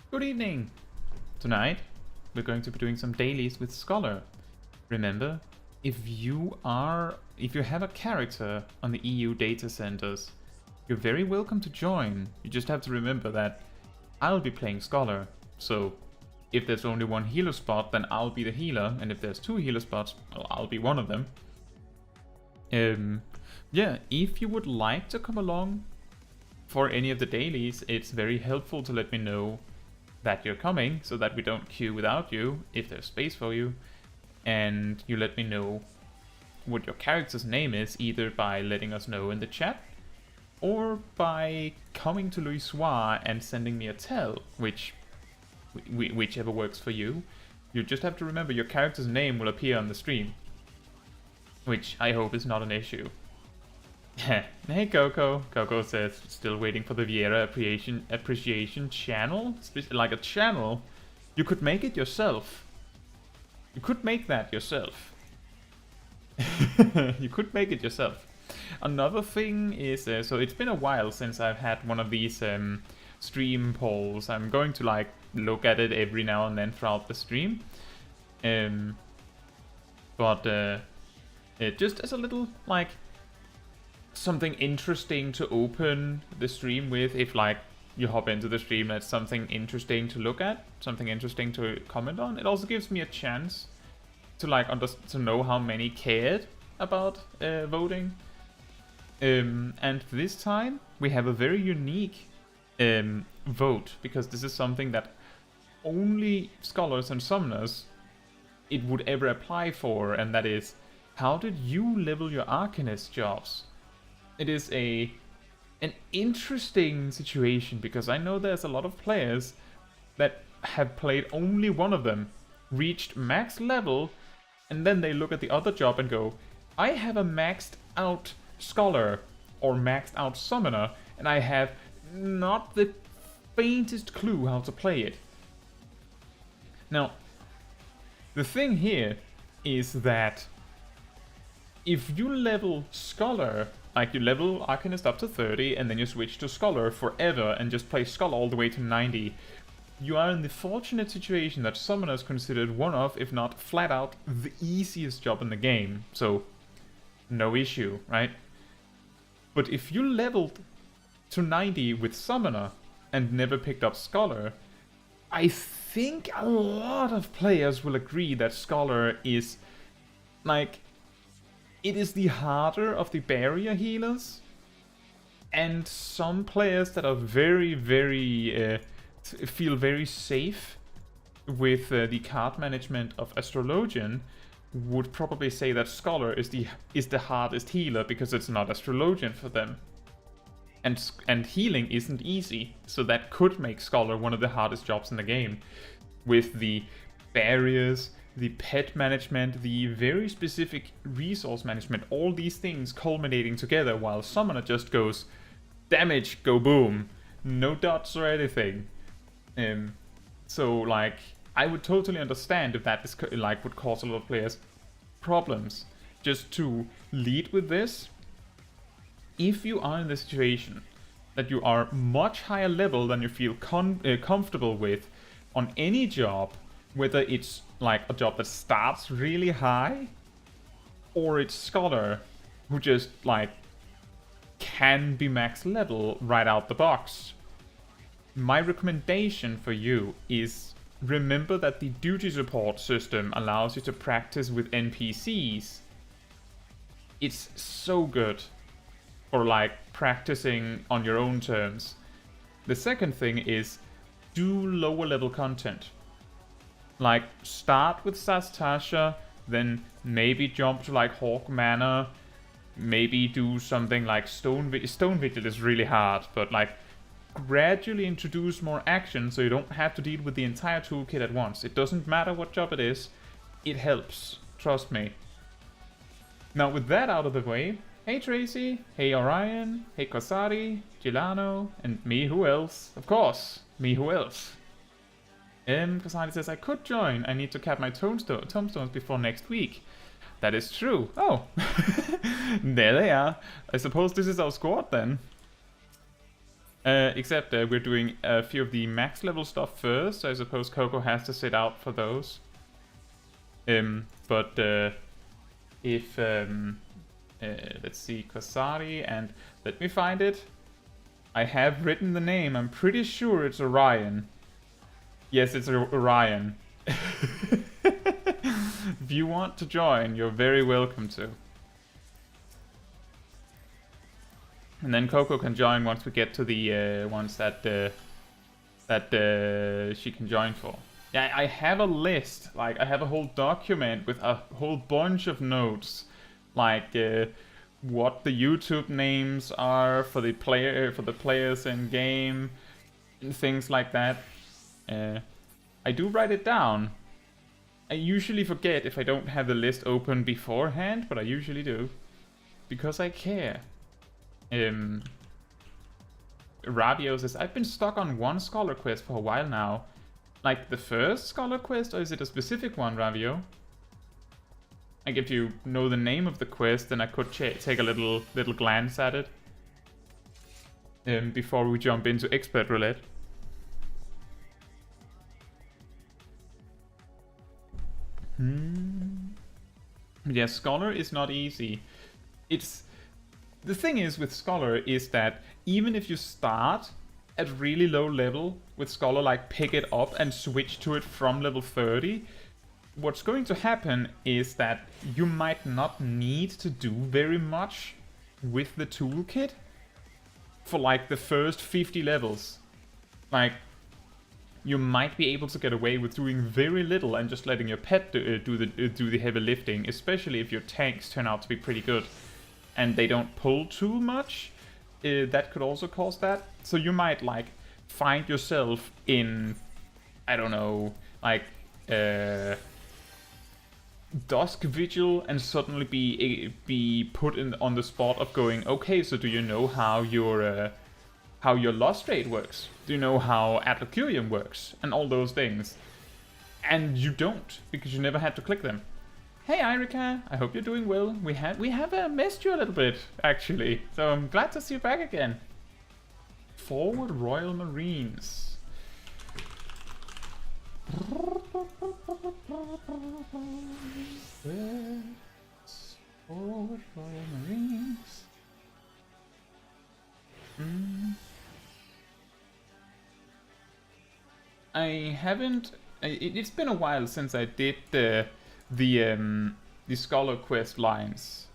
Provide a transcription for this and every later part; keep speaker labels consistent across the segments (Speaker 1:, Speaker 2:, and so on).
Speaker 1: Good evening! Tonight, we're going to be doing some dailies with Scholar. Remember, if you have a character on the EU data centers, you're very welcome to join. You just have to remember that I'll be playing Scholar. So, if there's only one healer spot, then I'll be the healer, and if there's two healer spots, well, I'll be one of them. Yeah, if you would like to come along for any of the dailies, it's very helpful to let me know that you're coming, so that we don't queue without you, if there's space for you. And you let me know what your character's name is, either by letting us know in the chat, or by coming to Louisoix and sending me a tell, whichever works for you. You just have to remember your character's name will appear on the stream, which I hope is not an issue. Hey Coco. Coco says, still waiting for the Viera appreciation channel? Like a channel? You could make it yourself. You could make that yourself. You could make it yourself. Another thing is, so it's been a while since I've had one of these stream polls. I'm going to like look at it every now and then throughout the stream. But just as a little like something interesting to open the stream with, if like you hop into the stream, that's something interesting to look at, something interesting to comment on. It also gives me a chance to like to know how many cared about voting. And this time we have a very unique vote, because this is something that only scholars and summoners it would ever apply for, and that is, how did you level your Arcanist jobs? It is an interesting situation, because I know there's a lot of players that have played only one of them, reached max level, and then they look at the other job and go, I have a maxed out Scholar or maxed out Summoner, and I have not the faintest clue how to play it. Now, the thing here is that if you level Scholar, like you level Arcanist up to 30 and then you switch to Scholar forever and just play Scholar all the way to 90, you are in the fortunate situation that Summoner is considered one of, if not flat out, the easiest job in the game. So, no issue, right? But if you leveled to 90 with Summoner and never picked up Scholar, I think a lot of players will agree that Scholar is like, it is the harder of the barrier healers, and some players that are very, feel very safe with the card management of Astrologian would probably say that Scholar is the hardest healer, because it's not Astrologian for them. And healing isn't easy, so that could make Scholar one of the hardest jobs in the game, with the barriers, the pet management, the very specific resource management, all these things culminating together, while Summoner just goes, damage, go boom, no dots or anything. So like, I would totally understand if that is like would cause a lot of players problems. Just to lead with this, if you are in the situation that you are much higher level than you feel comfortable with on any job, whether it's like a job that starts really high, or it's Scholar who just like can be max level right out the box, my recommendation for you is remember that the duty support system allows you to practice with NPCs. It's so good for like practicing on your own terms. The second thing is do lower level content. Like, start with Sastasha, then maybe jump to like Hawk Manor, maybe do something like Stone Vigil is really hard, but like gradually introduce more action so you don't have to deal with the entire toolkit at once. It doesn't matter what job it is, it helps, trust me. Now with that out of the way, hey Tracy, hey Orion, hey Kosari, Gilano, and me who else? Of course, me who else? Kasani says, I could join. I need to cap my tombstones before next week. That is true. Oh, there they are. I suppose this is our squad then. Except we're doing a few of the max level stuff first, so I suppose Coco has to sit out for those. But if let's see, Kosari, and let me find it. I have written the name. I'm pretty sure it's Orion. Yes, it's Orion. If you want to join, you're very welcome to. And then Coco can join once we get to the ones that she can join for. Yeah, I have a list. Like, I have a whole document with a whole bunch of notes, like what the YouTube names are for the players in game, and things like that. I do write it down. I usually forget if I don't have the list open beforehand, but I usually do because I care. Rabio says, I've been stuck on one scholar quest for a while now. Like the first scholar quest, or is it a specific one, Ravio? Like if you know the name of the quest, then I could take a little glance at it before we jump into expert roulette. Yeah, scholar is not easy. The thing is with Scholar is that even if you start at really low level with Scholar, like pick it up and switch to it from level 30, what's going to happen is that you might not need to do very much with the toolkit for like the first 50 levels. Like, you might be able to get away with doing very little and just letting your pet do the heavy lifting, especially if your tanks turn out to be pretty good and they don't pull too much. That could also cause that. So you might like find yourself in, I don't know, like Dusk Vigil and suddenly be put in on the spot of going, okay, so do you know how your loss rate works? Do you know how Adlocurium works? And all those things. And you don't, because you never had to click them. Hey Irika, I hope you're doing well. We have missed you a little bit, actually. So I'm glad to see you back again. Forward Royal Marines. Forward Royal Marines. I haven't. It's been a while since I did the Scholar quest lines.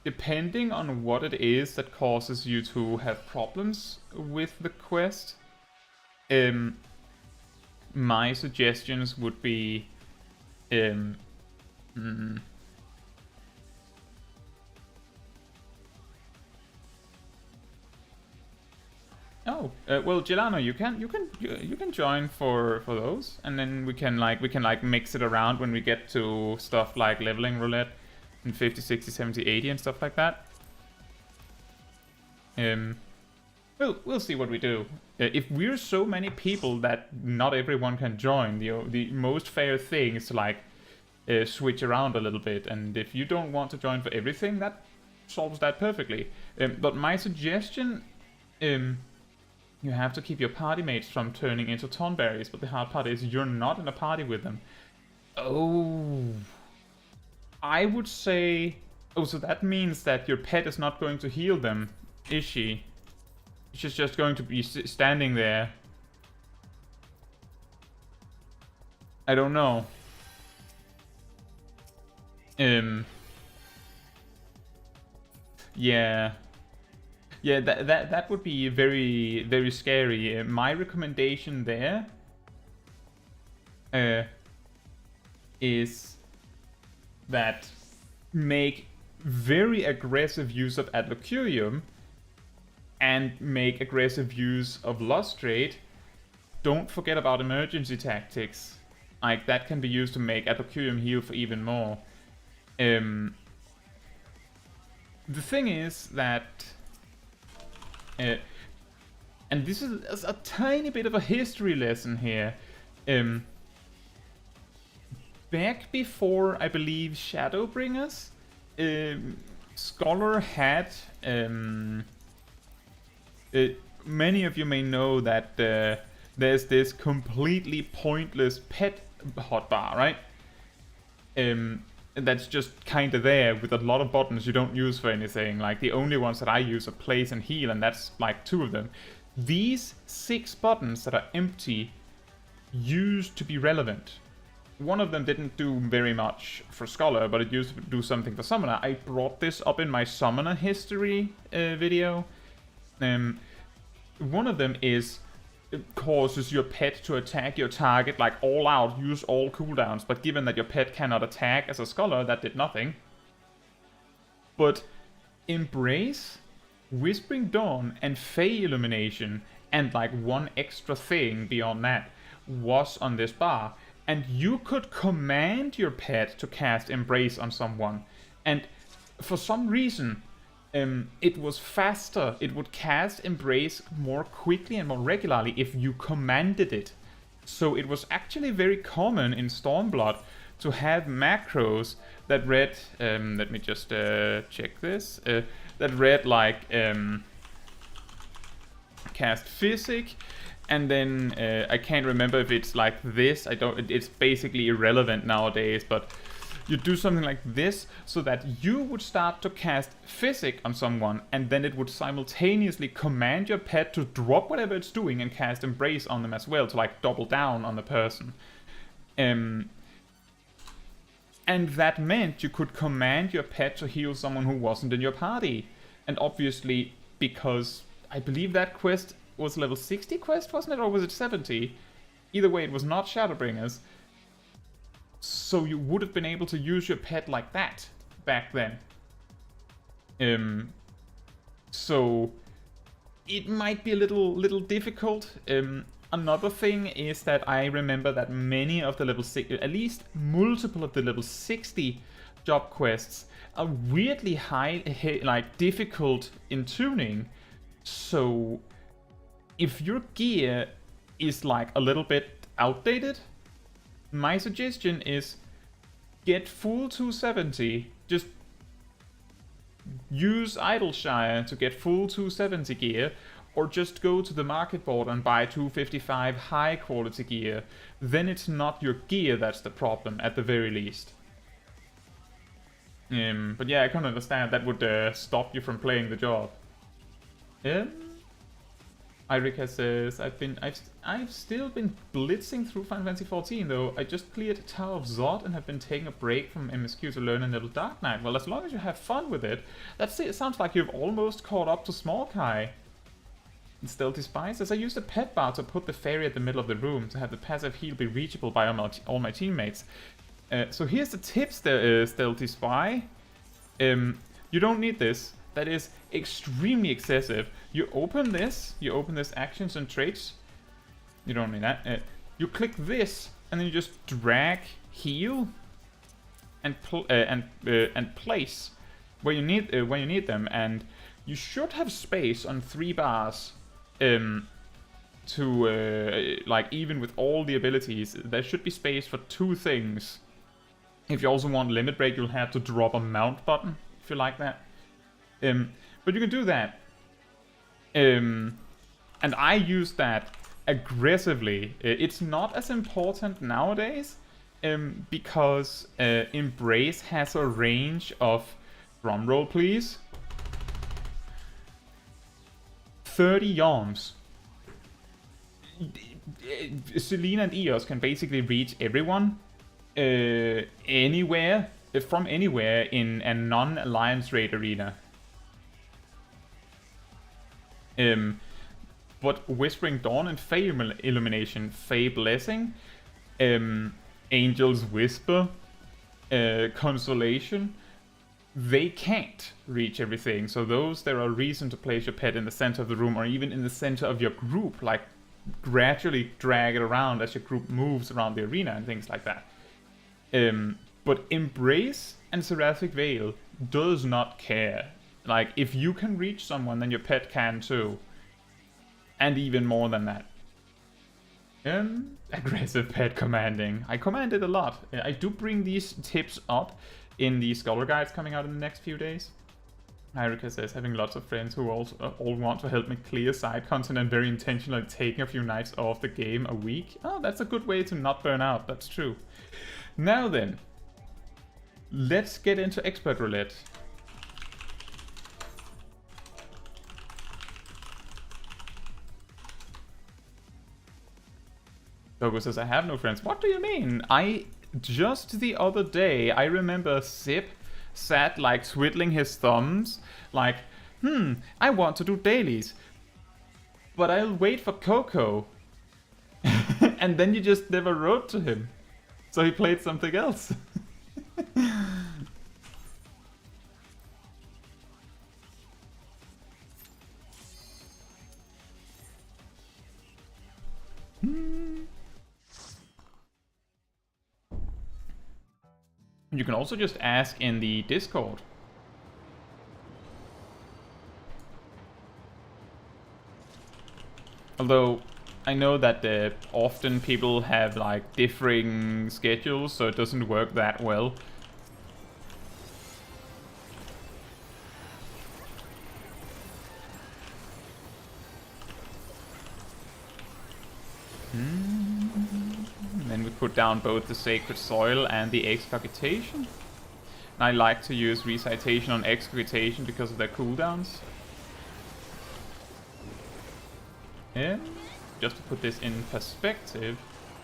Speaker 1: Depending on what it is that causes you to have problems with the quest, my suggestions would be Oh, well, Gelano, you can join for those, and then we can mix it around when we get to stuff like leveling roulette and 50, 60, 70, 80 and stuff like that. We'll see what we do. If we're so many people that not everyone can join, the most fair thing is to like switch around a little bit, and if you don't want to join for everything, that solves that perfectly. But my suggestion, you have to keep your party mates from turning into tonberries, but the hard part is you're not in a party with them. Oh, I would say, so that means that your pet is not going to heal them, is she? She's just going to be standing there. I don't know. Yeah. Yeah, that would be very, very scary. My recommendation there is that make very aggressive use of Adlocurium and make aggressive use of Lost Rate. Don't forget about emergency tactics. Like, that can be used to make Adlocurium heal for even more. The thing is that... and this is a tiny bit of a history lesson here. Back before, I believe, Shadowbringers, Scholar had Many of you may know that there's this completely pointless pet hotbar, right? That's just kind of there with a lot of buttons you don't use for anything. Like the only ones that I use are place and heal, and that's like 2 of them. These 6 buttons that are empty used to be relevant. One of them didn't do very much for Scholar, but it used to do something for Summoner. I brought this up in my Summoner history video. One of them is it causes your pet to attack your target like all out, use all cooldowns, but given that your pet cannot attack as a Scholar, that did nothing. But Embrace, Whispering Dawn, and Fey Illumination, and like 1 extra thing beyond that, was on this bar. And you could command your pet to cast Embrace on someone. And for some reason, it was faster. It would cast Embrace more quickly and more regularly if you commanded it. So it was actually very common in Stormblood to have macros that read, let me just check this, that read like cast Physic, and then I can't remember if it's like this. It's basically irrelevant nowadays, but you do something like this so that you would start to cast Physic on someone, and then it would simultaneously command your pet to drop whatever it's doing and cast Embrace on them as well, to like double down on the person. And that meant you could command your pet to heal someone who wasn't in your party. And obviously, because I believe that quest was level 60 quest, wasn't it? Or was it 70? Either way, it was not Shadowbringers. So you would have been able to use your pet like that back then. So it might be a little difficult. Another thing is that I remember that many of the level 60, at least multiple of the level 60 job quests are weirdly high, like difficult in tuning. So if your gear is like a little bit outdated, my suggestion is get full 270. Just use Idleshire to get full 270 gear, or just go to the market board and buy 255 high quality gear. Then it's not your gear that's the problem, at the very least. But yeah, I can understand that would stop you from playing the job. Irika says, I've still been blitzing through Final Fantasy XIV though. I just cleared Tower of Zod and have been taking a break from MSQ to learn a little Dark Knight. Well, as long as you have fun with it, it sounds like you've almost caught up to Small Kai. And Stealthy Spy says, I used a pet bar to put the fairy at the middle of the room to have the passive heal be reachable by all my teammates. So here's the tips there, Stealthy Spy. You don't need this. That is extremely excessive. You open this actions and traits. You don't need that. You click this, and then you just drag heal and place where you need them, and you should have space on 3 bars. Like even with all the abilities, there should be space for 2 things. If you also want limit break, you'll have to drop a mount button if you like that. But you can do that. And I use that aggressively. It's not as important nowadays because Embrace has a range of, drumroll please, 30 yawns. Selena and Eos can basically reach everyone anywhere, from anywhere in a non-Alliance raid arena. But Whispering Dawn and Fey Illumination, Fey Blessing, Angel's Whisper, Consolation, they can't reach everything. So those, there are reason to place your pet in the center of the room, or even in the center of your group, like gradually drag it around as your group moves around the arena and things like that. But Embrace and Seraphic Veil does not care. Like, if you can reach someone, then your pet can too. And even more than that. Aggressive pet commanding. I command it a lot. I do bring these tips up in the Scholar Guides coming out in the next few days. Erika says, having lots of friends who also all want to help me clear side content and very intentionally taking a few nights off the game a week. Oh, that's a good way to not burn out, that's true. Now then, let's get into Expert Roulette. Togo says, I have no friends. What do you mean? Just the other day, I remember Zip sat like twiddling his thumbs, like, I want to do dailies, but I'll wait for Coco. And then you just never wrote to him. So he played something else. You can also just ask in the Discord. Although, I know that often people have like differing schedules, so it doesn't work that well. Then we put down both the Sacred Soil and the Excogitation. I like to use Recitation on Excogitation because of their cooldowns. Just to put this in perspective,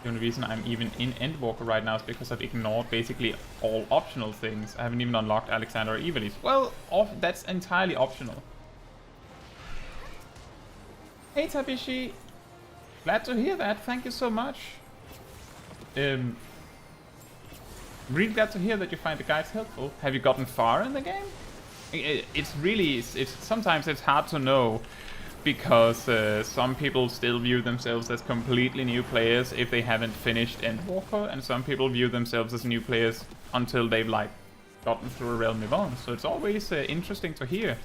Speaker 1: the only reason I'm even in Endwalker right now is because I've ignored basically all optional things. I haven't even unlocked Alexander or Ivalice. Well, that's entirely optional. Hey Tabishi! Glad to hear that, thank you so much. Really glad to hear that you find the guides helpful. Have you gotten far in the game? It's really, sometimes it's hard to know, because some people still view themselves as completely new players if they haven't finished Endwalker, and some people view themselves as new players until they've like gotten through a Realm Yvonne. So it's always interesting to hear.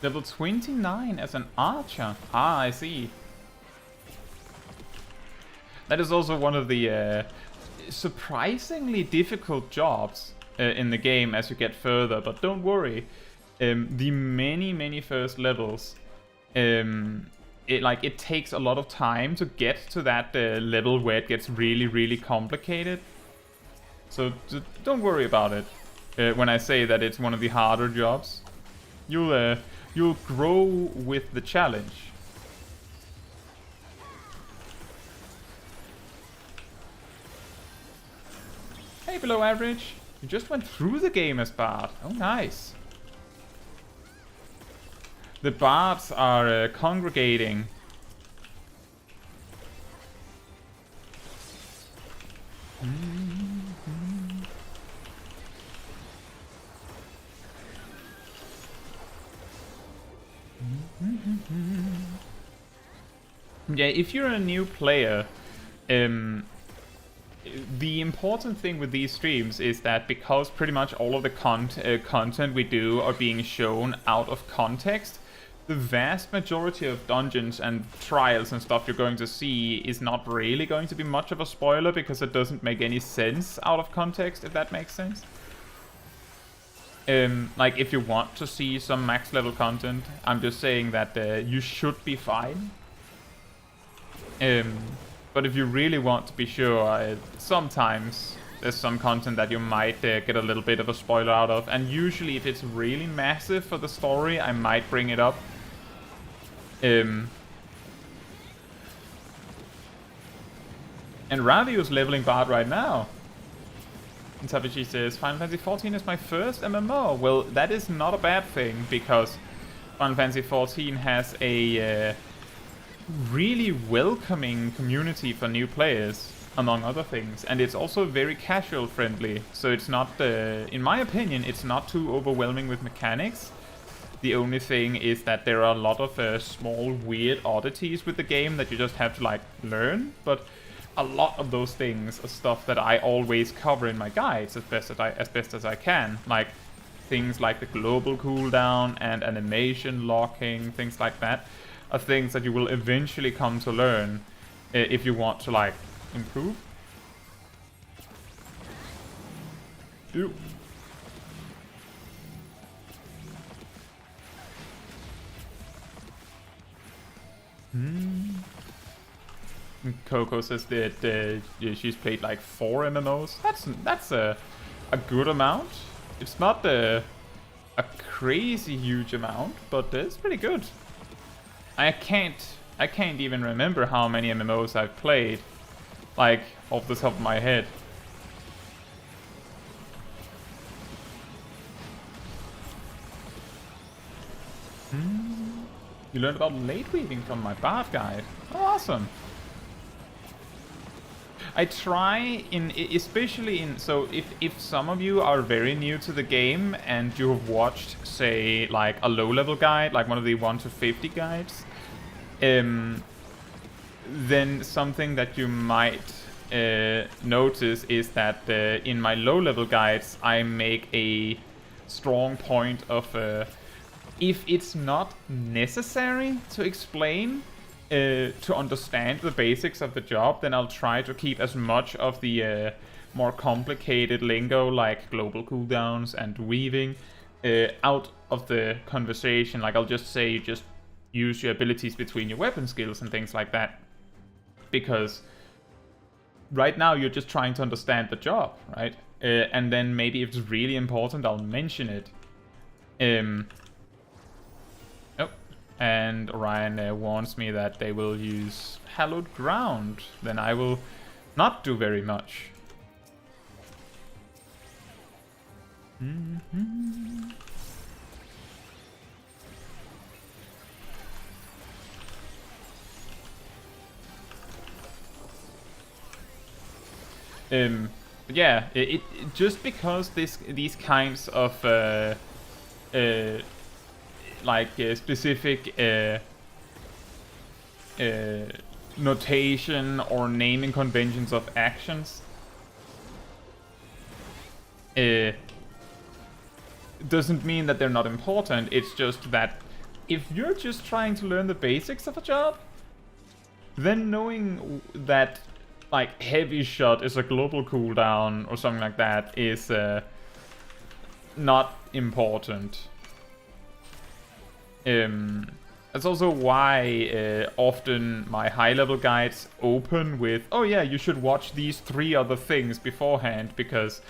Speaker 1: Level 29 as an archer. Ah, I see. That is also one of the surprisingly difficult jobs in the game as you get further. But don't worry, the many first levels, it takes a lot of time to get to that level where it gets really complicated. So don't worry about it. When I say that it's one of the harder jobs, you'll grow with the challenge. Hey, below average. You just went through the game as Bard. Oh, nice. The Bards are congregating. Yeah, if you're a new player, the important thing with these streams is that because pretty much all of the content we do are being shown out of context, the vast majority of dungeons and trials and stuff you're going to see is not really going to be much of a spoiler because it doesn't make any sense out of context, if that makes sense. Like, if you want to see some max level content, I'm just saying that you should be fine. But if you really want to be sure, sometimes there's some content that you might get a little bit of a spoiler out of. And usually if it's really massive for the story, I might bring it up. And Ravio's leveling Bard right now. And Tabichi says, Final Fantasy XIV is my first MMO. Well, that is not a bad thing, because Final Fantasy XIV has a really welcoming community for new players, among other things. And it's also very casual friendly, so it's not, in my opinion, it's not too overwhelming with mechanics. The only thing is that there are a lot of small weird oddities with the game that you just have to like learn, but a lot of those things are stuff that I always cover in my guides as best as I can, like things like the global cooldown and animation locking, things like that. are things that you will eventually come to learn if you want to like improve. Ew. Coco says that she's played like 4 MMOs. That's a good amount. It's not a crazy huge amount, but it's pretty good. I can't even remember how many MMOs I've played, like off the top of my head. You learned about late weaving from my Bard guide. Oh, awesome. I try especially in, so if some of you are very new to the game and you have watched, say, like a low level guide, like one of the 1 to 50 guides, then something that you might notice is that in my low level guides I make a strong point of if it's not necessary to explain to understand the basics of the job, then I'll try to keep as much of the more complicated lingo like global cooldowns and weaving out of the conversation. Like I'll just say, just use your abilities between your weapon skills and things like that. Because right now you're just trying to understand the job, right? And then maybe if it's really important, I'll mention it. And Orion warns me that they will use hallowed ground. Then I will not do very much. But yeah, it just because these kinds of like specific notation or naming conventions of actions doesn't mean that they're not important. It's just that if you're just trying to learn the basics of a job, then knowing that like heavy shot is a global cooldown or something like that is not important. That's also why often my high-level guides open with, oh yeah, you should watch these 3 other things beforehand, because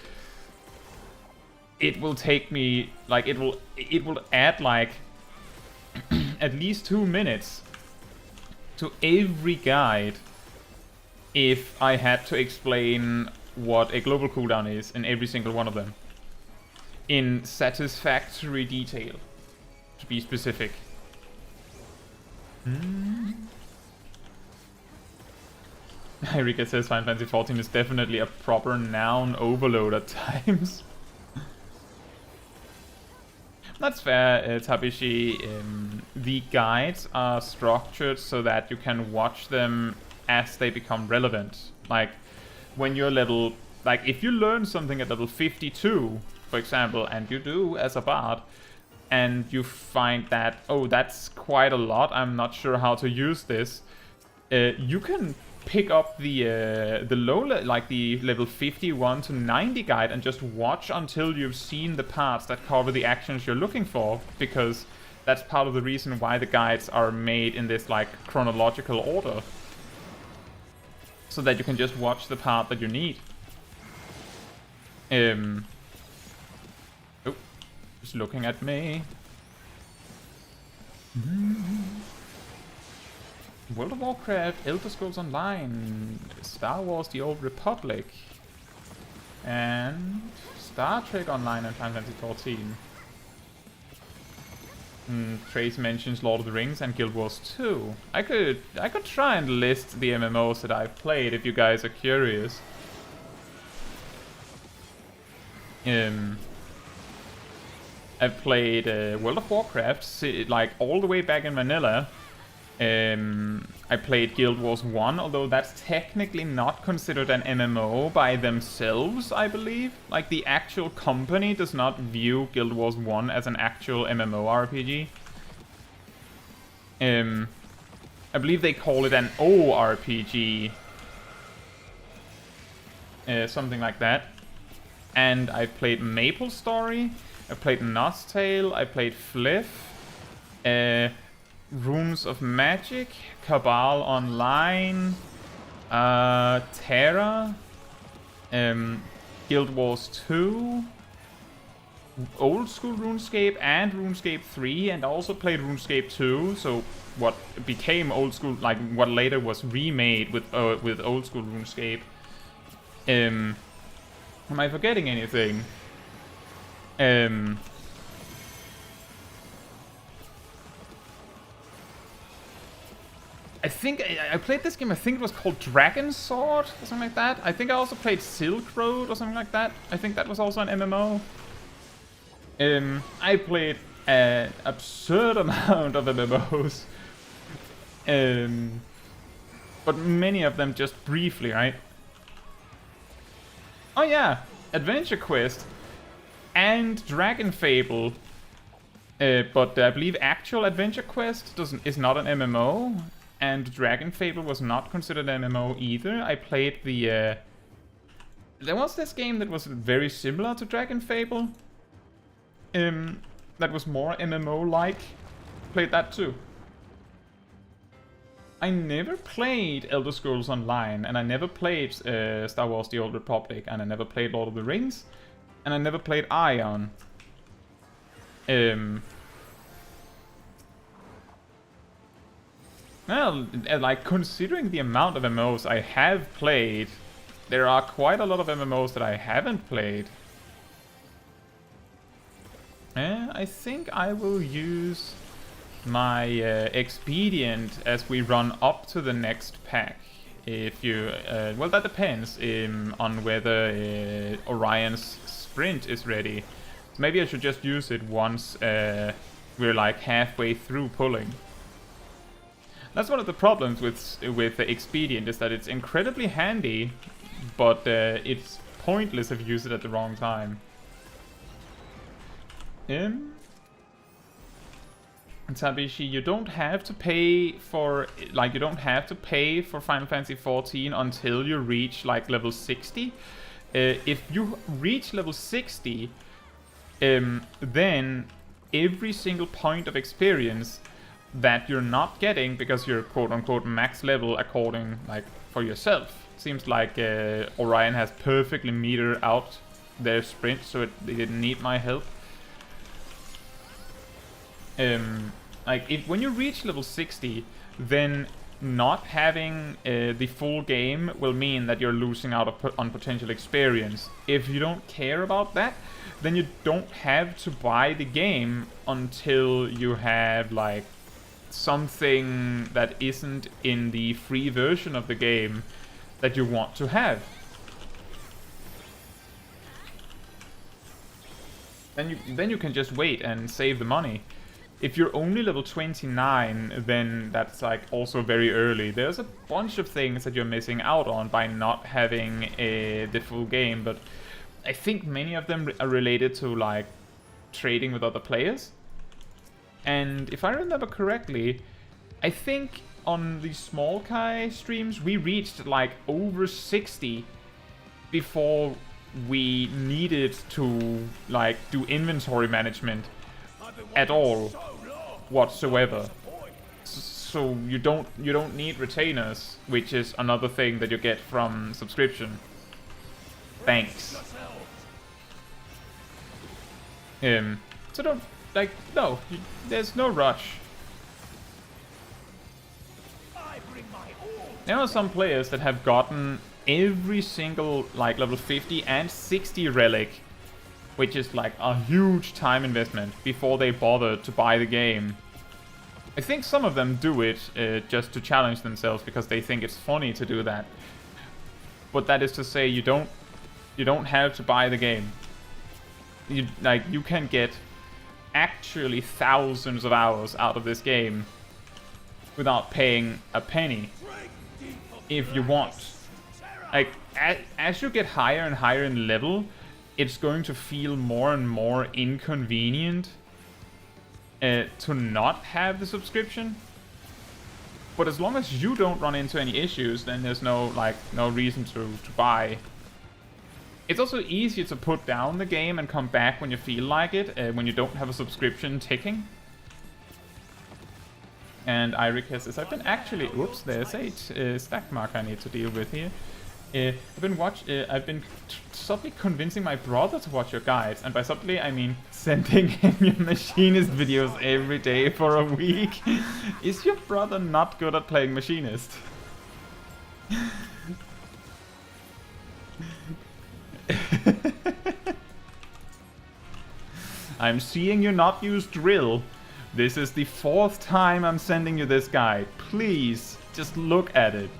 Speaker 1: it will take me, like, it will add, like, at least 2 minutes to every guide if I had to explain what a global cooldown is in every single one of them. In satisfactory detail. To be specific. Erika says Final Fantasy XIV is definitely a proper noun overload at times. That's fair, Tabishi. The guides are structured so that you can watch them as they become relevant. Like, when you're level... Like, if you learn something at level 52, for example, and you do as a bard, and you find that, oh, that's quite a lot, I'm not sure how to use this, you can pick up the like the level 51 to 90 guide and just watch until you've seen the parts that cover the actions you're looking for, because that's part of the reason why the guides are made in this like chronological order, so that you can just watch the part that you need. Just looking at me. World of Warcraft, Elder Scrolls Online, Star Wars The Old Republic, and Star Trek Online and Final Fantasy XIV. Trace mentions Lord of the Rings and Guild Wars 2. I could try and list the MMOs that I've played if you guys are curious. I've played World of Warcraft, like all the way back in vanilla. I played Guild Wars 1, although that's technically not considered an MMO by themselves, I believe. Like, the actual company does not view Guild Wars 1 as an actual MMORPG. I believe they call it an ORPG. Something like that. And I played Maple Story, I played Knot's Tale, I played Fliff, Rooms of Magic, Cabal Online, Terra, Guild Wars 2, Old School RuneScape and RuneScape 3, and I also played RuneScape 2, so what became Old School, like what later was remade with Old School RuneScape. Am I forgetting anything? I think I played this game, I think it was called Dragon Sword or something like that. I think I also played Silk Road or something like that. I think that was also an MMO. I played an absurd amount of MMOs. But many of them just briefly, right? Oh yeah, Adventure Quest and Dragon Fable, but I believe actual Adventure Quest is not an MMO, and Dragon Fable was not considered an MMO either. I played the... there was this game that was very similar to Dragon Fable, that was more MMO-like. Played that too. I never played Elder Scrolls Online, and I never played Star Wars The Old Republic, and I never played Lord of the Rings, and I never played Ion. Well, like, considering the amount of MMOs I have played, there are quite a lot of MMOs that I haven't played. I think I will use my expedient as we run up to the next pack. If you well, that depends on whether Orion's sprint is ready. So maybe I should just use it once we're like halfway through pulling. That's one of the problems with the expedient, is that it's incredibly handy, but it's pointless if you use it at the wrong time. Tabishi, you don't have to pay for, like, you don't have to pay for Final Fantasy XIV until you reach like level 60. If you reach level 60, then every single point of experience that you're not getting because you're quote-unquote max level according, like, for yourself. Seems like Orion has perfectly metered out their sprint, so they didn't need my help. Like, when you reach level 60, then not having the full game will mean that you're losing out on potential experience. If you don't care about that, then you don't have to buy the game until you have, like, something that isn't in the free version of the game that you want to have. Then you can just wait and save the money. If you're only level 29, then that's like also very early. There's a bunch of things that you're missing out on by not having the full game, but I think many of them are related to like trading with other players. And if I remember correctly, I think on the Small Kai streams we reached like over 60 before we needed to like do inventory management at all whatsoever. So you don't need retainers, which is another thing that you get from subscription. Thanks. So don't, like, no, there's no rush. There are some players that have gotten every single like level 50 and 60 relic, which is like a huge time investment, before they bother to buy the game. I think some of them do it just to challenge themselves because they think it's funny to do that. But that is to say, you don't have to buy the game. You can get actually thousands of hours out of this game without paying a penny if you want. Like, as you get higher and higher in level, it's going to feel more and more inconvenient to not have the subscription. But as long as you don't run into any issues, then there's no reason to buy. It's also easier to put down the game and come back when you feel like it, when you don't have a subscription ticking. And Iricus says, I've been actually... Whoops, there's a stack mark I need to deal with here. I've been subtly convincing my brother to watch your guides, and by subtly I mean sending him your machinist videos every day for a week. Is your brother not good at playing machinist? I'm seeing you not use drill. This is the 4th time I'm sending you this guide. Please, just look at it.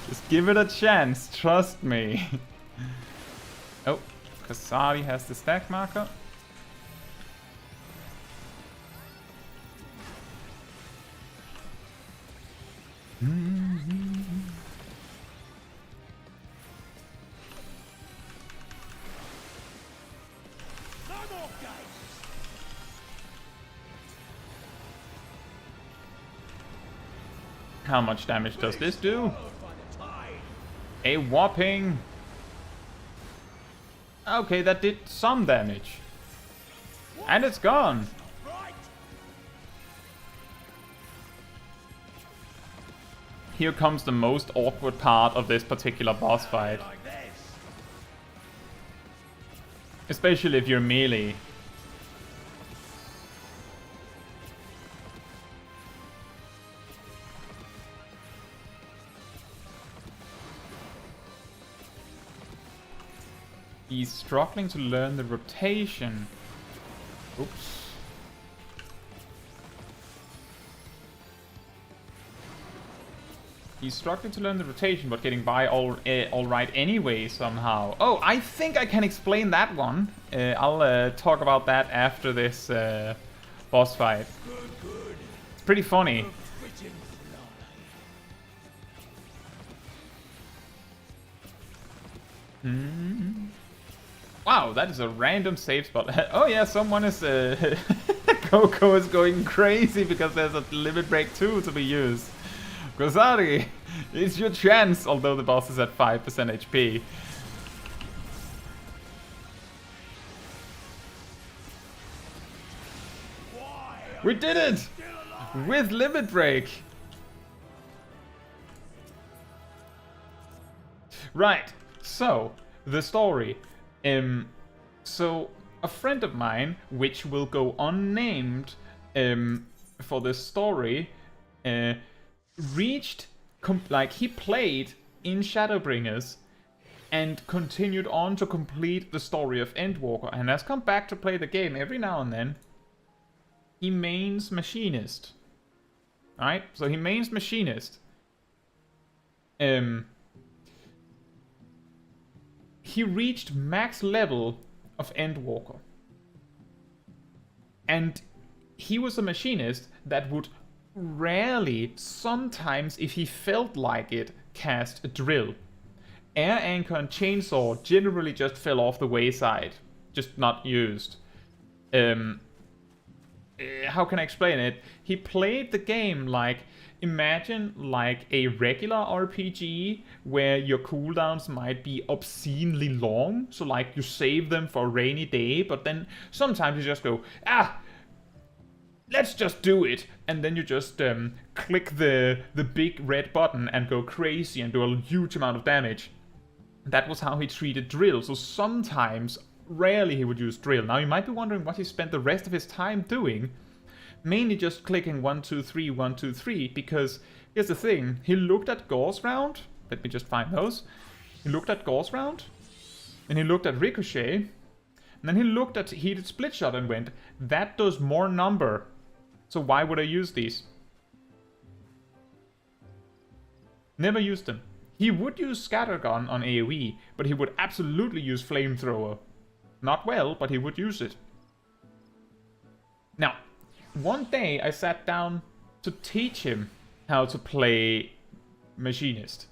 Speaker 1: Just give it a chance, trust me. Oh, Kasari has the stack marker. How much damage does this do? A whopping... Okay, that did some damage. And it's gone. Here comes the most awkward part of this particular boss fight. Especially if you're melee. He's struggling to learn the rotation. Oops. He's struggling to learn the rotation, but getting by all right anyway somehow. Oh, I think I can explain that one. I'll talk about that after this boss fight. It's pretty funny. Wow, that is a random save spot. Oh yeah, someone is... Coco is going crazy because there's a limit break 2 to be used. Gozari, it's your chance, although the boss is at 5% HP. We did it! With limit break! Right, so, the story. So, a friend of mine, which will go unnamed for this story, reached, he played in Shadowbringers and continued on to complete the story of Endwalker and has come back to play the game every now and then. He mains Machinist. Alright, so he mains Machinist. He reached max level of Endwalker. And he was a machinist that would rarely, sometimes if he felt like it, cast a drill. Air Anchor and Chainsaw generally just fell off the wayside. Just not used. How can I explain it? He played the game like... Imagine like a regular RPG where your cooldowns might be obscenely long. So like you save them for a rainy day, but then sometimes you just go, let's just do it. And then you just click the big red button and go crazy and do a huge amount of damage. That was how he treated drill. So sometimes, rarely he would use drill. Now you might be wondering what he spent the rest of his time doing. Mainly just clicking 1, 2, 3, 1, 2, 3, because here's the thing. He looked at Gauss Round. Let me just find those. He looked at Gauss Round. And he looked at Ricochet. And then he looked at Heated Split Shot and went, that does more number. So why would I use these? Never used them. He would use Scattergun on AoE, but he would absolutely use Flamethrower. Not well, but he would use it. Now, one day I sat down to teach him how to play Machinist.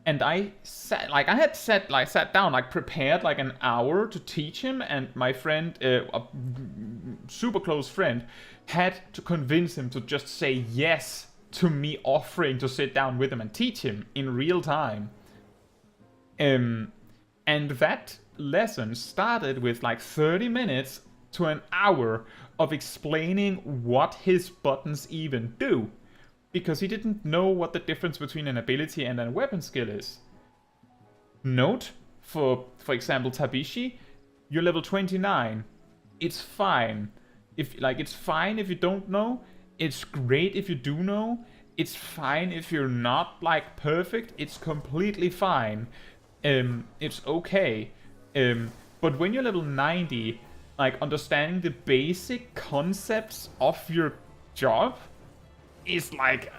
Speaker 1: And I sat, sat down, prepared like an hour to teach him, and my friend, a super close friend, had to convince him to just say yes to me offering to sit down with him and teach him in real time. And that lesson started with like 30 minutes to an hour of explaining what his buttons even do, because he didn't know what the difference between an ability and a weapon skill is. Note, for example, Tabishi, you're level 29. It's fine. It's fine if you don't know. It's great if you do know. It's fine if you're not like perfect. It's completely fine. It's okay. But when you're level 90, like understanding the basic concepts of your job is like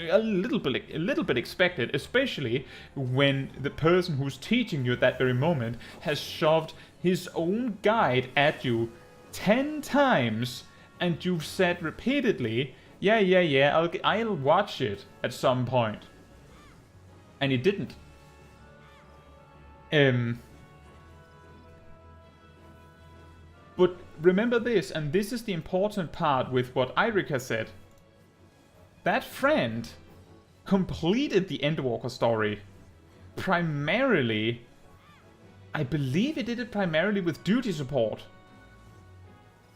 Speaker 1: a little bit expected, especially when the person who's teaching you at that very moment has shoved his own guide at you 10 times, and you've said repeatedly, yeah, I'll watch it at some point, and he didn't. But remember this, and this is the important part with what Eirika said. That friend completed the Endwalker story primarily, I believe he did it primarily with duty support.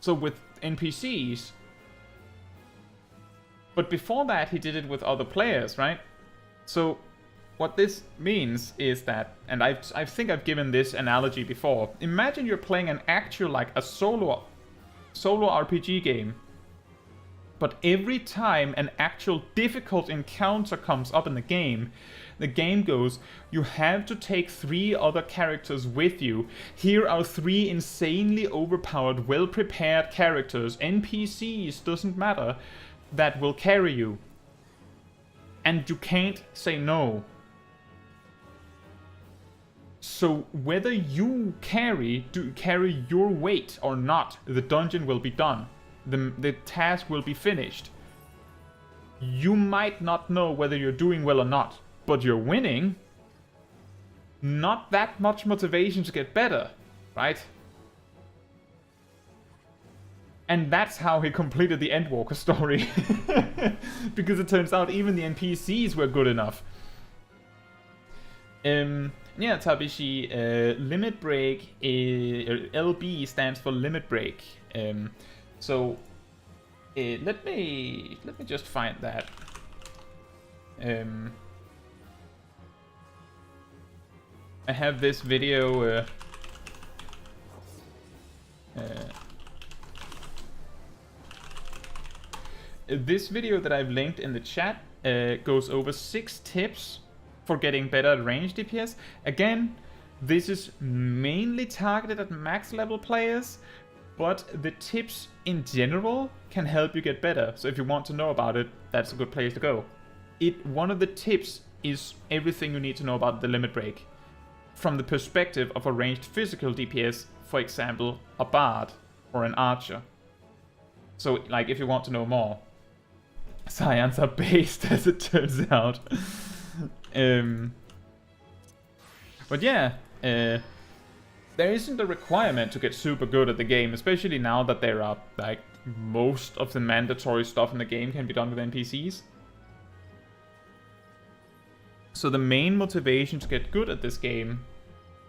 Speaker 1: So with NPCs. But before that he did it with other players, right? So what this means is that, and I think I've given this analogy before. Imagine you're playing an actual, like a solo RPG game. But every time an actual difficult encounter comes up in the game goes, you have to take 3 other characters with you. Here are 3 insanely overpowered, well-prepared characters, NPCs, doesn't matter, that will carry you. And you can't say no. So whether you carry your weight or not, the dungeon will be done. The task will be finished. You might not know whether you're doing well or not, but you're winning. Not that much motivation to get better, right? And that's how he completed the Endwalker story. Because it turns out even the NPCs were good enough. Yeah, Tabishi, limit break, LB stands for limit break. So let me just find that. I have this video. This video that I've linked in the chat goes over 6 tips for getting better at range DPS. Again, this is mainly targeted at max level players, but the tips in general can help you get better. So if you want to know about it, that's a good place to go. One of the tips is everything you need to know about the limit break from the perspective of a ranged physical DPS, for example, a bard or an archer. So like if you want to know more. Science are based, as it turns out. But yeah, there isn't a requirement to get super good at the game, especially now that there are like most of the mandatory stuff in the game can be done with NPCs. So the main motivation to get good at this game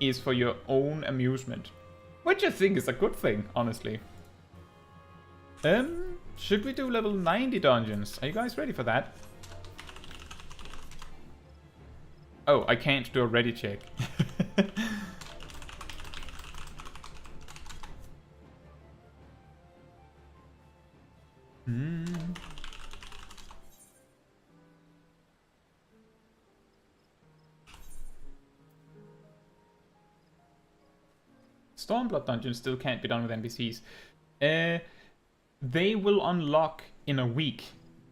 Speaker 1: is for your own amusement, which I think is a good thing, honestly. Should we do level 90 dungeons? Are you guys ready for that? Oh, I can't do a ready check. Stormblood dungeons still can't be done with NPCs. They will unlock in a week.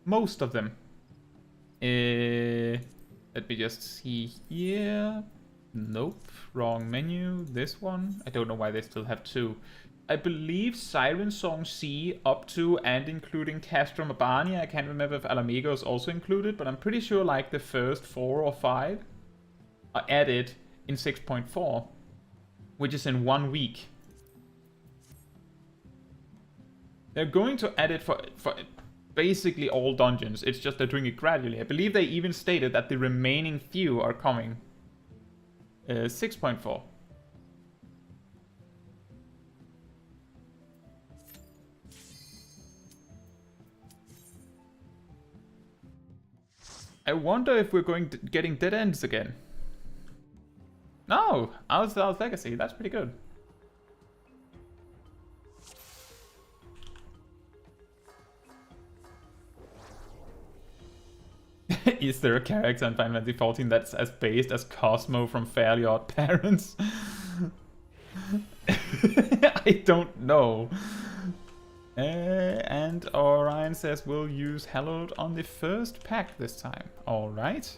Speaker 1: Most of them. Let me just see here. Nope, wrong menu. This one. I don't know why they still have 2. I believe Siren Song C up to and including Castrum Abania. I can't remember if Alamego is also included, but I'm pretty sure like the first 4 or 5 are added in 6.4, which is in 1 week. They're going to add it for basically all dungeons. It's just they're doing it gradually. I believe they even stated that the remaining few are coming. 6.4. I wonder if we're getting dead ends again. No, Outlaws Legacy. That's pretty good. Is there a character in Final Fantasy XIV that's as based as Cosmo from Fairly Odd Parents? I don't know. And Orion says we'll use Hallowed on the first pack this time. Alright.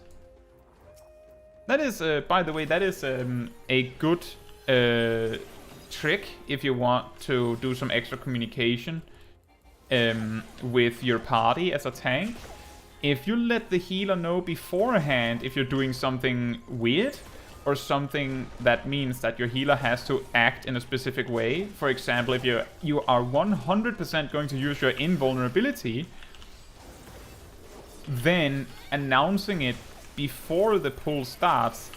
Speaker 1: That is, by the way, that is a good trick if you want to do some extra communication with your party as a tank. If you let the healer know beforehand if you're doing something weird or something that means that your healer has to act in a specific way. For example, if you are 100% going to use your invulnerability, then announcing it before the pull starts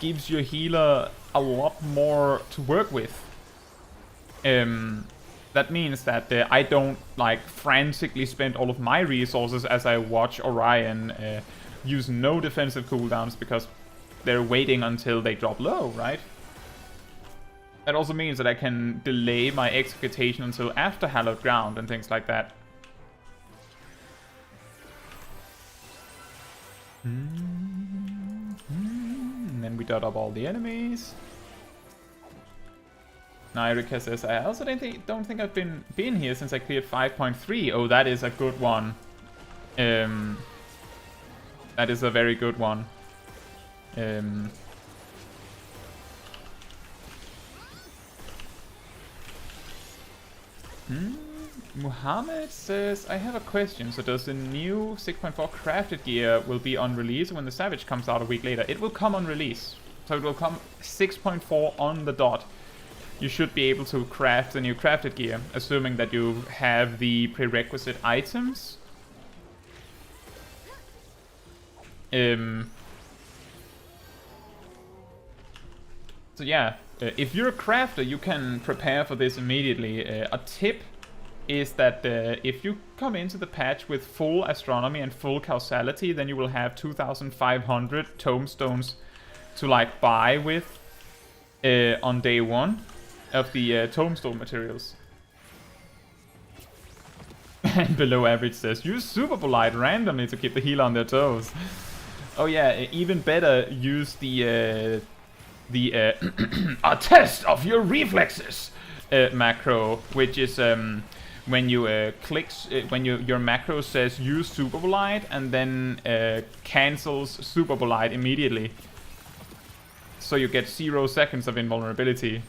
Speaker 1: gives your healer a lot more to work with. That means that I don't like frantically spend all of my resources as I watch Orion use no defensive cooldowns because they're waiting until they drop low, right? That also means that I can delay my execution until after Hallowed Ground and things like that. And then we dot up all the enemies. Nyrika says, I also don't think I've been here since I cleared 5.3. Oh, that is a good one. That is a very good one. Muhammad says, I have a question. So does the new 6.4 crafted gear will be on release when the Savage comes out a week later? It will come on release. So it will come 6.4 on the dot. You should be able to craft the new crafted gear, assuming that you have the prerequisite items. So yeah, if you're a crafter, you can prepare for this immediately. A tip is that if you come into the patch with full astronomy and full causality, then you will have 2,500 tomestones to like buy with on day one of the tomestone materials. And Below Average says, use Super Polite randomly to keep the healer on their toes. Oh yeah, even better, use the a test of your reflexes macro, which is when you when your macro says use Super Polite and then cancels Super Polite immediately. So you get 0 seconds of invulnerability.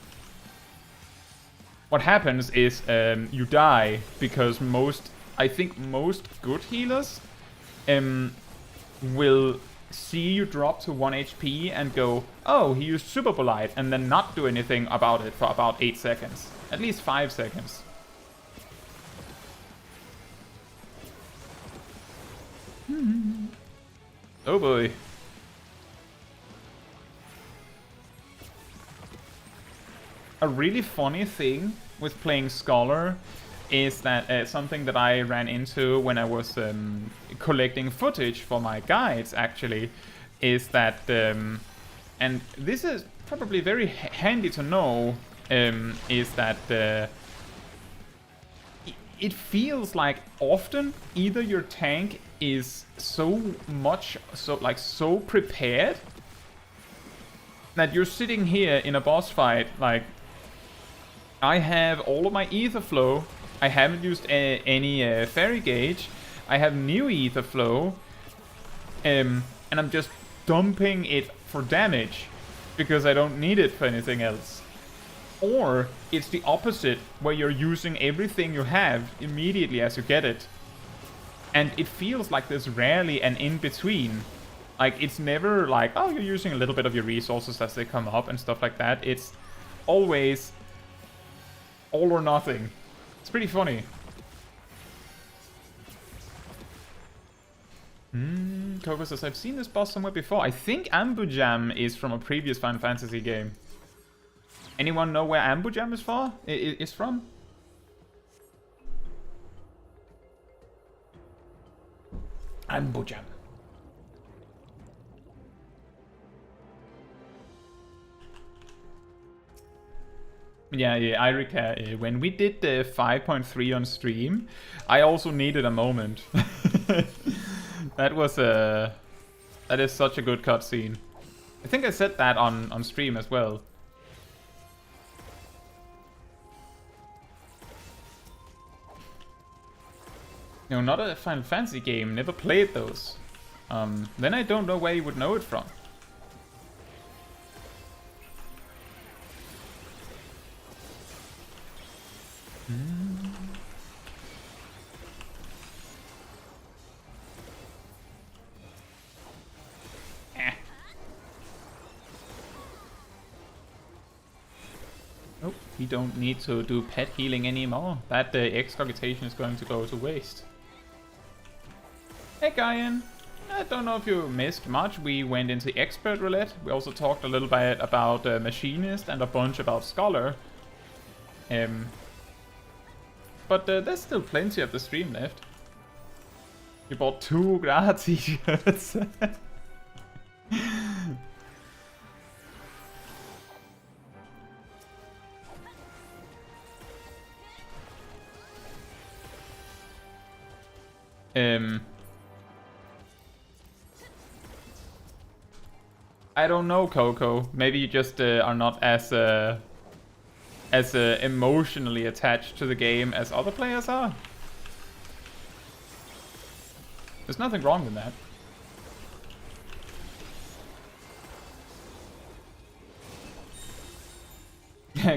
Speaker 1: What happens is you die because I think most good healers will see you drop to 1 HP and go, oh, he used Super Polite, and then not do anything about it for about 8 seconds. At least 5 seconds. Oh boy. A really funny thing with playing Scholar is that something that I ran into when I was collecting footage for my guides, actually, is that, and this is probably very handy to know, is that it feels like often either your tank is so prepared that you're sitting here in a boss fight, like, I have all of my ether flow. I haven't used any fairy gauge. I have new ether flow. And I'm just dumping it for damage because I don't need it for anything else. Or it's the opposite, where you're using everything you have immediately as you get it. And it feels like there's rarely an in-between. Like, it's never like, oh, you're using a little bit of your resources as they come up and stuff like that. It's always all or nothing. It's pretty funny. Coco says, I've seen this boss somewhere before. I think Ambu Jam is from a previous Final Fantasy game. Anyone know where Ambu Jam is from? Ambu Jam. Yeah, Irika, when we did the 5.3 on stream, I also needed a moment. That is such a good cutscene. I think I said that on stream as well. No, not a Final Fantasy game, never played those. Then I don't know where you would know it from. Oh, we don't need to do pet healing anymore. That excogitation is going to go to waste. Hey Guyan, I don't know if you missed much. We went into Expert Roulette. We also talked a little bit about Machinist and a bunch about Scholar. But there's still plenty of the stream left. You bought 2 Graha t-shirts. I don't know, Coco. Maybe you just are not as emotionally attached to the game as other players are. There's nothing wrong with that.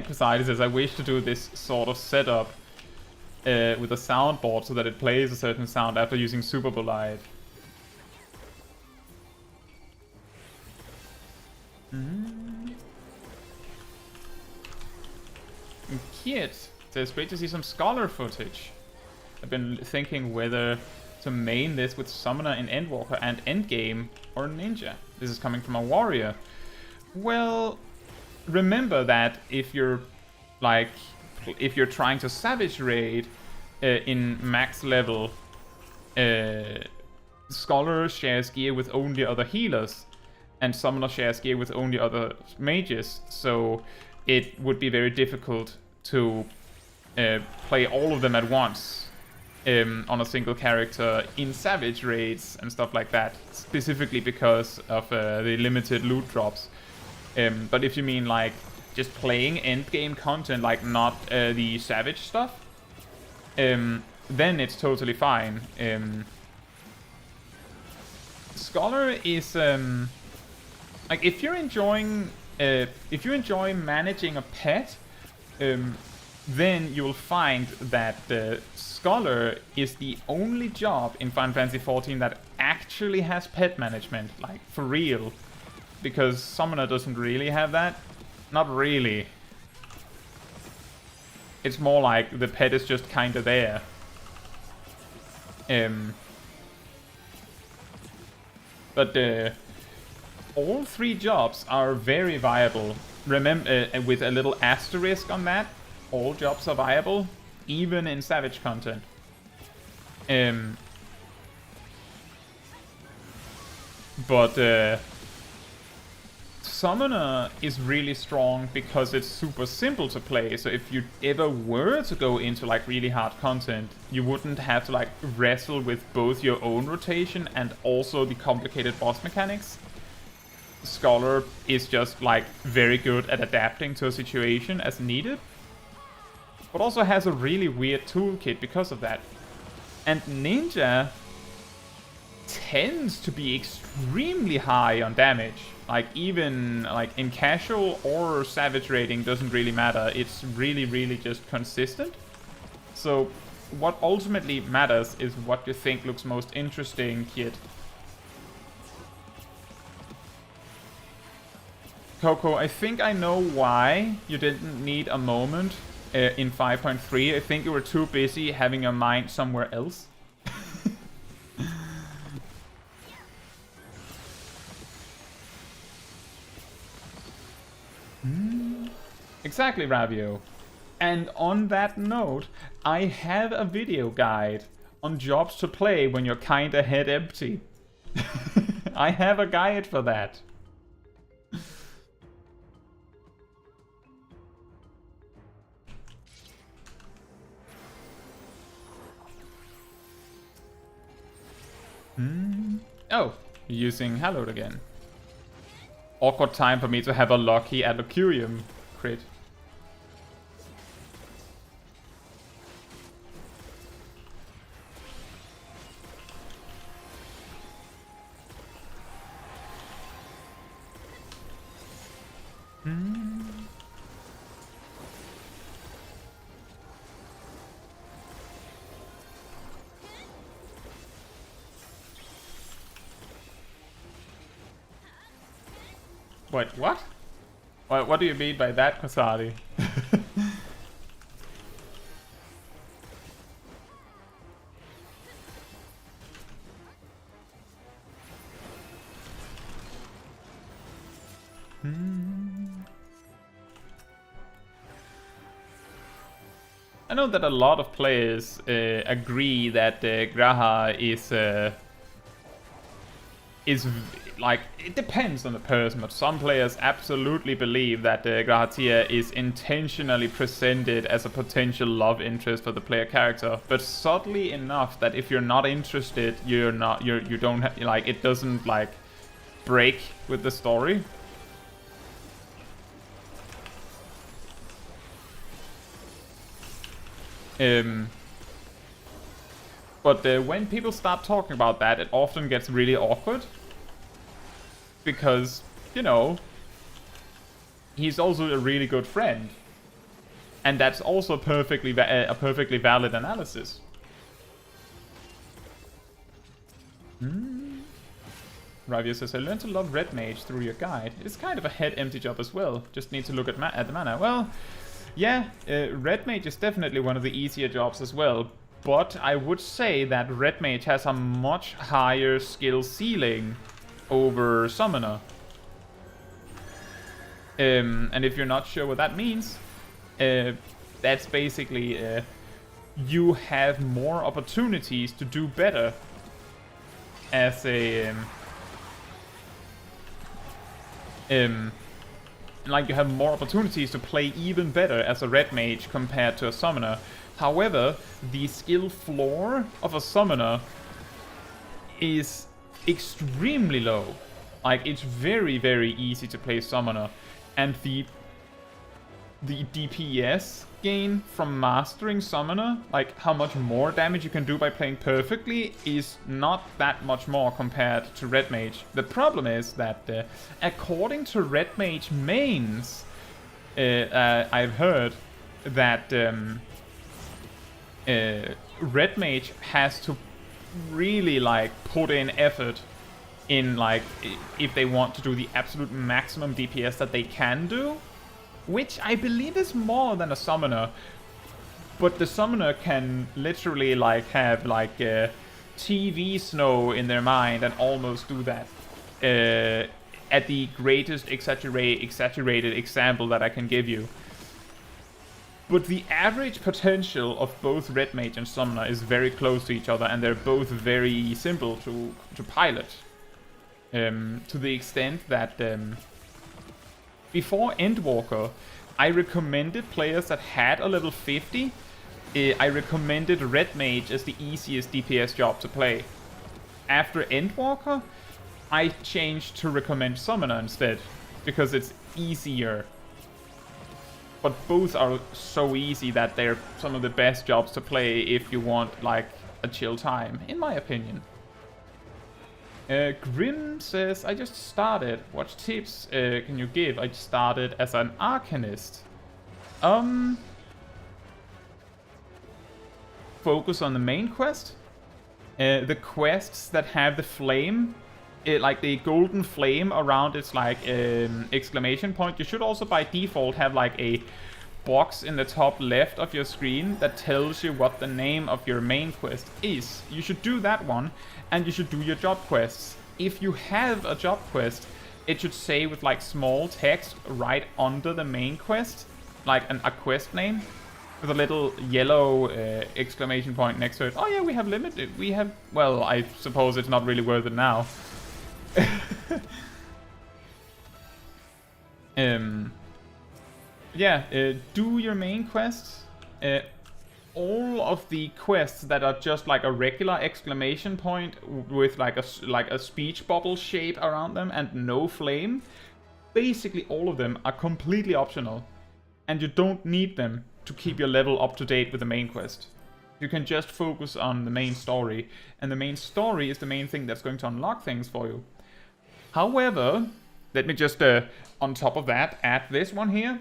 Speaker 1: Poseidon says, I wish to do this sort of setup with a soundboard so that it plays a certain sound after using Super Bolide. Kid says, great to see some Scholar footage. I've been thinking whether to main this with Summoner in Endwalker and Endgame or Ninja. This is coming from a warrior. Well, remember that if you're trying to Savage Raid in max level, Scholar shares gear with only other healers, and Summoner shares gear with only other mages, so it would be very difficult to play all of them at once on a single character in Savage Raids and stuff like that, specifically because of the limited loot drops. But if you mean like just playing endgame content, like not the Savage stuff, then it's totally fine. Scholar is like if you enjoy managing a pet, then you'll find that Scholar is the only job in Final Fantasy XIV that actually has pet management, like for real. Because Summoner doesn't really have that. Not really. It's more like the pet is just kinda there. But all 3 jobs are very viable. Remember, with a little asterisk on that, all jobs are viable, even in Savage content. But Summoner is really strong because it's super simple to play, so if you ever were to go into like really hard content, you wouldn't have to like wrestle with both your own rotation and also the complicated boss mechanics. Scholar is just like very good at adapting to a situation as needed, but also has a really weird toolkit because of that. And Ninja tends to be extremely high on damage. Like even like in casual or Savage raiding doesn't really matter. It's really just consistent. So what ultimately matters is what you think looks most interesting, kid. Coco, I think I know why you didn't need a moment in 5.3. I think you were too busy having your mind somewhere else. Exactly, Ravio. And on that note, I have a video guide on jobs to play when you're kinda head empty. I have a guide for that. Oh, using Hallowed again. Awkward time for me to have a lucky Alocurium crit. Wait, what? What do you mean by that, Kosari? I know that a lot of players agree that Graha is like, it depends on the person, but some players absolutely believe that Grahatia is intentionally presented as a potential love interest for the player character, but subtly enough that if you're not interested, you don't have, like, it doesn't like break with the story. But when people start talking about that, it often gets really awkward. Because, you know, he's also a really good friend. And that's also a perfectly valid analysis. Ravio says, I learned to love Red Mage through your guide. It's kind of a head empty job as well. Just need to look at the mana. Well, yeah, Red Mage is definitely one of the easier jobs as well. But I would say that Red Mage has a much higher skill ceiling over Summoner. And if you're not sure what that means, that's basically you have more opportunities to do better as a like you have more opportunities to play even better as a Red Mage compared to a Summoner. However, the skill floor of a Summoner is extremely low. Like, it's very, very easy to play Summoner. And the DPS gain from mastering Summoner, like how much more damage you can do by playing perfectly, is not that much more compared to Red Mage. The problem is that according to Red Mage mains, I've heard that Red Mage has to really like put in effort in like if they want to do the absolute maximum DPS that they can do, which I believe is more than a Summoner. But the Summoner can literally like have like TV snow in their mind and almost do that at the greatest exaggerated example that I can give you. But the average potential of both Red Mage and Summoner is very close to each other, and they're both very simple to pilot. To the extent that before Endwalker, I recommended players that had a level 50. I recommended Red Mage as the easiest DPS job to play. After Endwalker, I changed to recommend Summoner instead, because it's easier. But both are so easy that they're some of the best jobs to play if you want like a chill time, in my opinion. Grim says, I just started. What tips can you give? I started as an Arcanist. Focus on the main quest. The quests that have the flame, like the golden flame around its like exclamation point, you should also by default have like a box in the top left of your screen that tells you what the name of your main quest is. You should do that one, and you should do your job quests. If you have a job quest it should say with like small text right under the main quest, like a quest name, with a little yellow exclamation point next to it. Oh yeah, we have limited. We have. Well, I suppose it's not really worth it now. Yeah, do your main quests. All of the quests that are just like a regular exclamation point with like a speech bubble shape around them and no flame, basically all of them are completely optional, and you don't need them to keep your level up to date with the main quest. You can just focus on the main story, and the main story is the main thing that's going to unlock things for you. However, let me just, on top of that, add this one here.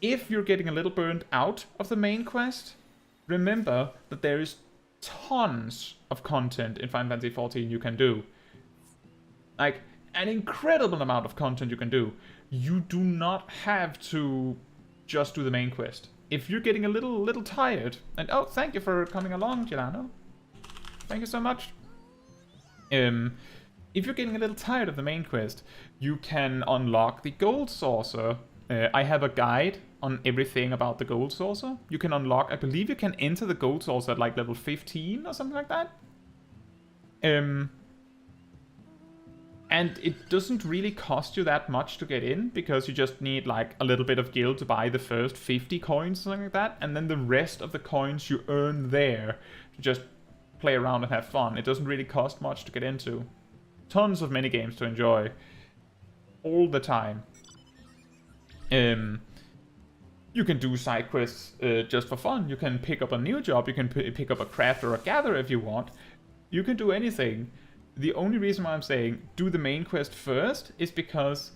Speaker 1: If you're getting a little burned out of the main quest, remember that there is tons of content in Final Fantasy XIV you can do. Like, an incredible amount of content you can do. You do not have to just do the main quest. If you're getting a little tired, and oh, thank you for coming along, Gelano. Thank you so much. If you're getting a little tired of the main quest, you can unlock the Gold Saucer. I have a guide on everything about the Gold Saucer. You can unlock, I believe you can enter the Gold Saucer at like level 15 or something like that. And it doesn't really cost you that much to get in, because you just need like a little bit of gil to buy the first 50 coins or something like that, and then the rest of the coins you earn there to just play around and have fun. It doesn't really cost much to get into. Tons of minigames to enjoy. All the time. You can do side quests just for fun. You can pick up a new job. You can pick up a craft or a gather if you want. You can do anything. The only reason why I'm saying do the main quest first is because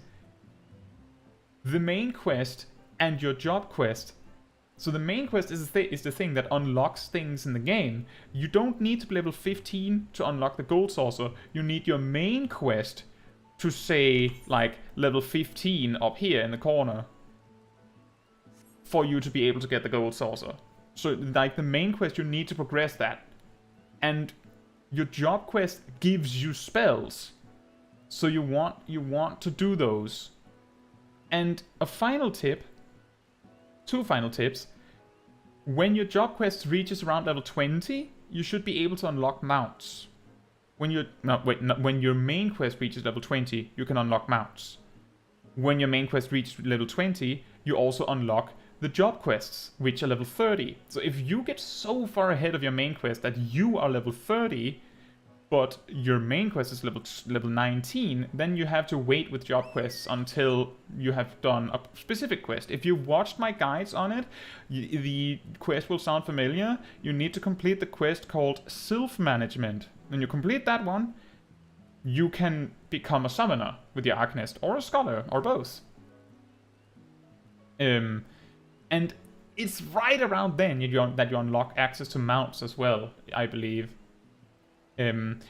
Speaker 1: the main quest and your job quest. So the main quest is the thing that unlocks things in the game. You don't need to be level 15 to unlock the Gold Saucer. You need your main quest to say like level 15 up here in the corner for you to be able to get the Gold Saucer. So like the main quest, you need to progress that. And your job quest gives you spells. So you want to do those. And a final tip, 2 final tips. When your job quest reaches around level 20, you should be able to unlock mounts. When your main quest reaches level 20, you can unlock mounts. When your main quest reaches level 20, you also unlock the job quests, which are level 30. So if you get so far ahead of your main quest that you are level 30, but your main quest is level 19, then you have to wait with job quests until you have done a specific quest. If you watched my guides on it, the quest will sound familiar. You need to complete the quest called Sylph Management. When you complete that one, you can become a summoner with your Arcanist, or a scholar, or both. And it's right around then that you unlock access to mounts as well, I believe.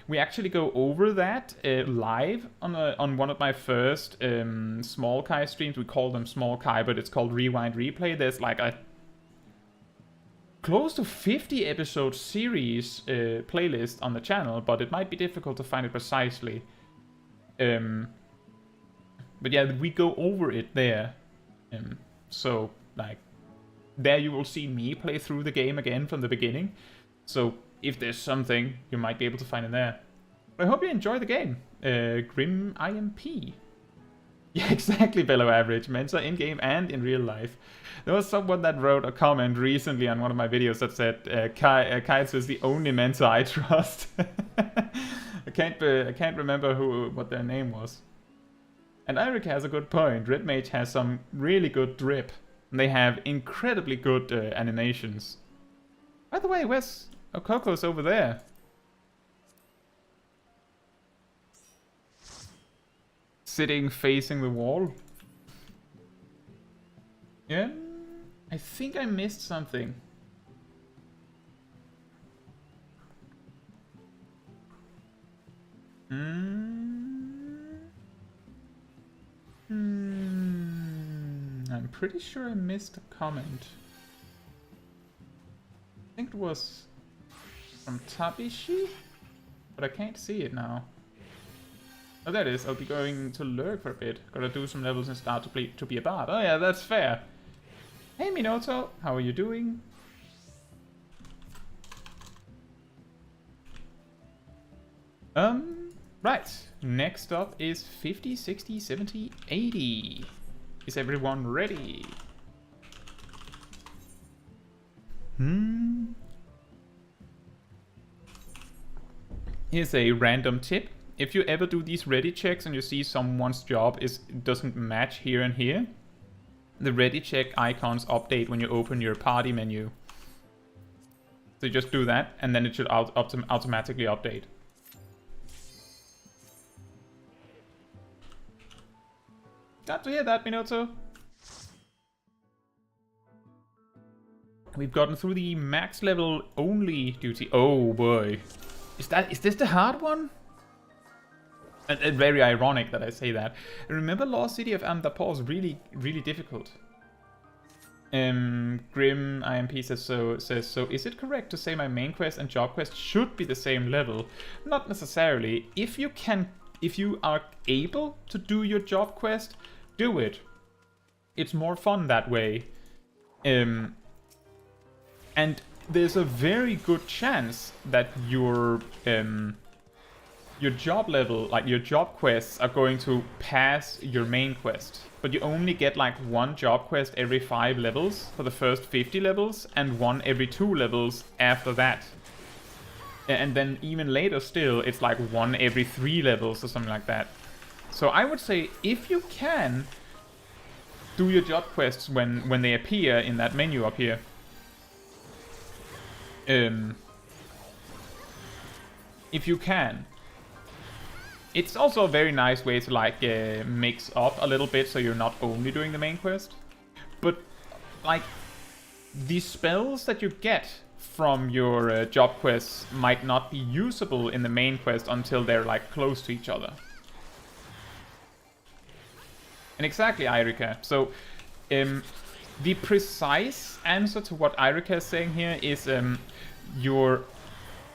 Speaker 1: We actually go over that live on one of my first Small Kai streams. We call them Small Kai, but it's called Rewind Replay. There's like a close to 50 episode series playlist on the channel, but it might be difficult to find it precisely. But yeah, we go over it there. So like there you will see me play through the game again from the beginning. So if there's something, you might be able to find it there. But I hope you enjoy the game. Grim IMP. Yeah, exactly, below average. Mensa in-game and in real life. There was someone that wrote a comment recently on one of my videos that said, Kaitsu is the only Mensa I trust. I can't remember what their name was. And Eric has a good point. Red Mage has some really good drip. And they have incredibly good animations. By the way, where's Okoko's over there? Sitting facing the wall. Yeah, I think I missed something. I'm pretty sure I missed a comment. I think it was from Tabishi, but I can't see it now. Oh, there it is. I'll be going to lurk for a bit. Gotta do some levels and start to be a bard. Oh yeah, that's fair. Hey Minoto, how are you doing? Right. Next up is 50, 60, 70, 80. Is everyone ready? Here's a random tip. If you ever do these ready checks and you see someone's job doesn't match here and here, the ready check icons update when you open your party menu. So you just do that, and then it should automatically update. Glad to hear that, Minoto. We've gotten through the max level only duty. Oh boy. Is this the hard one? And very ironic that I say that. Remember Lost City of Amdapor is really, really difficult. Grim IMP says so. Is it correct to say my main quest and job quest should be the same level? Not necessarily. If you are able to do your job quest, do it. It's more fun that way. And there's a very good chance that your job level, like your job quests, are going to pass your main quest. But you only get like one job quest every 5 levels for the first 50 levels, and one every 2 levels after that. And then even later still, it's like one every 3 levels or something like that. So I would say, if you can, do your job quests when they appear in that menu up here. If you can. It's also a very nice way to like mix up a little bit so you're not only doing the main quest. But like the spells that you get from your job quests might not be usable in the main quest until they're like close to each other. And exactly, Irika. So the precise answer to what Irika is saying here is your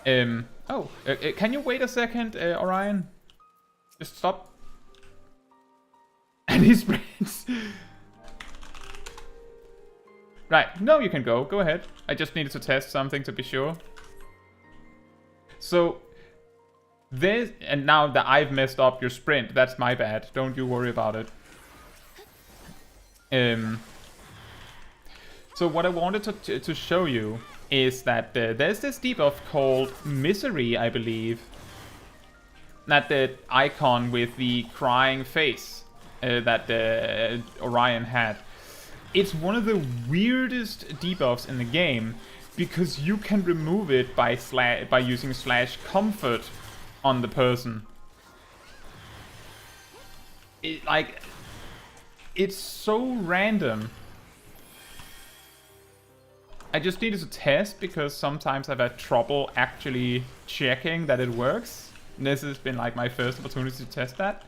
Speaker 1: can you wait a second, Orion? Just stop. And he spreads. Right, no, you can go. Go ahead. I just needed to test something to be sure. So, this, and now that I've messed up your sprint, that's my bad. Don't you worry about it. So what I wanted to show you is that there's this debuff called Misery, I believe. That the icon with the crying face that Orion had. It's one of the weirdest debuffs in the game because you can remove it by using /comfort on the person. It's so random. I just needed to test because sometimes I've had trouble actually checking that it works. This has been like my first opportunity to test that.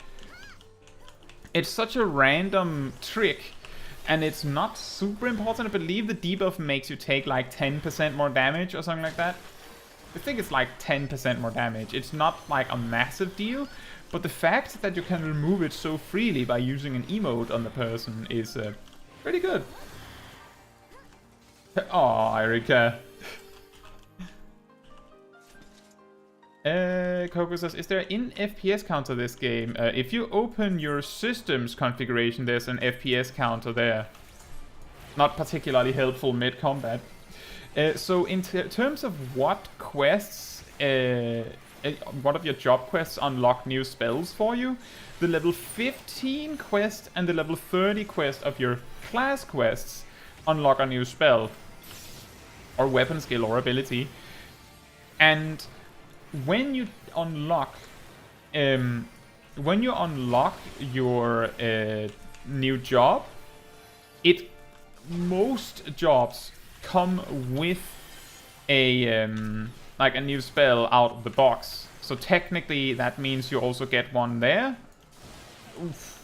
Speaker 1: It's such a random trick, and it's not super important. I believe the debuff makes you take like 10% more damage or something like that. I think it's like 10% more damage. It's not like a massive deal, but the fact that you can remove it so freely by using an emote on the person is pretty good. Oh, Erika. Coco says, is there an FPS counter this game? If you open your system's configuration, there's an FPS counter there. Not particularly helpful mid-combat. So in terms of what quests, what of your job quests unlock new spells for you, the level 15 quest and the level 30 quest of your class quests unlock a new spell. Or weapon skill or ability. And when you unlock your new job, most jobs come with a like a new spell out of the box. So technically that means you also get one there. Oof.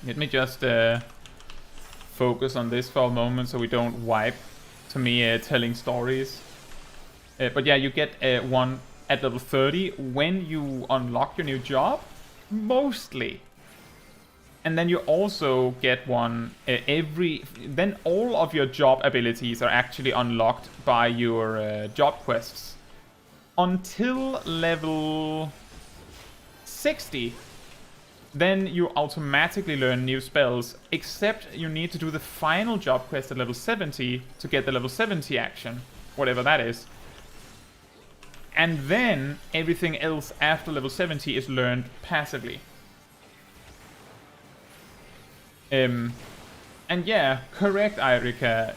Speaker 1: Let me just focus on this for a moment so we don't wipe to me telling stories. But yeah, you get one at level 30 when you unlock your new job, mostly. And then you also get one then all of your job abilities are actually unlocked by your job quests. Until level 60, then you automatically learn new spells, except you need to do the final job quest at level 70 to get the level 70 action, whatever that is. And then everything else after level 70 is learned passively. And yeah, correct, Irika.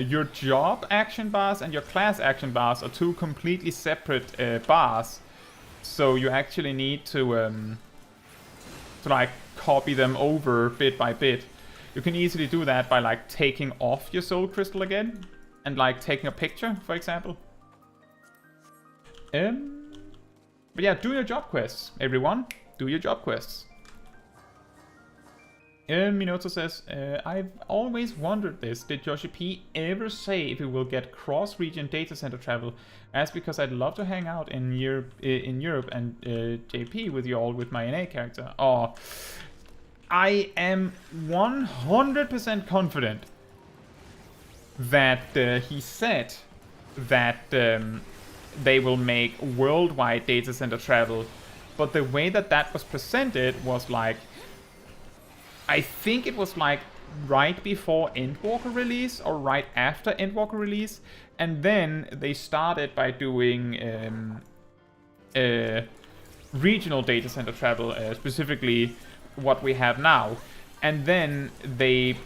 Speaker 1: Your job action bars and your class action bars are two completely separate bars. So you actually need to like copy them over bit by bit. You can easily do that by like taking off your soul crystal again and like taking a picture, for example. But yeah, do your job quests, everyone. Do your job quests. Minato says, I've always wondered this. Did Yoshi P ever say if he will get cross-region data center travel? Asked because I'd love to hang out in Europe and JP with you all with my NA character. Oh, I am 100% confident that he said that they will make worldwide data center travel. But the way that was presented was like, I think it was like right before Endwalker release or right after Endwalker release, and then they started by doing regional data center travel, specifically what we have now, and then they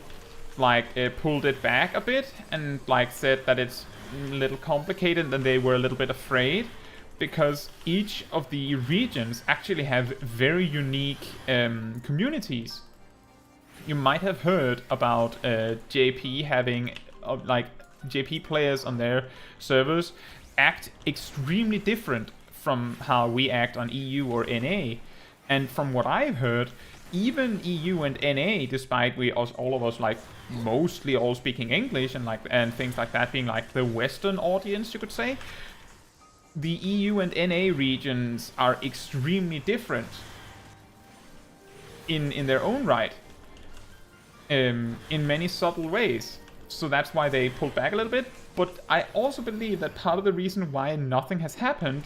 Speaker 1: like pulled it back a bit and like said that it's a little complicated, and they were a little bit afraid because each of the regions actually have very unique communities. You might have heard about JP having, like, JP players on their servers act extremely different from how we act on EU or NA. And from what I've heard, even EU and NA, despite all of us, like, mostly all speaking English and things like that being like the Western audience, you could say, the EU and NA regions are extremely different in their own right. In many subtle ways. So that's why they pulled back a little bit. But I also believe that part of the reason why nothing has happened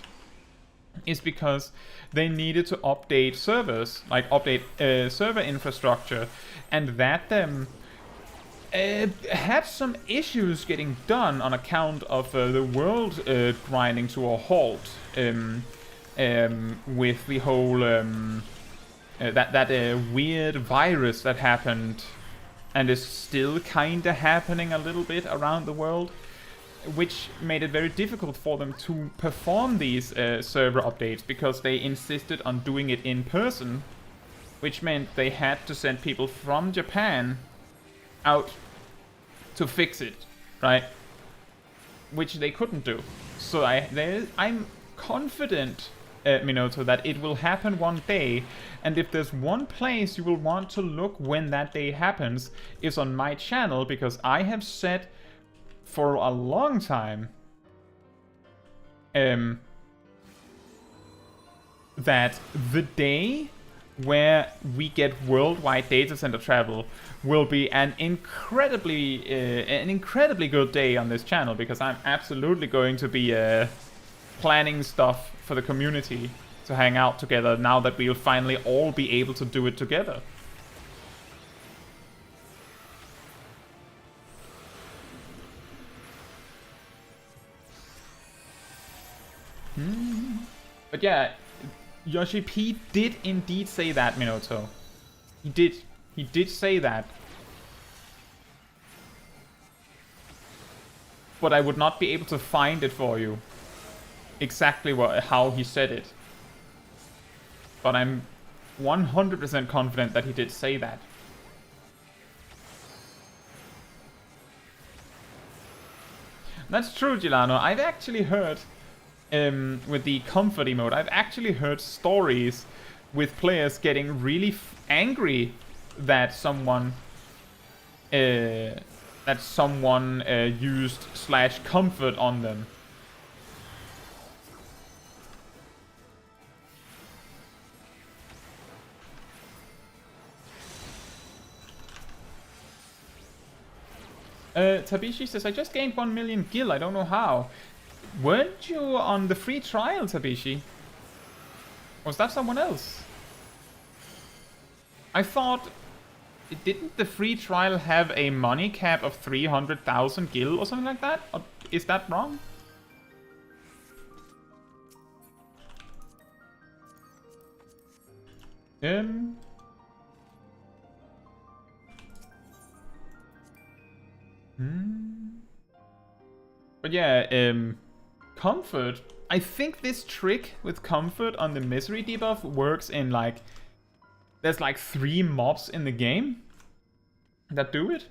Speaker 1: is because they needed to update servers, like update server infrastructure, and that had some issues getting done on account of the world grinding to a halt with the whole that weird virus that happened and is still kinda happening a little bit around the world, which made it very difficult for them to perform these server updates because they insisted on doing it in person, which meant they had to send people from Japan out to fix it, right? Which they couldn't do. So I'm confident, Minato, that it will happen one day, and if there's one place you will want to look when that day happens, is on my channel, because I have said for a long time that the day where we get worldwide data center travel will be an incredibly good day on this channel, because I'm absolutely going to be planning stuff for the community to hang out together now that we'll finally all be able to do it together. But yeah, Yoshi P did indeed say that, Minato. He did say that. But I would not be able to find it for you. Exactly how he said it. But I'm 100% confident that he did say that. That's true, Gilano. I've actually heard, with the comfort emote, I've actually heard stories with players getting really angry that someone used /comfort on them. Tabishi says, I just gained 1 million gil, I don't know how. Weren't you on the free trial, Tabishi? Was that someone else? I thought... Didn't the free trial have a money cap of 300,000 gil or something like that? Or is that wrong? But yeah, comfort. I think this trick with comfort on the misery debuff works in like... There's like 3 mobs in the game that do it.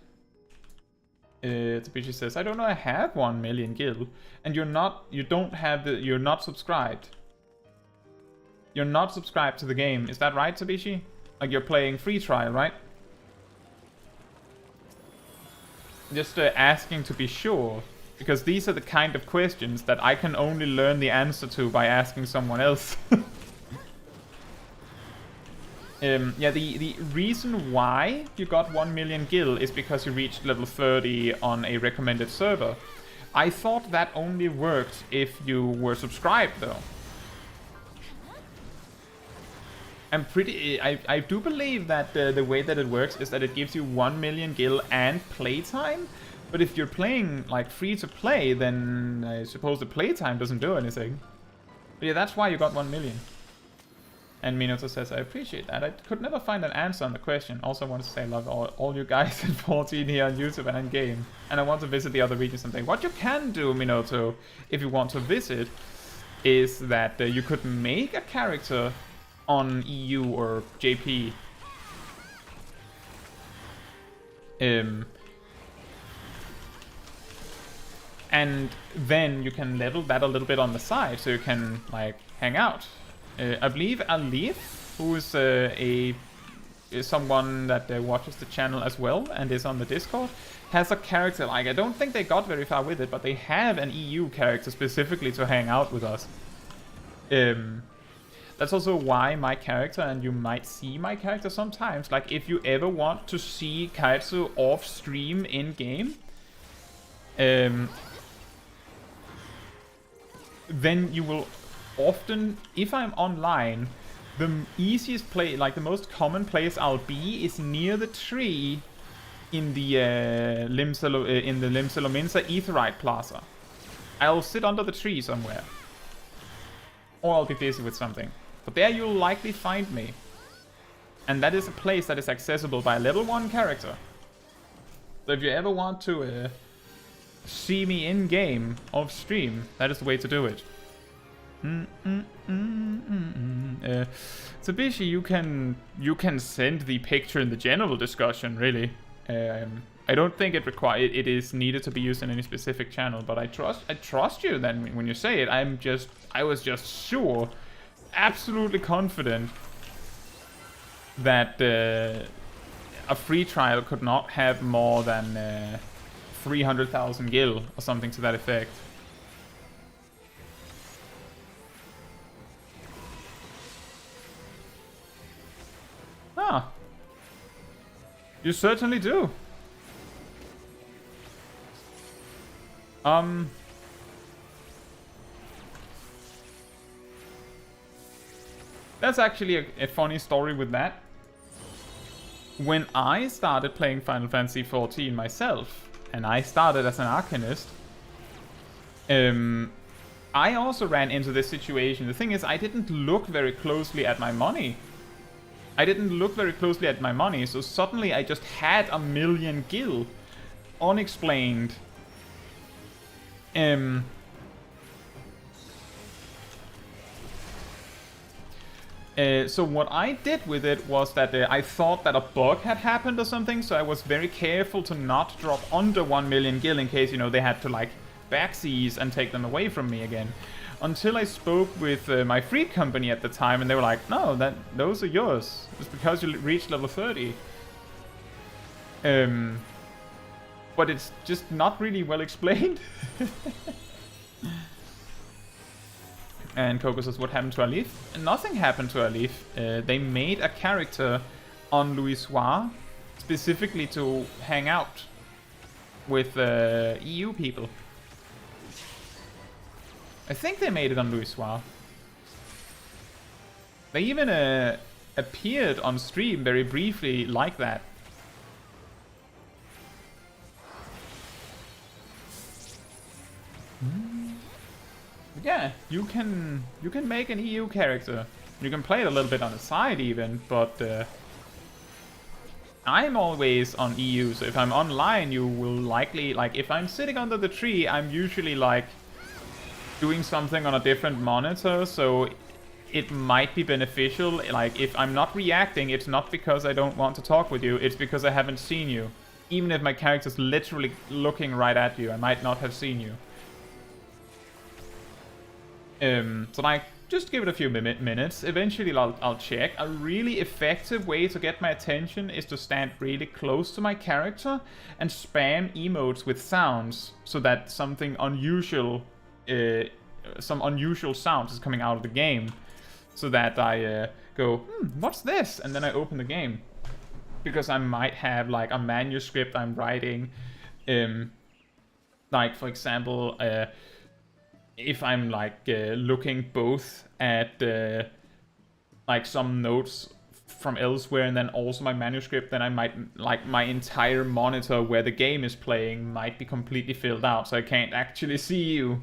Speaker 1: Tabishi says, I don't know, I have 1 million gil. And you're not subscribed. You're not subscribed to the game. Is that right, Tabishi? Like you're playing free trial, right? Just asking to be sure. Because these are the kind of questions that I can only learn the answer to by asking someone else. Yeah, the reason why you got 1 million gil is because you reached level 30 on a recommended server. I thought that only worked if you were subscribed, though. I do believe that the way that it works is that it gives you 1 million gil and playtime. But if you're playing like free to play, then I suppose the playtime doesn't do anything. But yeah, that's why you got 1 million. And Minato says, I appreciate that. I could never find an answer on the question. Also want to say I love all you guys in 14 here on YouTube and in game. And I want to visit the other regions someday. What you can do, Minato, if you want to visit, is that you could make a character on EU or JP. And then you can level that a little bit on the side, so you can like hang out. I believe Alif, who is someone that watches the channel as well and is on the Discord, has a character. Like, I don't think they got very far with it, but they have an EU character specifically to hang out with us. That's also why my character, and you might see my character sometimes, like if you ever want to see Kaitsu off stream in game, then you will often, if I'm online, the easiest play, like the most common place I'll be is near the tree in the Limsalominsa Aetheryte Plaza. I'll sit under the tree somewhere. Or I'll be busy with something. But there you'll likely find me. And that is a place that is accessible by a level 1 character. So if you ever want to see me in-game, off-stream, that is the way to do it. Tabishi, you can send the picture in the general discussion, really. I don't think it is needed to be used in any specific channel, but I trust you then when you say it. I was just sure, absolutely confident that a free trial could not have more than 300,000 gil or something to that effect. Ah, you certainly do. That's actually a funny story with that. When I started playing Final Fantasy XIV myself, and I started as an Arcanist, I also ran into this situation. The thing is, I didn't look very closely at my money. So suddenly I just had 1 million gil. Unexplained. So what I did with it was that I thought that a bug had happened or something, so I was very careful to not drop under 1 million gil in case, you know, they had to like backsies and take them away from me again. Until I spoke with my free company at the time, and they were like, no, those are yours. It's because you reached level 30. But it's just not really well explained. And Coco says, what happened to Alif? Nothing happened to Alif. They made a character on Louisoire specifically to hang out with EU people. I think they made it on Louisoire. They even appeared on stream very briefly like that. Yeah, you can make an EU character. You can play it a little bit on the side even, but I'm always on EU, so if I'm online you will likely, like if I'm sitting under the tree, I'm usually like doing something on a different monitor, so it might be beneficial. Like if I'm not reacting, it's not because I don't want to talk with you, it's because I haven't seen you. Even if my character's literally looking right at you, I might not have seen you. So like, just give it a few minutes. Eventually I'll check. A really effective way to get my attention is to stand really close to my character and spam emotes with sounds, so that something unusual, some unusual sounds is coming out of the game, so that I go, what's this? And then I open the game, because I might have like a manuscript I'm writing, like for example, if I'm like looking both at like some notes from elsewhere and then also my manuscript, then I might, like my entire monitor where the game is playing might be completely filled out, so I can't actually see you.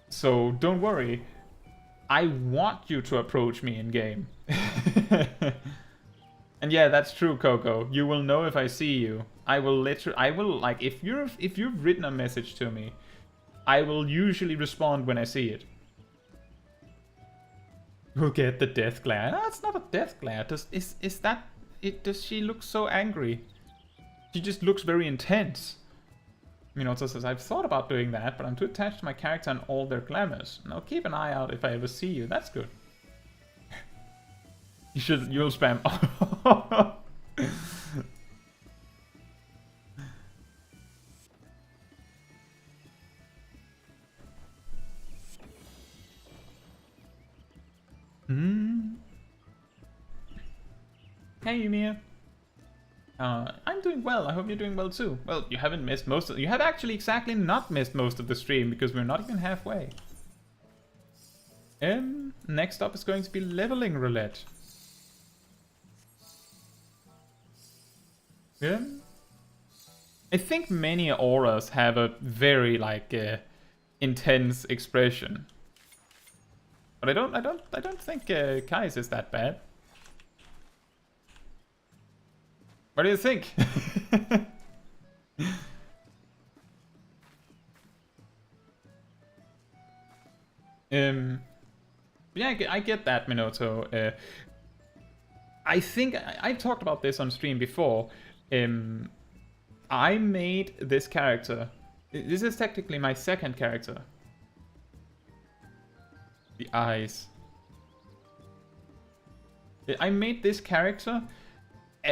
Speaker 1: So don't worry, I want you to approach me in game. And yeah, that's true, Coco. You will know if I see you. I will like if you've written a message to me, I will usually respond when I see it. We'll get the death glare. No, it's not a death glare. Does she look so angry? She just looks very intense. Minato says, I've thought about doing that, but I'm too attached to my character and all their glamours. And I'll keep an eye out if I ever see you. That's good. You'll spam. Hey, Yumia. I'm doing well. I hope you're doing well too. Well, you haven't missed most of... You have actually exactly not missed most of the stream, because we're not even halfway. Next up is going to be leveling roulette. I think many auras have a very like intense expression, but I don't think Kai's is that bad. What do you think? Yeah, I get that, Minoto. I think I've talked about this on stream before. I made this character. This is technically my second character. The eyes. I made this character,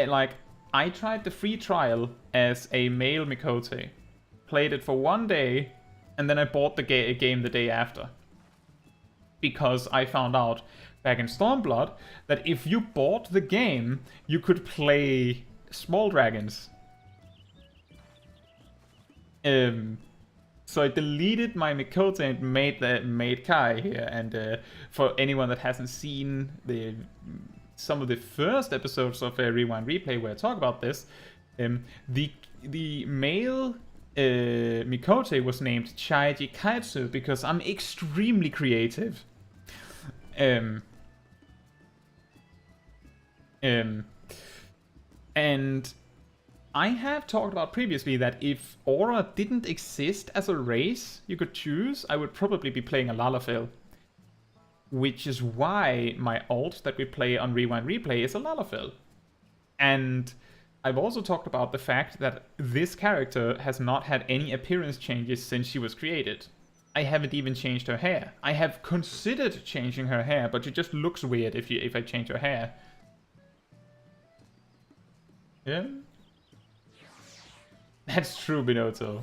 Speaker 1: like, I tried the free trial as a male Mikote. Played it for 1 day, and then I bought the game the day after. Because I found out back in Stormblood that if you bought the game, you could play small dragons. So I deleted my Mikote and made Kai here. And for anyone that hasn't seen some of the first episodes of Rewind Replay where I talk about this, the male Mikote was named Chaiji Kaitsu because I'm extremely creative. And I have talked about previously that if Aura didn't exist as a race you could choose, I would probably be playing a Lalafell. Which is why my alt that we play on Rewind Replay is a Lalafell. And I've also talked about the fact that this character has not had any appearance changes since she was created. I haven't even changed her hair. I have considered changing her hair, but it just looks weird if I change her hair. Yeah. That's true, Binotto.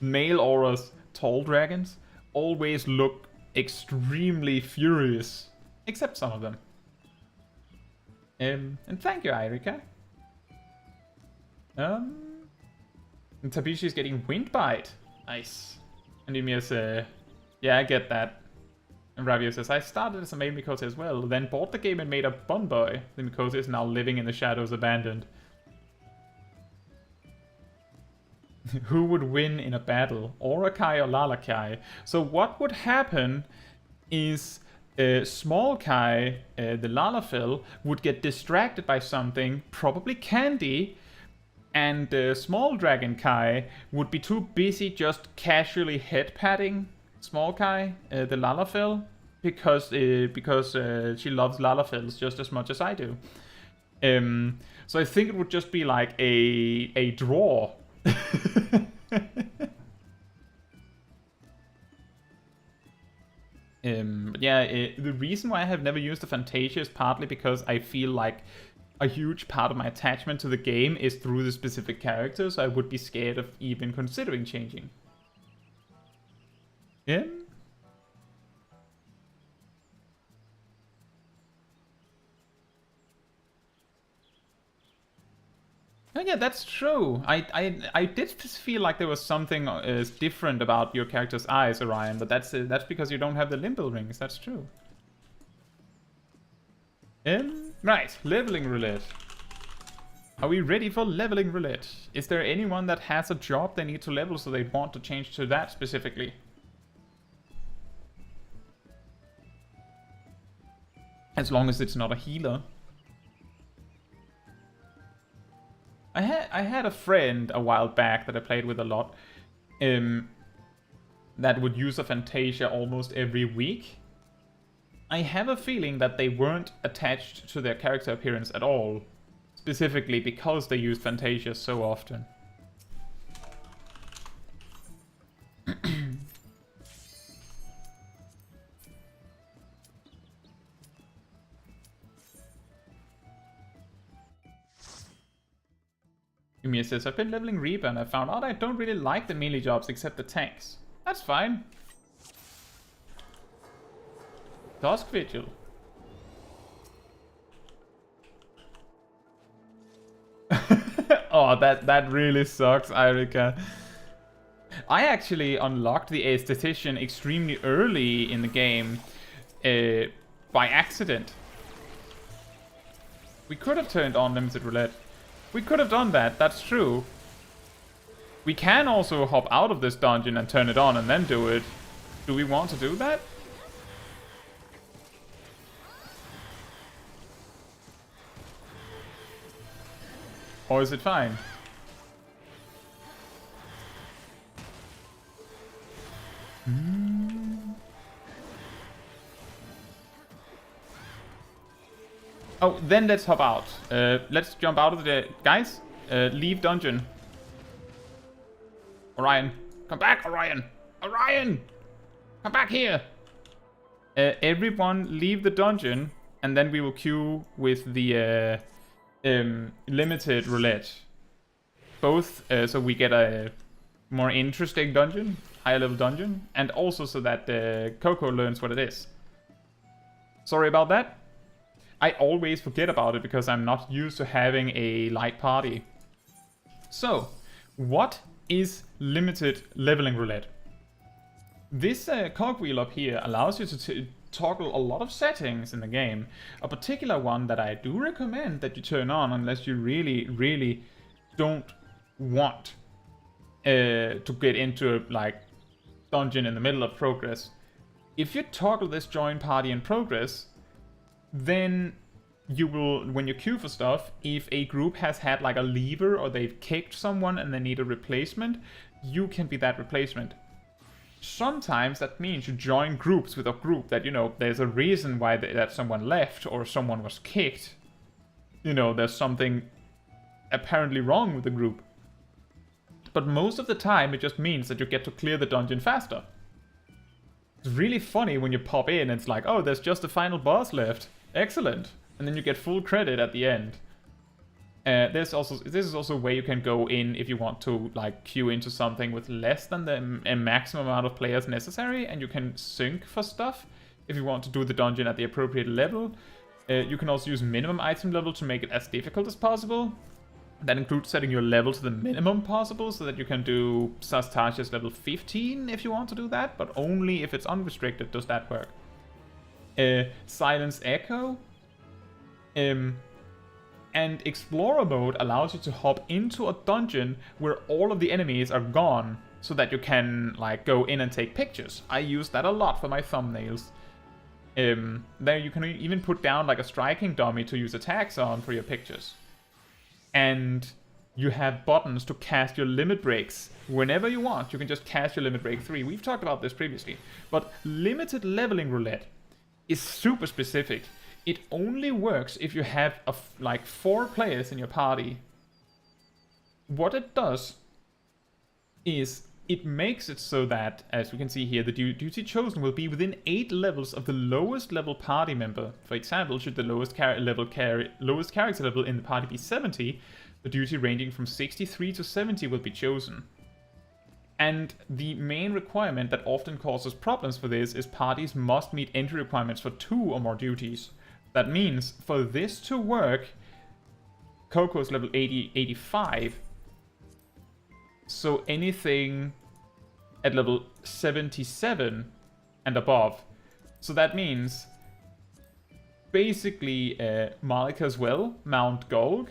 Speaker 1: Male auras, tall dragons, always look extremely furious. Except some of them. And thank you, Irika. And Tabishi's getting wind bite. Nice. And Ymir says, yeah, I get that. And Ravio says, I started as a main Mikosi as well, then bought the game and made a Bun Boy. The Mikosi is now living in the shadows abandoned. Who would win in a battle? Orakai or Lalakai? So what would happen is Small Kai, the Lalafell, would get distracted by something, probably candy, and Small Dragon Kai would be too busy just casually head-patting Small Kai, the Lalafell, because she loves Lalafells just as much as I do. So I think it would just be like a draw. The reason why I have never used the Fantasia is partly because I feel like a huge part of my attachment to the game is through the specific characters. So I would be scared of even considering changing. Yeah. Oh yeah, that's true. I did feel like there was something different about your character's eyes, Orion, but that's because you don't have the limbo rings. That's true. Right, leveling roulette. Are we ready for leveling roulette? Is there anyone that has a job they need to level so they want to change to that specifically? As long as it's not a healer. I had a friend a while back that I played with a lot, that would use a Fantasia almost every week. I have a feeling that they weren't attached to their character appearance at all, specifically because they used Fantasia so often. Ymir says, I've been leveling Reaper and I found out I don't really like the melee jobs except the tanks. That's fine. Dusk Vigil. Oh, that really sucks, Irika. I actually unlocked the Aesthetician extremely early in the game by accident. We could have turned on Limited Roulette. We could have done that, that's true. We can also hop out of this dungeon and turn it on and then do it. Do we want to do that? Or is it fine? Oh, then let's hop out. Let's jump out of the... Guys, leave dungeon. Orion, come back, Orion! Orion! Come back here! Everyone leave the dungeon, and then we will queue with the limited roulette. Both so we get a more interesting dungeon, higher level dungeon, and also so that Coco learns what it is. Sorry about that. I always forget about it because I'm not used to having a light party. So, what is limited leveling roulette? This cogwheel up here allows you to toggle a lot of settings in the game. A particular one that I do recommend that you turn on unless you really, really don't want to get into a like dungeon in the middle of progress. If you toggle this join party in progress, then you will, when you queue for stuff, if a group has had like a lever or they've kicked someone and they need a replacement, you can be that replacement. Sometimes that means you join groups with a group that, you know, there's a reason why that someone left or someone was kicked. You know, there's something apparently wrong with the group. But most of the time it just means that you get to clear the dungeon faster. It's really funny when you pop in and it's like, oh, there's just the final boss left. Excellent. And then you get full credit at the end. This is also where you can go in if you want to like queue into something with less than a maximum amount of players necessary, and you can sync for stuff if you want to do the dungeon at the appropriate level. You can also use minimum item level to make it as difficult as possible. That includes setting your level to the minimum possible so that you can do Sastage's level 15 if you want to do that, but only if it's unrestricted does that work. Silence Echo. And Explorer mode allows you to hop into a dungeon where all of the enemies are gone so that you can like go in and take pictures. I use that a lot for my thumbnails. There you can even put down like a striking dummy to use attacks on for your pictures. And you have buttons to cast your limit breaks whenever you want. You can just cast your limit break 3. We've talked about this previously. But limited leveling roulette is super specific. It only works if you have like 4 players in your party. What it does is it makes it so that, as we can see here, the duty chosen will be within 8 levels of the lowest level party member. For example, should the lowest character level in the party be 70, the duty ranging from 63 to 70 will be chosen. And the main requirement that often causes problems for this is parties must meet entry requirements for 2 or more duties. That means for this to work, Coco's level 85. So anything at level 77 and above. So that means basically Malika as well, Mount Golg.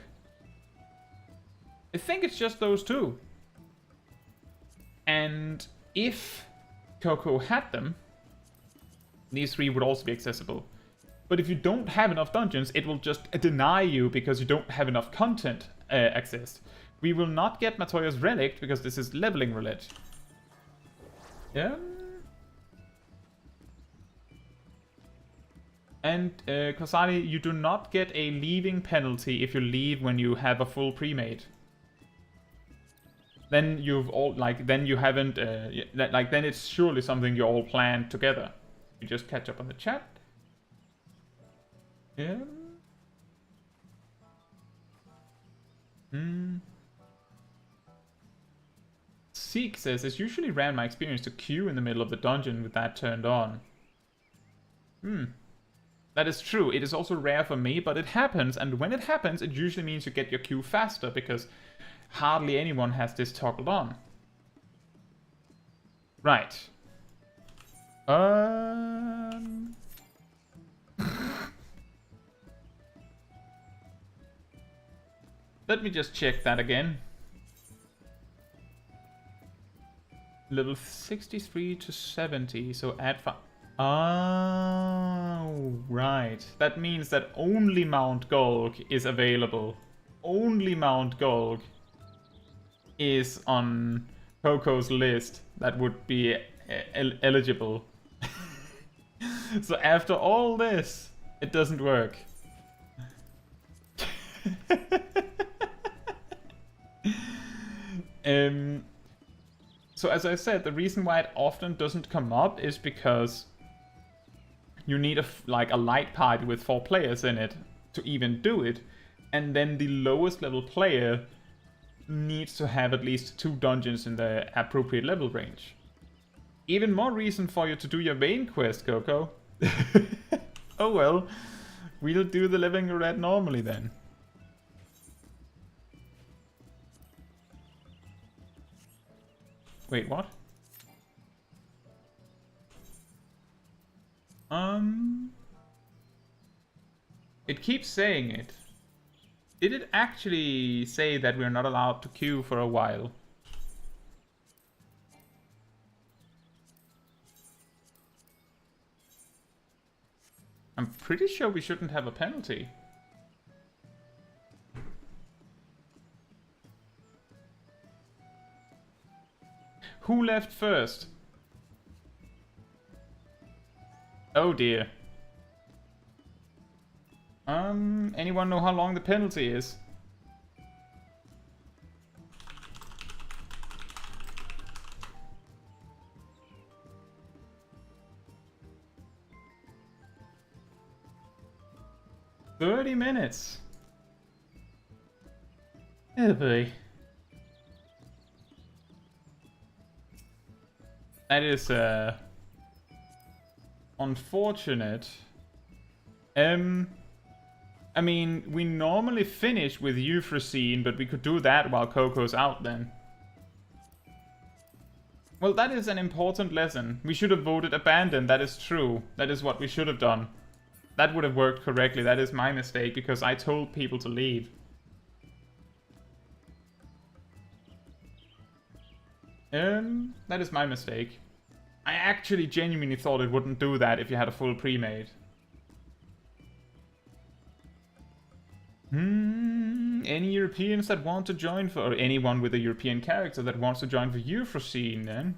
Speaker 1: I think it's just those 2. And if Coco had them, these 3 would also be accessible. But if you don't have enough dungeons, it will just deny you because you don't have enough content accessed. We will not get Matoya's Relic because this is leveling roulette. And Kosari, you do not get a leaving penalty if you leave when you have a full pre-made. Then then you haven't then it's surely something you all planned together. You just catch up on the chat. Seek says, it's usually rare in my experience to queue in the middle of the dungeon with that turned on. That is true. It is also rare for me, but it happens, and when it happens, it usually means you get your queue faster, because hardly anyone has this toggled on. Right. Let me just check that again. Level 63 to 70, so add 5. Oh, right. That means that only Mount Golg is available. Only Mount Golg is on Coco's list that would be eligible. So after all this, it doesn't work. So as I said, the reason why it often doesn't come up is because you need a light party with 4 players in it to even do it, and then the lowest level player needs to have at least 2 dungeons in the appropriate level range. Even more reason for you to do your main quest, Coco. Oh well, we'll do the living roulette normally then. Wait, what? It keeps saying it. Did it actually say that we're not allowed to queue for a while? I'm pretty sure we shouldn't have a penalty. Who left first? Oh dear. Anyone know how long the penalty is? "30 minutes. Oh boy. That is unfortunate. I mean, we normally finish with Euphrosyne, but we could do that while Coco's out then. Well, that is an important lesson. We should have voted abandon, that is true. That is what we should have done. That would have worked correctly. That is my mistake, because I told people to leave. That is my mistake. I actually genuinely thought it wouldn't do that if you had a full pre-made. Any Europeans that want to join for, or anyone with a European character that wants to join for Euphrosyne then?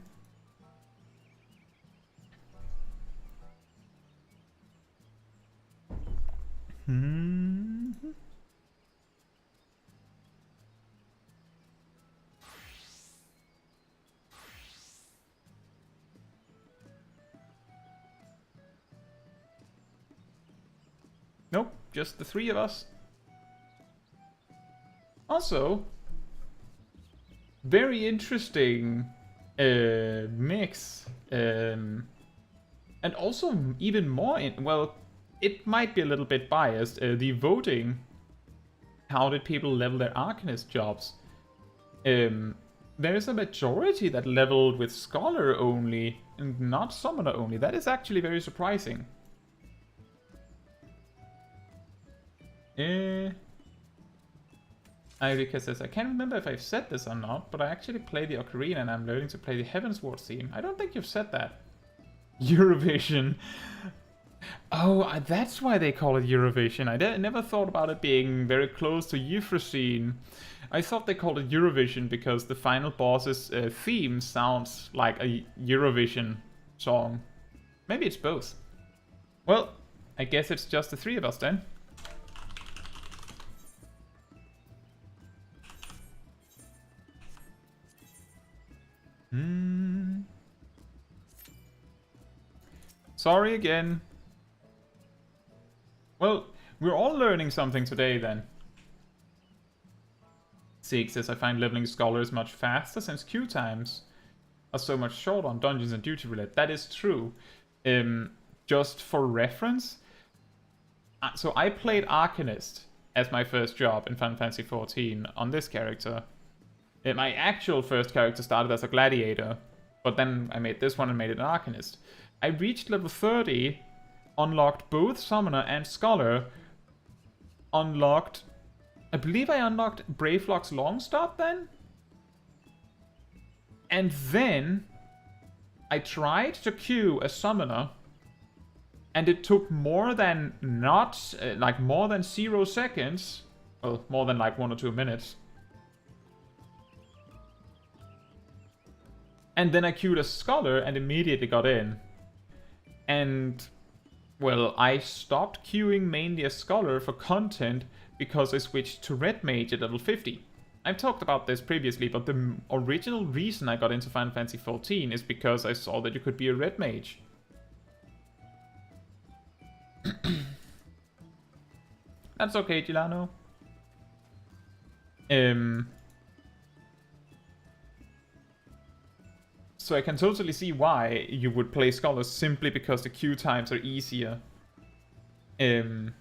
Speaker 1: Nope, just the three of us. Also, very interesting mix. And also even more, well, it might be a little bit biased, the voting. How did people level their Arcanist jobs? There's a majority that leveled with Scholar only, and not Summoner only. That is actually very surprising. Irika says, I can't remember if I've said this or not, but I actually play the Ocarina and I'm learning to play the Heavensward theme. I don't think you've said that. Eurovision. Oh, that's why they call it Eurovision. I never thought about it being very close to Euphrosyne. I thought they called it Eurovision because the final boss's theme sounds like a Eurovision song. Maybe it's both. Well, I guess it's just the three of us then. Sorry again. Well, we're all learning something today then. Zeke says, I find leveling scholars much faster since queue times are so much shorter on dungeons and duty roulette. That is true. Just for reference, so I played Arcanist as my first job in Final Fantasy XIV on this character. My actual first character started as a gladiator, but then I made this one and made it an Arcanist. I reached level 30, unlocked both Summoner and Scholar, unlocked... I believe I unlocked Bravelock's Longstop then? And then I tried to queue a Summoner, and it took more than more than 0 seconds, well, more than like 1 or 2 minutes. And then I queued a Scholar and immediately got in. And, well, I stopped queuing mainly a Scholar for content because I switched to Red Mage at level 50. I've talked about this previously, but the original reason I got into Final Fantasy XIV is because I saw that you could be a Red Mage. That's okay, Gilano. So I can totally see why you would play Scholars simply because the queue times are easier. Like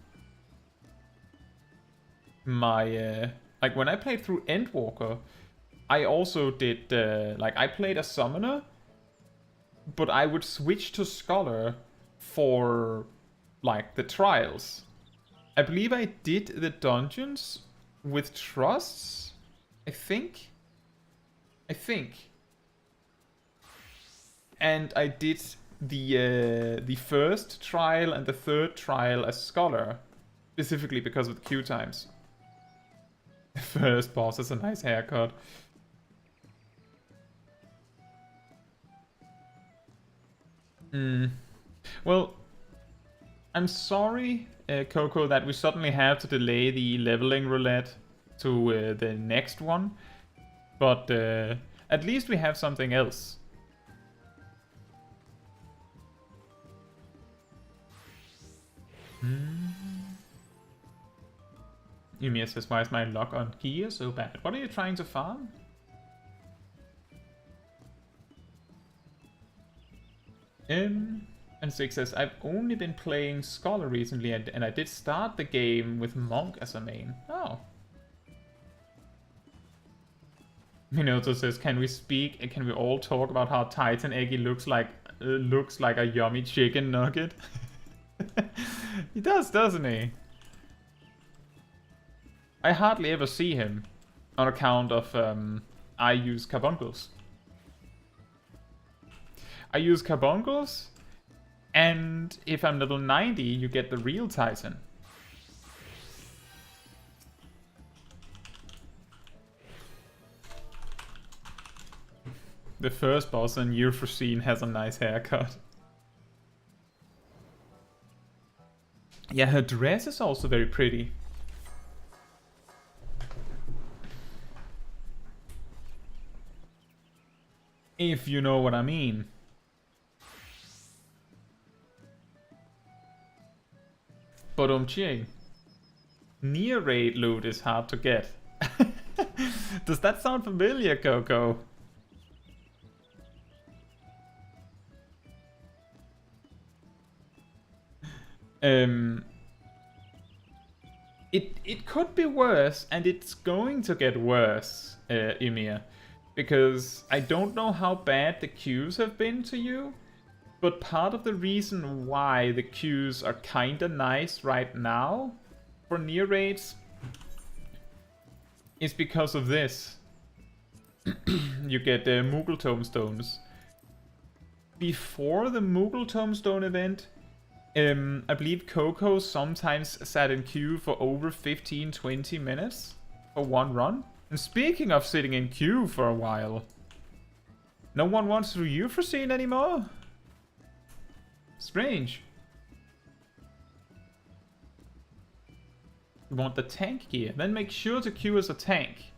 Speaker 1: when I played through Endwalker, I also did, I played a Summoner, but I would switch to Scholar for, like, the trials. I believe I did the dungeons with trusts, I think. And I did the first trial and the third trial as Scholar, specifically because of the queue times. The first boss has a nice haircut. Well, I'm sorry, Coco, that we suddenly have to delay the leveling roulette to the next one. But at least we have something else. Ymir says, why is my luck on gear so bad? What are you trying to farm? And Six says, I've only been playing Scholar recently, and I did start the game with Monk as a main. Oh. Minato says, can we speak and can we all talk about how Titan Eggy looks like a yummy chicken nugget? He does, doesn't he? I hardly ever see him on account of I use carbuncles. I use carbuncles, and if I'm level 90, you get the real Titan. The first boss in Euphrosyne has a nice haircut. Yeah, her dress is also very pretty. If you know what I mean. But near raid loot is hard to get. Does that sound familiar, Coco? It could be worse, and it's going to get worse, Ymir. Because I don't know how bad the queues have been to you, but part of the reason why the queues are kinda nice right now for near raids is because of this. You get the Moogle Tomestones. Before the Moogle Tomestone event, I believe Coco sometimes sat in queue for over 15-20 minutes for one run. And speaking of sitting in queue for a while, no one wants to Euphrosyne anymore? Strange. You want the tank gear? Then make sure to queue as a tank.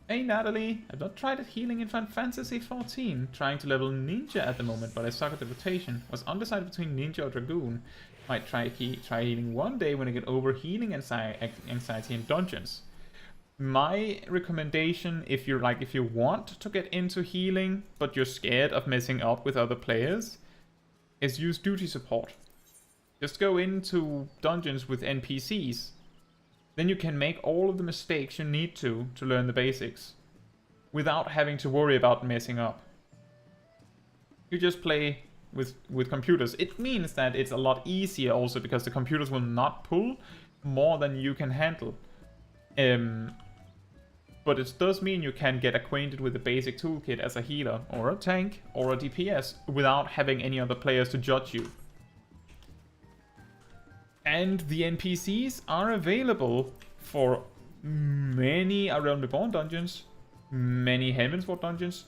Speaker 1: Hey Natalie, I've not tried healing in Final Fantasy XIV. Trying to level Ninja at the moment, but I suck at the rotation. Was undecided between Ninja or Dragoon. Might try healing one day when I get over healing anxiety in dungeons. My recommendation, if you want to get into healing, but you're scared of messing up with other players, is use duty support. Just go into dungeons with NPCs. Then you can make all of the mistakes you need to learn the basics, without having to worry about messing up. You just play with computers. It means that it's a lot easier also, because the computers will not pull more than you can handle. But it does mean you can get acquainted with the basic toolkit as a healer, or a tank, or a DPS, without having any other players to judge you. And the NPCs are available for many Realm Reborn dungeons, many Heavensward dungeons,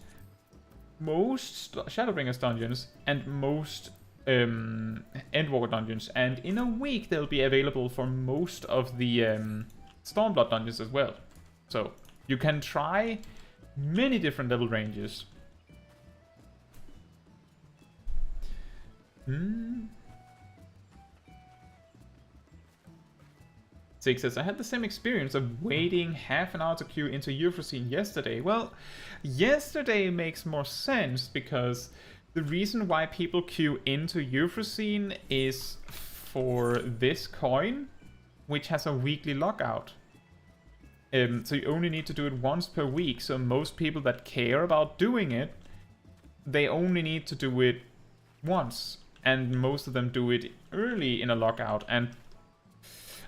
Speaker 1: most Shadowbringers dungeons, and most Endwalker dungeons. And in a week they'll be available for most of the Stormblood dungeons as well. So you can try many different level ranges. Six says, I had the same experience of waiting half an hour to queue into Euphrosyne yesterday. Well, yesterday makes more sense, because the reason why people queue into Euphrosyne is for this coin, which has a weekly lockout. So you only need to do it once per week, so most people that care about doing it, they only need to do it once. And most of them do it early in a lockout, and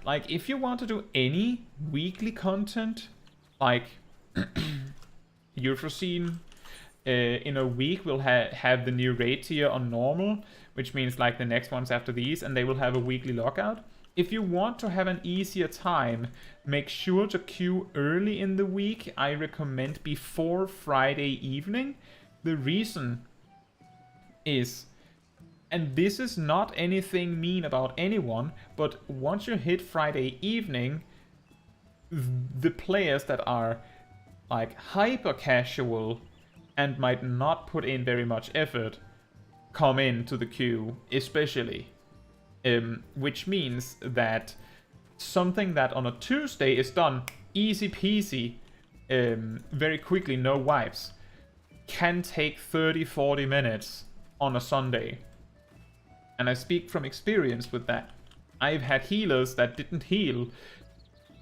Speaker 1: like, if you want to do any weekly content, like Euphrosyne, in a week we'll have the new raid tier on normal, which means like the next ones after these, and they will have a weekly lockout. If you want to have an easier time, make sure to queue early in the week. I recommend before Friday evening. The reason is, and this is not anything mean about anyone, but once you hit Friday evening, the players that are like hyper casual and might not put in very much effort come into the queue, especially. Which means that something that on a Tuesday is done easy peasy, very quickly, no wipes, can take 30-40 minutes on a Sunday. And I speak from experience with that. I've had healers that didn't heal,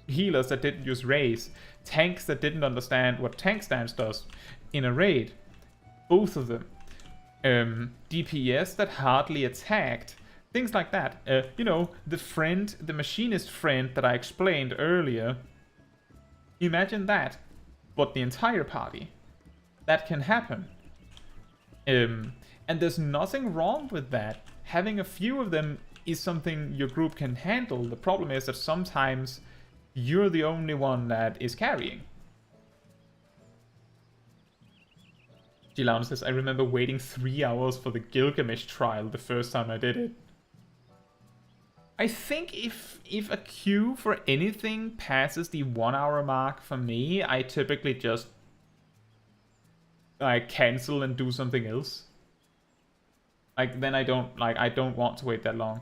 Speaker 1: healers that didn't use raise, tanks that didn't understand what tank stance does in a raid, both of them. DPS that hardly attacked, things like that. You know, the machinist friend that I explained earlier, imagine that, but the entire party. That can happen. And there's nothing wrong with that. Having a few of them is something your group can handle. The problem is that sometimes you're the only one that is carrying. Gilan says, I remember waiting 3 hours for the Gilgamesh trial the first time I did it. I think if a queue for anything passes the 1 hour mark for me, I typically just cancel and do something else. Like, then I don't want to wait that long.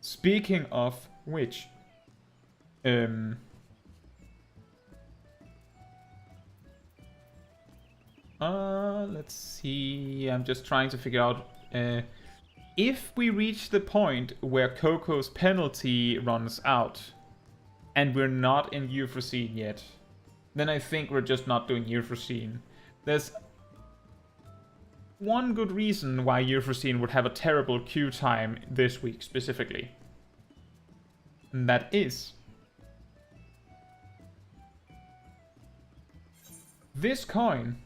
Speaker 1: Speaking of which, let's see. I'm just trying to figure out if we reach the point where Coco's penalty runs out and we're not in Euphrosyne yet, then I think we're just not doing Euphrosyne. There's one good reason why Euphrosyne would have a terrible queue time this week specifically. And that is this coin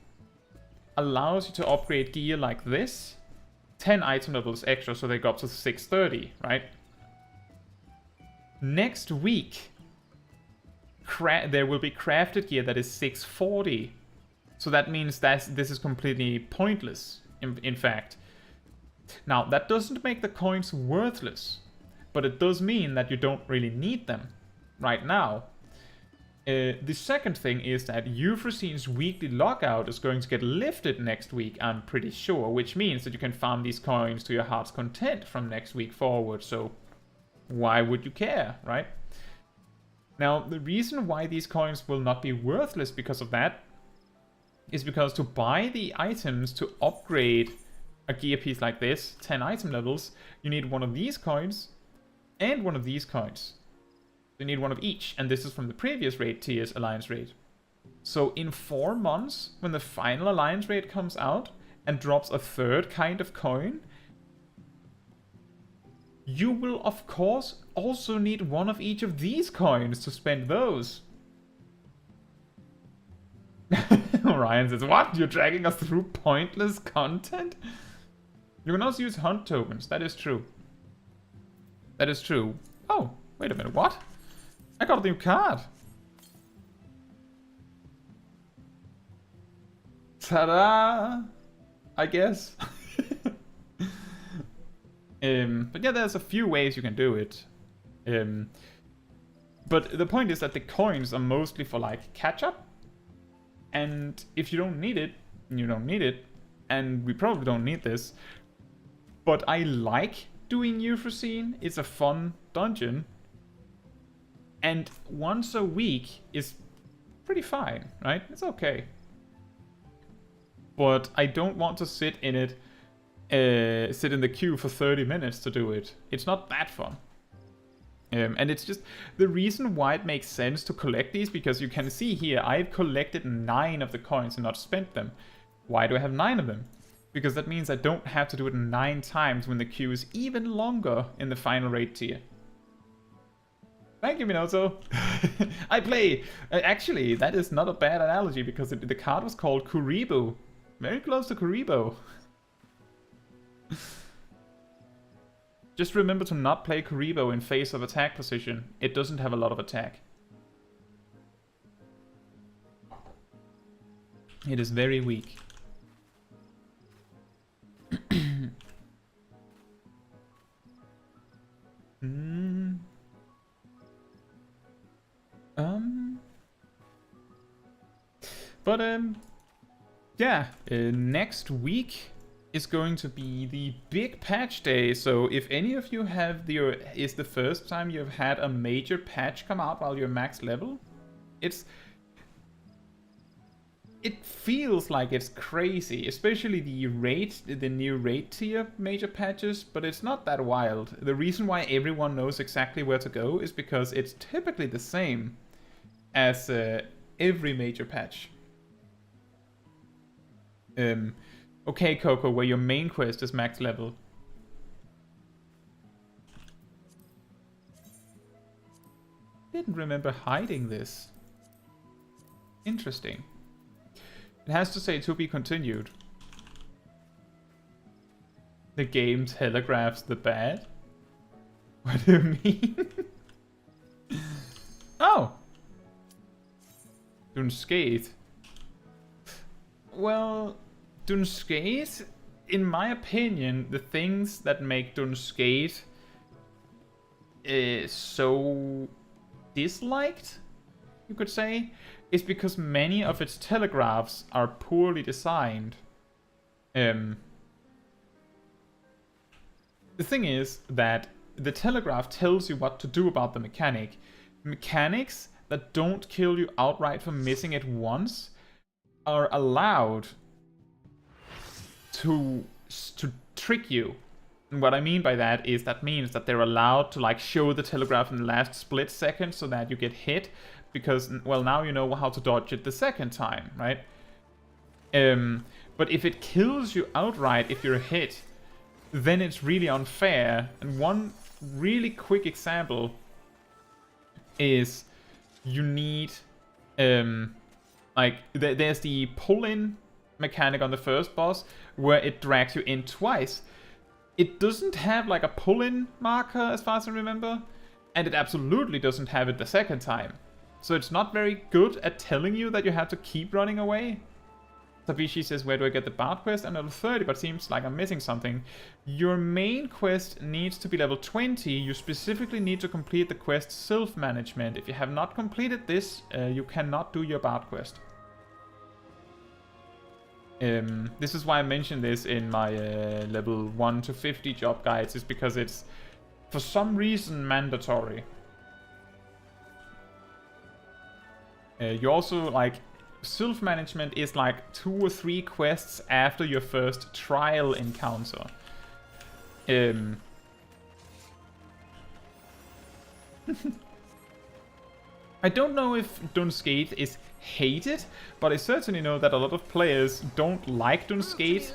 Speaker 1: allows you to upgrade gear like this, 10 item levels extra, so they go up to 630, right? Next week, there will be crafted gear that is 640. So that means that this is completely pointless, in fact. Now, that doesn't make the coins worthless, but it does mean that you don't really need them right now. The second thing is that Euphrosyne's weekly lockout is going to get lifted next week, I'm pretty sure, which means that you can farm these coins to your heart's content from next week forward, so why would you care, right? Now, the reason why these coins will not be worthless because of that is because to buy the items to upgrade a gear piece like this, 10 item levels, you need one of these coins and one of these coins. You need one of each, and this is from the previous raid tier's alliance raid. So in 4 months, when the final alliance raid comes out and drops a third kind of coin, you will of course also need one of each of these coins to spend those. Ryan says, what? You're dragging us through pointless content? You can also use hunt tokens, that is true. That is true. Oh, wait a minute, what? I got a new card. Ta-da! I guess. But yeah, there's a few ways you can do it. But the point is that the coins are mostly for like catch-up. And if you don't need it, you don't need it. And we probably don't need this. But I like doing Euphrosyne. It's a fun dungeon. And once a week is pretty fine, right? It's okay. But I don't want to sit in it, sit in the queue for 30 minutes to do it. It's not that fun. And it's just the reason why it makes sense to collect these, because you can see here, I've collected 9 of the coins and not spent them. Why do I have 9 of them? Because that means I don't have to do it 9 times when the queue is even longer in the final raid tier. Thank you, Minoto. I play. Actually, that is not a bad analogy because the card was called Kuribo. Very close to Kuribo. Just remember to not play Kuribo in face of attack position. It doesn't have a lot of attack. It is very weak. Yeah, next week is going to be the big patch day. So if any of you is the first time you've had a major patch come out while you're max level, it feels like it's crazy, especially the new raid tier major patches, but it's not that wild. The reason why everyone knows exactly where to go is because it's typically the same as every major patch. Okay, Coco, where your main quest is max level. Didn't remember hiding this. Interesting. It has to say to be continued. The game telegraphs the bad? What do you mean? Oh! Dunskate. Well, Dunskate, in my opinion, the things that make Dunskate so disliked, you could say, is because many of its telegraphs are poorly designed. The thing is that the telegraph tells you what to do about the mechanic. Mechanics that don't kill you outright for missing it once are allowed to trick you. And what I mean by that is that means that they're allowed to like show the telegraph in the last split second so that you get hit, because, well, now you know how to dodge it the second time, right? But if it kills you outright if you're hit, then it's really unfair. And one really quick example is you need there's the pull-in mechanic on the first boss where it drags you in twice. It doesn't have like a pull-in marker as far as I remember, and it absolutely doesn't have it the second time. So it's not very good at telling you that you have to keep running away. Tabishi says, where do I get the Bard quest? I'm level 30, but seems like I'm missing something. Your main quest needs to be level 20. You specifically need to complete the quest self-management. If you have not completed this, you cannot do your Bard quest. This is why I mentioned this in my level 1 to 50 job guides, is because it's, for some reason, mandatory. You also, like, self-management is like 2 or 3 quests after your first trial encounter. I don't know if Dunskate is hated, but I certainly know that a lot of players don't like Dunskate.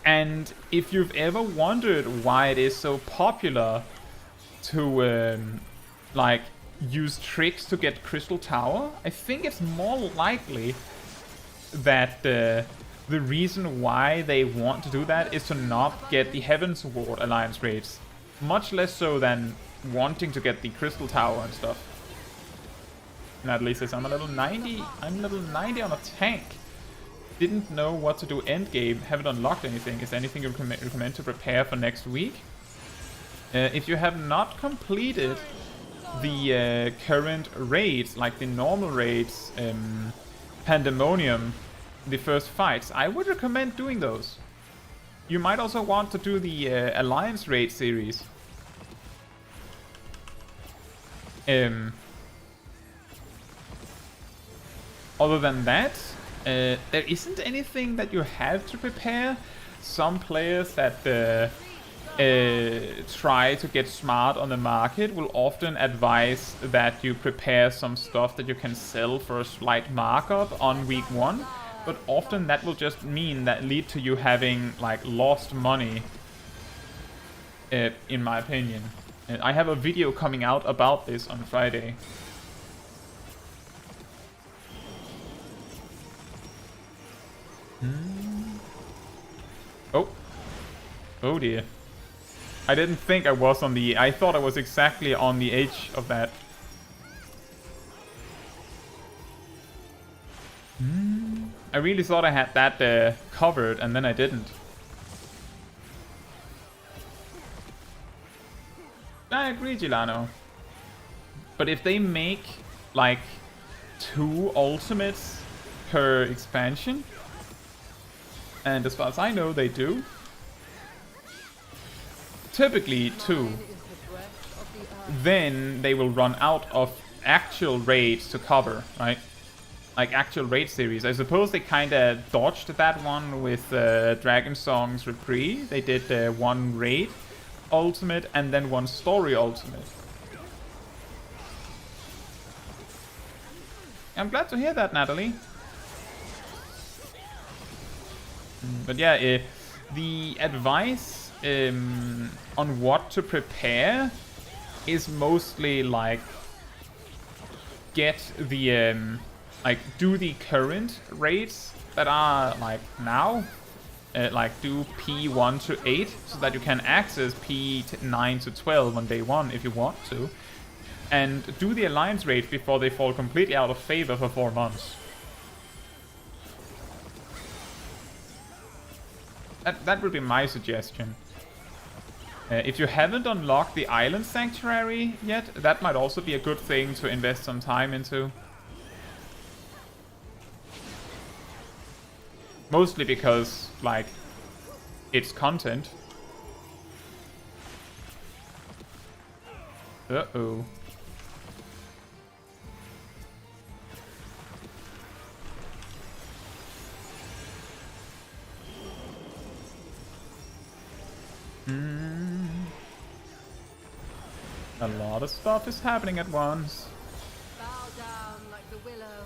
Speaker 1: And if you've ever wondered why it is so popular to like use tricks to get Crystal Tower, I think it's more likely that the reason why they want to do that is to not get the Heaven's Ward alliance raids. Much less so than wanting to get the Crystal Tower and stuff. And at least I'm a level 90. I'm level 90 on a tank. Didn't know what to do endgame. Haven't unlocked anything. Is there anything you recommend to prepare for next week? If you have not completed the current raids, like the normal raids, Pandemonium, the first fights, I would recommend doing those. You might also want to do the Alliance raid series. Other than that, there isn't anything that you have to prepare. Some players that try to get smart on the market will often advise that you prepare some stuff that you can sell for a slight markup on week 1, but often that will just lead to you having like lost money, in my opinion. And I have a video coming out about this on Friday. Oh dear. I didn't think I was on the... I thought I was exactly on the edge of that. I really thought I had that covered, and then I didn't. I agree, Gilano. But if they make, like, 2 ultimates per expansion, And as far as I know, they do. Typically 2. Then they will run out of actual raids to cover, right? Like actual raid series. I suppose they kind of dodged that one with Dragon Song's Reprieve. They did one raid ultimate and then one story ultimate. I'm glad to hear that, Natalie. But yeah, the advice on what to prepare is mostly like get the like do the current raids that are like now, like do P1 to 8 so that you can access P9 to 12 on day 1 if you want to, and do the alliance raids before they fall completely out of favor for 4 months. That would be my suggestion. If you haven't unlocked the Island Sanctuary yet, that might also be a good thing to invest some time into. Mostly because, like, it's content. Uh-oh. A lot of stuff is happening at once.
Speaker 2: Bow down like the willow.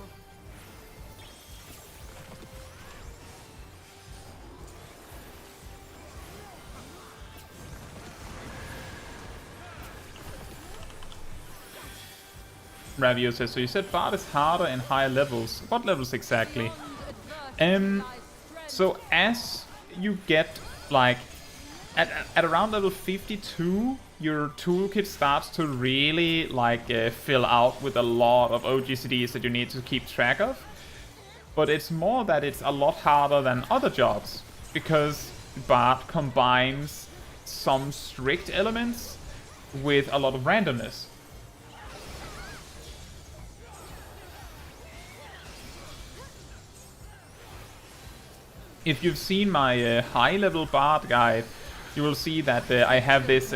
Speaker 1: Ravio says, so you said Bard is harder in higher levels. What levels exactly? So as you get, like, at around level 52, your toolkit starts to really, like, fill out with a lot of OGCDs that you need to keep track of. But it's more that it's a lot harder than other jobs, because Bard combines some strict elements with a lot of randomness. If you've seen my high-level Bard guide, you will see that I have this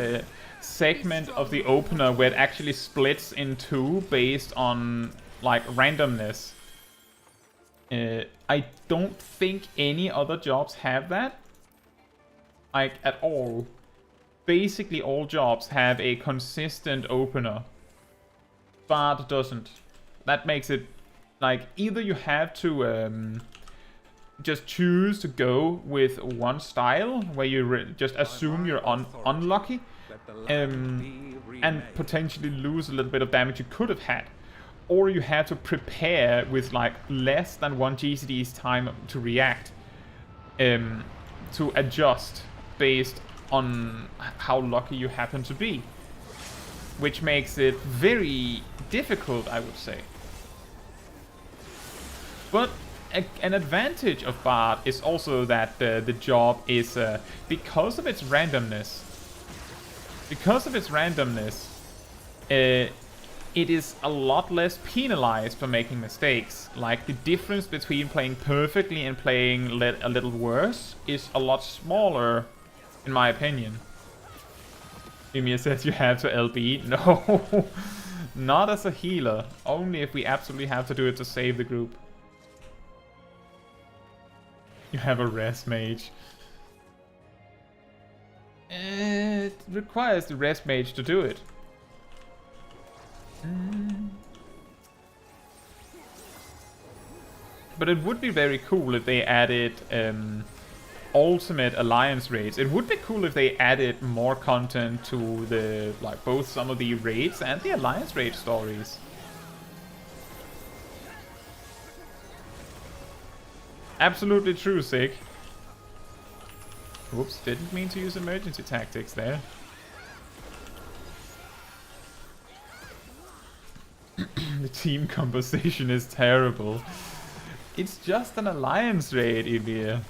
Speaker 1: segment of the opener where it actually splits in 2 based on, like, randomness. I don't think any other jobs have that, like, at all. Basically all jobs have a consistent opener. Bard doesn't. That makes it, like, either you have to just choose to go with one style where you just assume you're unlucky and potentially lose a little bit of damage you could have had, or you have to prepare with like less than 1 GCD's time to react, to adjust based on how lucky you happen to be, which makes it very difficult, I would say. But an advantage of Bard is also that the job is, because of its randomness, it is a lot less penalized for making mistakes. Like, the difference between playing perfectly and playing a little worse is a lot smaller, in my opinion. Ymir says you have to LB. No, not as a healer. Only if we absolutely have to do it to save the group. You have a res mage. It requires the res mage to do it. But it would be very cool if they added ultimate alliance raids. It would be cool if they added more content to the, like, both some of the raids and the alliance raid stories. Absolutely true, Sig. Whoops, didn't mean to use emergency tactics there. The team composition is terrible. It's just an alliance raid, Ymir.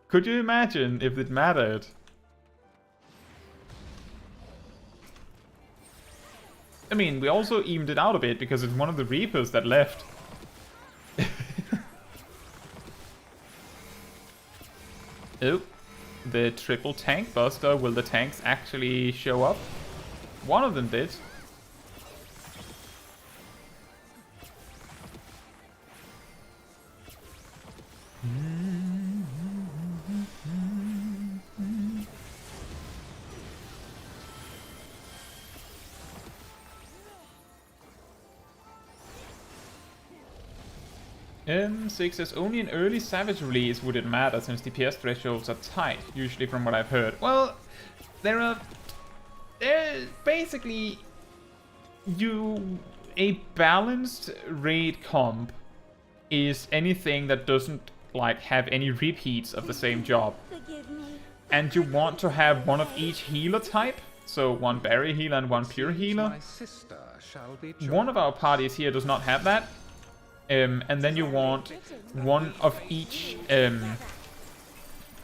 Speaker 1: Could you imagine if it mattered? I mean, we also evened it out a bit because it's one of the Reapers that left. Oh, the triple tank buster. Will the tanks actually show up? One of them did. M6 says only an early Savage release would it matter since DPS thresholds are tight, usually from what I've heard. Well, there basically a balanced raid comp is anything that doesn't like have any repeats of the same job. And you want to have one of each healer type, so one barrier healer and one pure healer. One of our parties here does not have that. And then you want one of each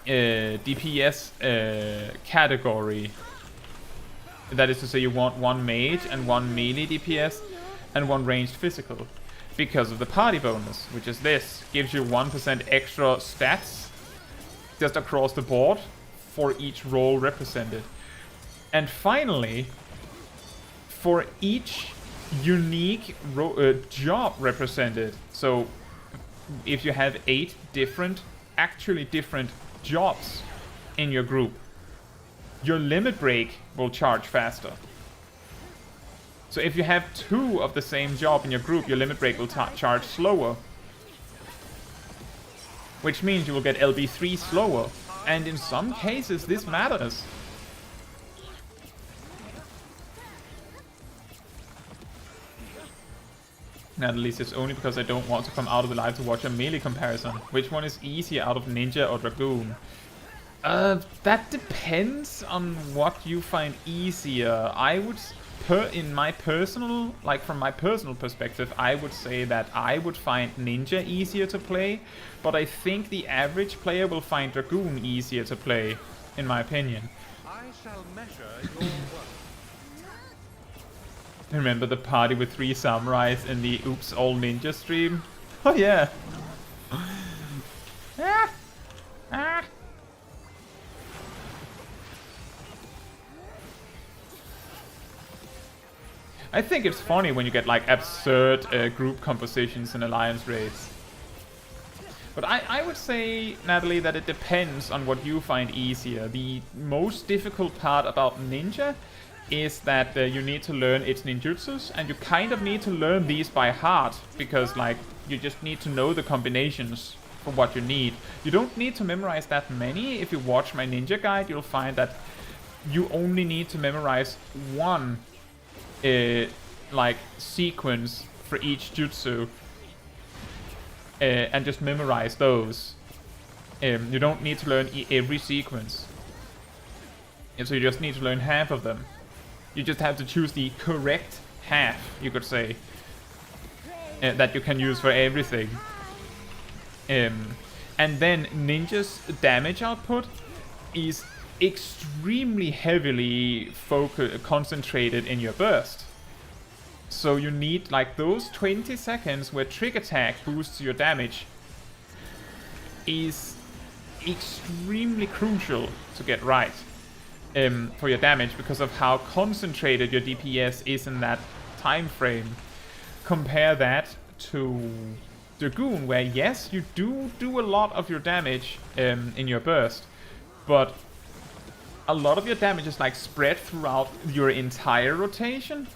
Speaker 1: DPS category. That is to say, you want one mage and one melee DPS and one ranged physical. Because of the party bonus, which is this. Gives you 1% extra stats just across the board for each role represented. And finally, for each unique job represented. So if you have 8 actually different jobs in your group, your limit break will charge faster. So if you have 2 of the same job in your group, your limit break will charge slower. Which means you will get LB3 slower. And in some cases this matters. Natalie says only because I don't want to come out of the live to watch a melee comparison. Which one is easier out of Ninja or Dragoon? That depends on what you find easier. I would, from my personal perspective, I would say that I would find Ninja easier to play, but I think the average player will find Dragoon easier to play, in my opinion.
Speaker 3: I shall measure your work.
Speaker 1: Remember the party with 3 samurais in the Oops All Ninja stream? Oh yeah. Ah. Ah. I think it's funny when you get like absurd group compositions in alliance raids. But I would say, Natalie, that it depends on what you find easier. The most difficult part about Ninja is that you need to learn its ninjutsus, and you kind of need to learn these by heart, because like you just need to know the combinations for what you need. You don't need to memorize that many. If you watch my ninja guide, you'll find that you only need to memorize one like sequence for each jutsu, and just memorize those. You don't need to learn every sequence, and so you just need to learn half of them. You just have to choose the correct half, you could say, that you can use for everything. And then Ninja's damage output is extremely heavily concentrated in your burst. So you need like those 20 seconds where Trick Attack boosts your damage is extremely crucial to get right. For your damage, because of how concentrated your DPS is in that time frame. Compare that to Dragoon, where yes, you do a lot of your damage in your burst, but a lot of your damage is like spread throughout your entire rotation.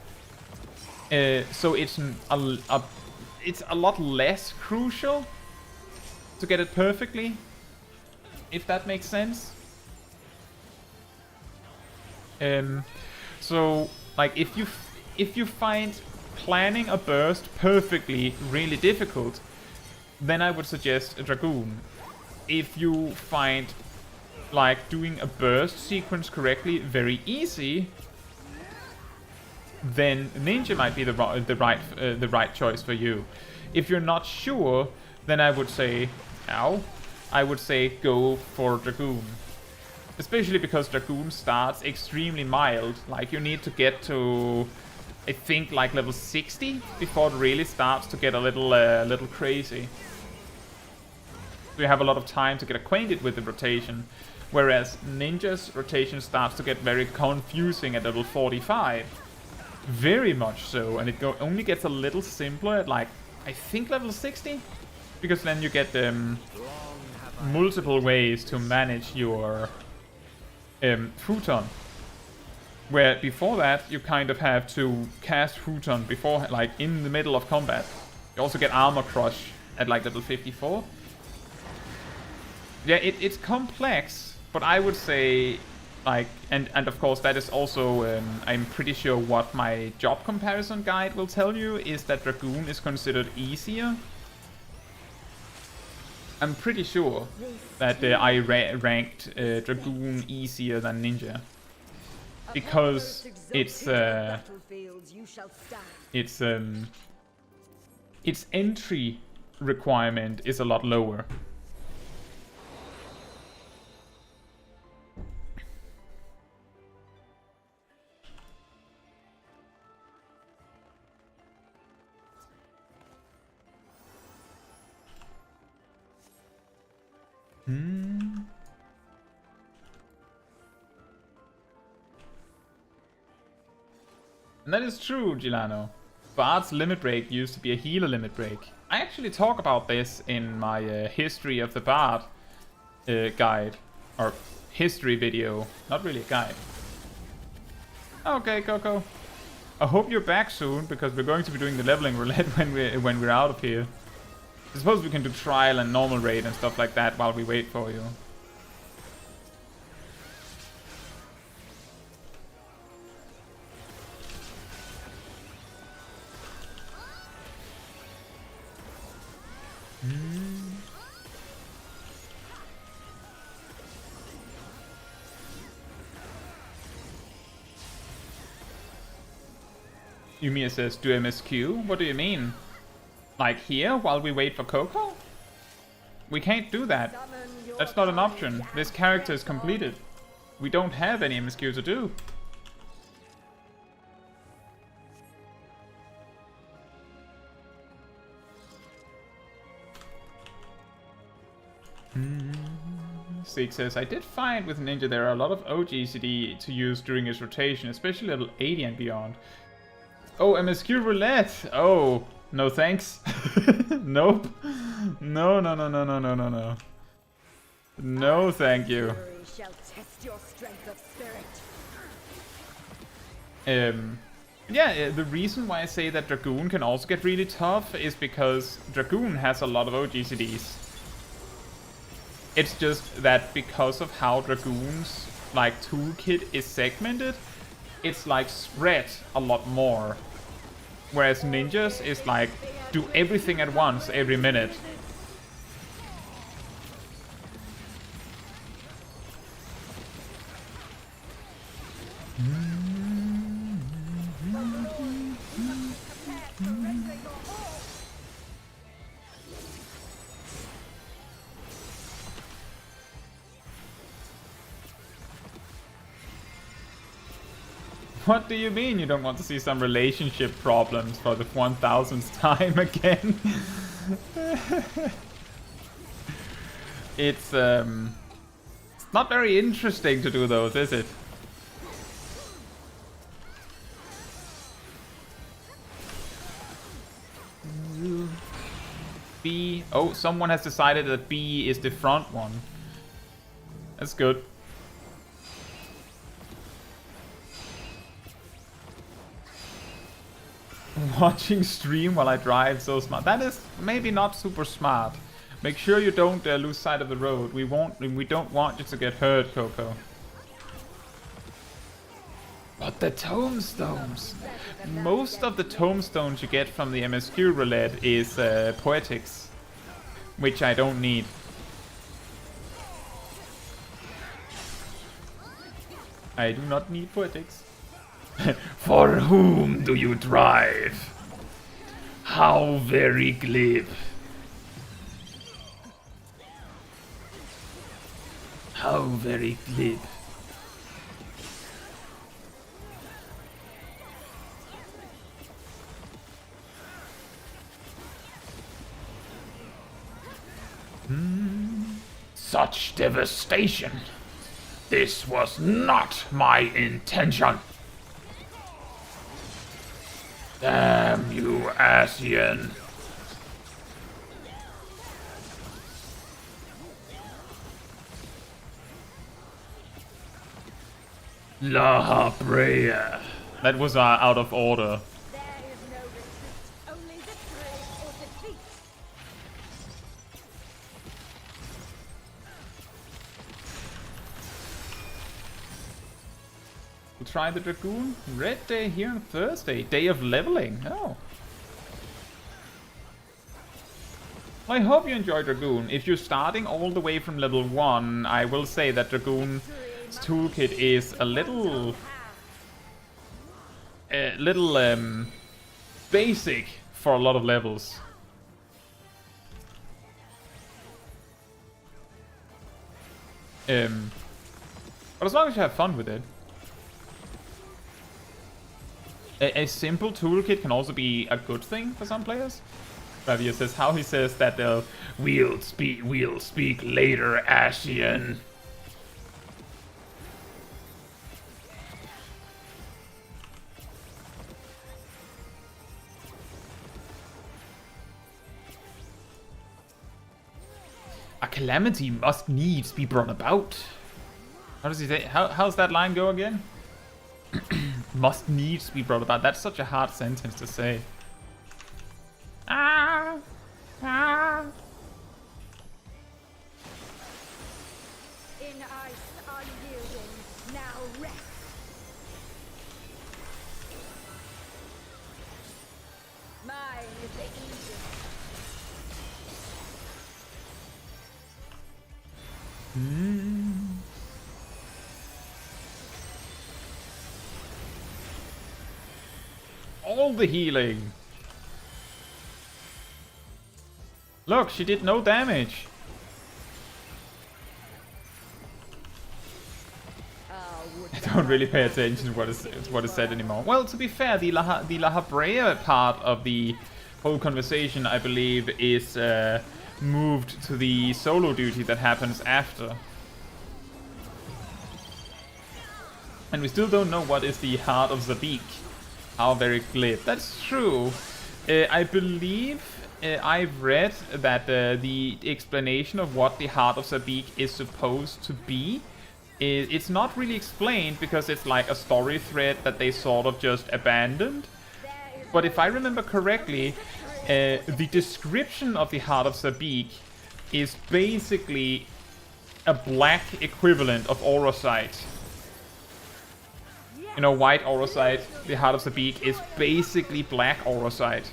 Speaker 1: So it's a lot less crucial to get it perfectly, if that makes sense. So like if you find planning a burst perfectly really difficult, then I would suggest a Dragoon. If you find like doing a burst sequence correctly very easy, then Ninja might be the right choice for you. If you're not sure, then I would say go for Dragoon. Especially because Dragoon starts extremely mild. Like you need to get to, I think, like level 60 before it really starts to get a little crazy. So you have a lot of time to get acquainted with the rotation. Whereas Ninja's rotation starts to get very confusing at level 45. Very much so, and it only gets a little simpler at like, I think level 60? Because then you get multiple ways to manage your futon. Where before that, you kind of have to cast futon before, like in the middle of combat. You also get armor crush at like level 54. Yeah, it's complex, but I would say, like, and of course that is also, I'm pretty sure what my job comparison guide will tell you is that Dragoon is considered easier. I'm pretty sure that I ranked Dragoon easier than Ninja. Because its entry requirement is a lot lower. And that is true, Gilano. Bard's limit break used to be a healer limit break. I actually talk about this in my history of the Bard guide. Or history video. Not really a guide. Okay, Coco. I hope you're back soon, because we're going to be doing the leveling roulette when we're out of here. I suppose we can do trial and normal raid and stuff like that while we wait for you. Yumiya says, do MSQ? What do you mean? Like here, while we wait for Coco? We can't do that. That's not an option. This character is completed. We don't have any MSQ to do. Seek says, I did find with Ninja there are a lot of OGCD to use during his rotation, especially level 80 and beyond. Oh, MSQ Roulette! Oh, no thanks. Nope. No. No, thank you. Yeah, the reason why I say that Dragoon can also get really tough is because Dragoon has a lot of OGCDs. It's just that because of how Dragoon's like toolkit is segmented, it's like spread a lot more. Whereas Ninja's is like do everything at once every minute. What do you mean you don't want to see some relationship problems for the 1000th time again? It's not very interesting to do those, is it? B. Oh, someone has decided that B is the front one. That's good. Watching stream while I drive, so smart. That is maybe not super smart. Make sure you don't lose sight of the road. We don't want you to get hurt, Coco. But the tombstones! Most of the tombstones you get from the MSQ roulette is poetics, which I don't need. I do not need poetics. For whom do you drive? How very glib. How very glib. such devastation. This was not my intention. Damn you, Asian. La Brea. That was out of order.
Speaker 2: There is no retreat, only victory or defeat.
Speaker 1: We'll try the Dragoon. Red Day here on Thursday. Day of leveling. Oh. Well, I hope you enjoy Dragoon. If you're starting all the way from level 1, I will say that Dragoon's toolkit is a little basic for a lot of levels. But as long as you have fun with it. A simple toolkit can also be a good thing for some players. Ravia says how he says that we'll speak later, Asian. A calamity must needs be brought about. How does he say? How's that line go again? Must needs be brought about. That's such a hard sentence to say. Ah, ah.
Speaker 2: In ice unyielding, now rest. Mine is the easiest.
Speaker 1: All the healing. Look, she did no damage. I don't really pay attention to what is said anymore. Well, to be fair, the La Brea part of the whole conversation, I believe, is moved to the solo duty that happens after. And we still don't know what is the Heart of Zabik. How very glib. That's true. I believe I've read that the explanation of what the Heart of Zabik is supposed to be, it's not really explained because it's like a story thread that they sort of just abandoned. But if I remember correctly, the description of the Heart of Zabik is basically a black equivalent of Orosite. You know, white Orosite, the Heart of Zabik is basically black Orosite.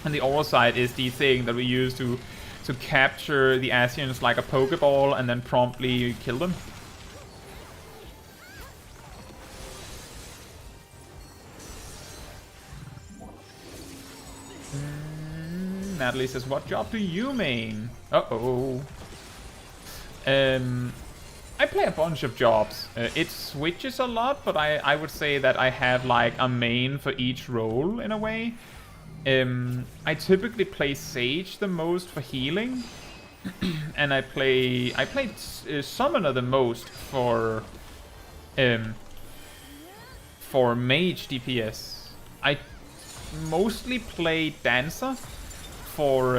Speaker 1: And the Orosite is the thing that we use to capture the Asians like a Pokeball and then promptly kill them. Natalie says, what job do you main? Uh-oh. I play a bunch of jobs. It switches a lot, but I would say that I have like a main for each role in a way. I typically play Sage the most for healing, and I play Summoner the most for mage DPS. I mostly play Dancer for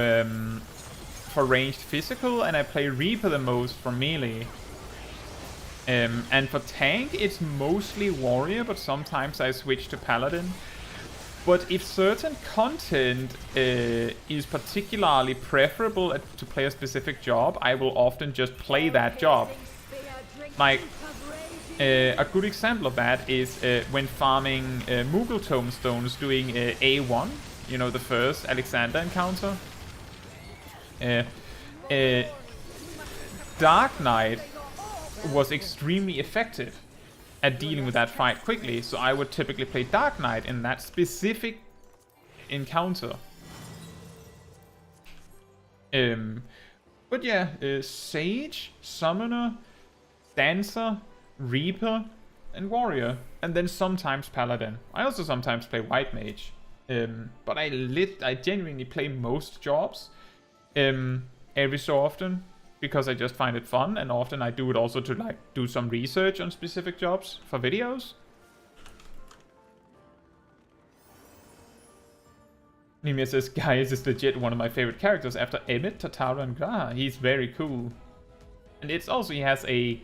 Speaker 1: ranged physical, and I play Reaper the most for melee. And for tank, it's mostly Warrior, but sometimes I switch to Paladin. But if certain content is particularly preferable to play a specific job, I will often just play that job. Like, a good example of that is when farming Moogle Tomestones doing A1, you know, the first Alexander encounter. Dark Knight was extremely effective at dealing with that fight quickly, so I would typically play Dark Knight in that specific encounter. But yeah, Sage, Summoner, Dancer, Reaper, and Warrior, and then sometimes Paladin. I also sometimes play White Mage, but I genuinely play most jobs every so often, because I just find it fun, and often I do it also to like do some research on specific jobs for videos. Nimia says, guys, is legit one of my favorite characters after Emmett, Tataru, and Graha. He's very cool. And it's also, he has a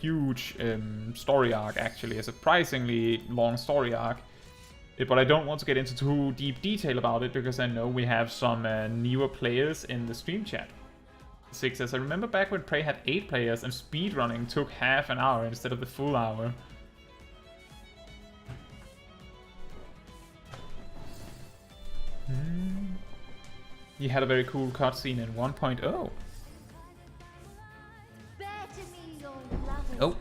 Speaker 1: huge story arc, actually, a surprisingly long story arc. But I don't want to get into too deep detail about it, because I know we have some newer players in the stream chat. Six says, I remember back when Prey had 8 players and speedrunning took half an hour instead of the full hour. He had a very cool cutscene in 1.0. Oh.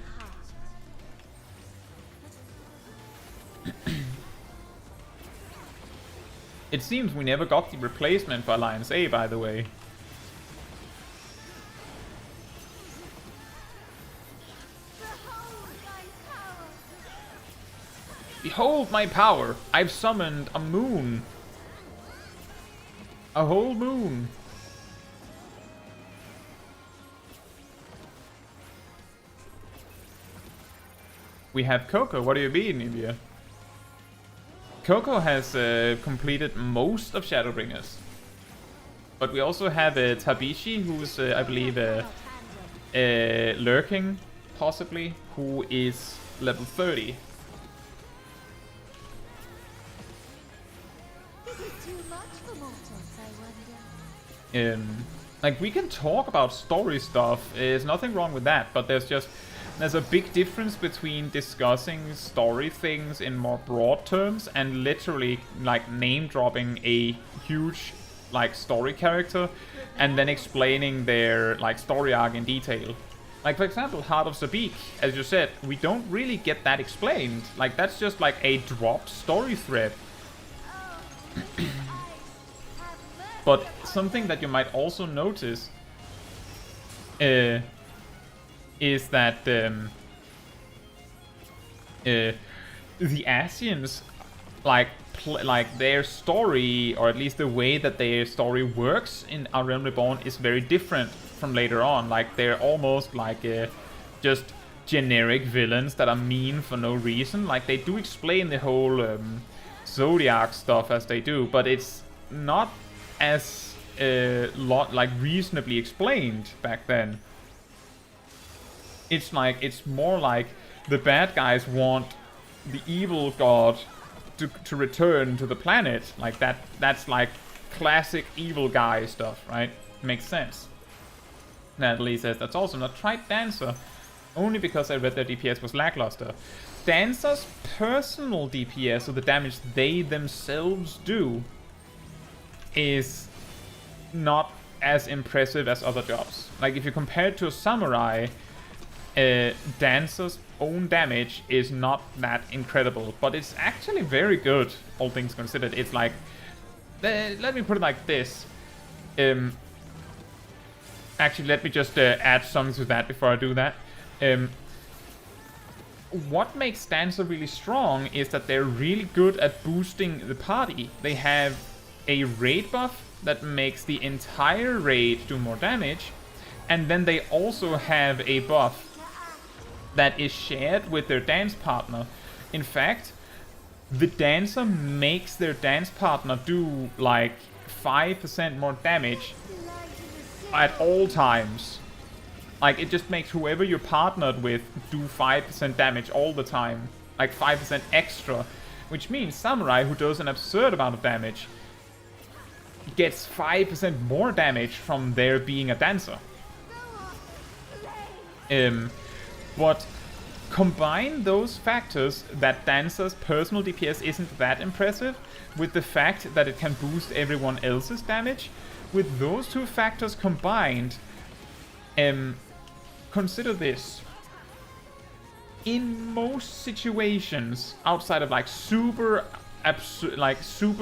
Speaker 1: It seems we never got the replacement for Alliance A, by the way. Behold my power! I've summoned a moon. A whole moon. We have Coco. What do you mean, India? Coco has completed most of Shadowbringers. But we also have Tabishi, who's, I believe, lurking, possibly, who is level 30. Like, we can talk about story stuff, there's nothing wrong with that, but there's a big difference between discussing story things in more broad terms and literally, like, name-dropping a huge, like, story character and then explaining their, like, story arc in detail. Like, for example, Heart of Sabik, as you said, we don't really get that explained. Like, that's just, like, a dropped story thread. But something that you might also notice is that the Asians, like their story, or at least the way that their story works in A Realm Reborn, is very different from later on. Like, they're almost like just generic villains that are mean for no reason. Like, they do explain the whole Zodiac stuff as they do, but it's not as like reasonably explained back then. It's more like the bad guys want the evil god to return to the planet. Like, that's like classic evil guy stuff, right? Makes sense. Natalie says, that's also not tried Dancer, only because I read their DPS was lackluster. Dancer's personal DPS, so the damage they themselves do, is not as impressive as other jobs. Like, if you compare it to a samurai, Dancer's own damage is not that incredible, but it's actually very good, all things considered. It's like, let me put it like this. Actually, let me just add something to that before I do that. What makes Dancer really strong is that they're really good at boosting the party. They have a raid buff that makes the entire raid do more damage, and then they also have a buff that is shared with their dance partner. In fact, the dancer makes their dance partner do like 5% more damage at all times. Like, it just makes whoever you're partnered with do 5% damage all the time. Like 5% extra. Which means Samurai, who does an absurd amount of damage, gets 5% more damage from their being a dancer. But combine those factors, that Dancer's personal DPS isn't that impressive, with the fact that it can boost everyone else's damage. With those two factors combined, consider this. In most situations, outside of like super